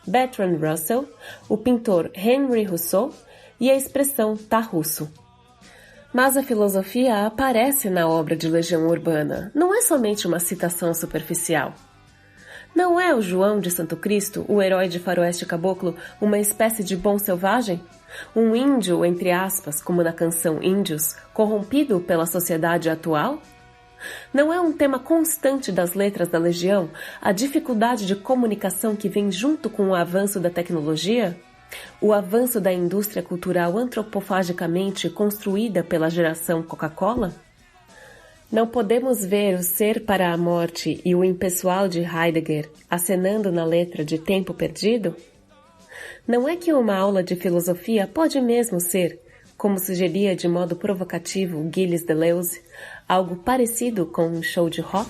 Speaker 4: Bertrand Russell, o pintor Henri Rousseau e a expressão tá russo. Mas a filosofia aparece na obra de Legião Urbana, não é somente uma citação superficial. Não é o João de Santo Cristo, o herói de faroeste caboclo, uma espécie de bom selvagem? Um índio, entre aspas, como na canção Índios, corrompido pela sociedade atual? Não é um tema constante das letras da Legião a dificuldade de comunicação que vem junto com o avanço da tecnologia? O avanço da indústria cultural antropofagicamente construída pela geração Coca-Cola? Não podemos ver o ser para a morte e o impessoal de Heidegger acenando na letra de Tempo Perdido? Não é que uma aula de filosofia pode mesmo ser, como sugeria de modo provocativo Gilles Deleuze, algo parecido com um show de rock?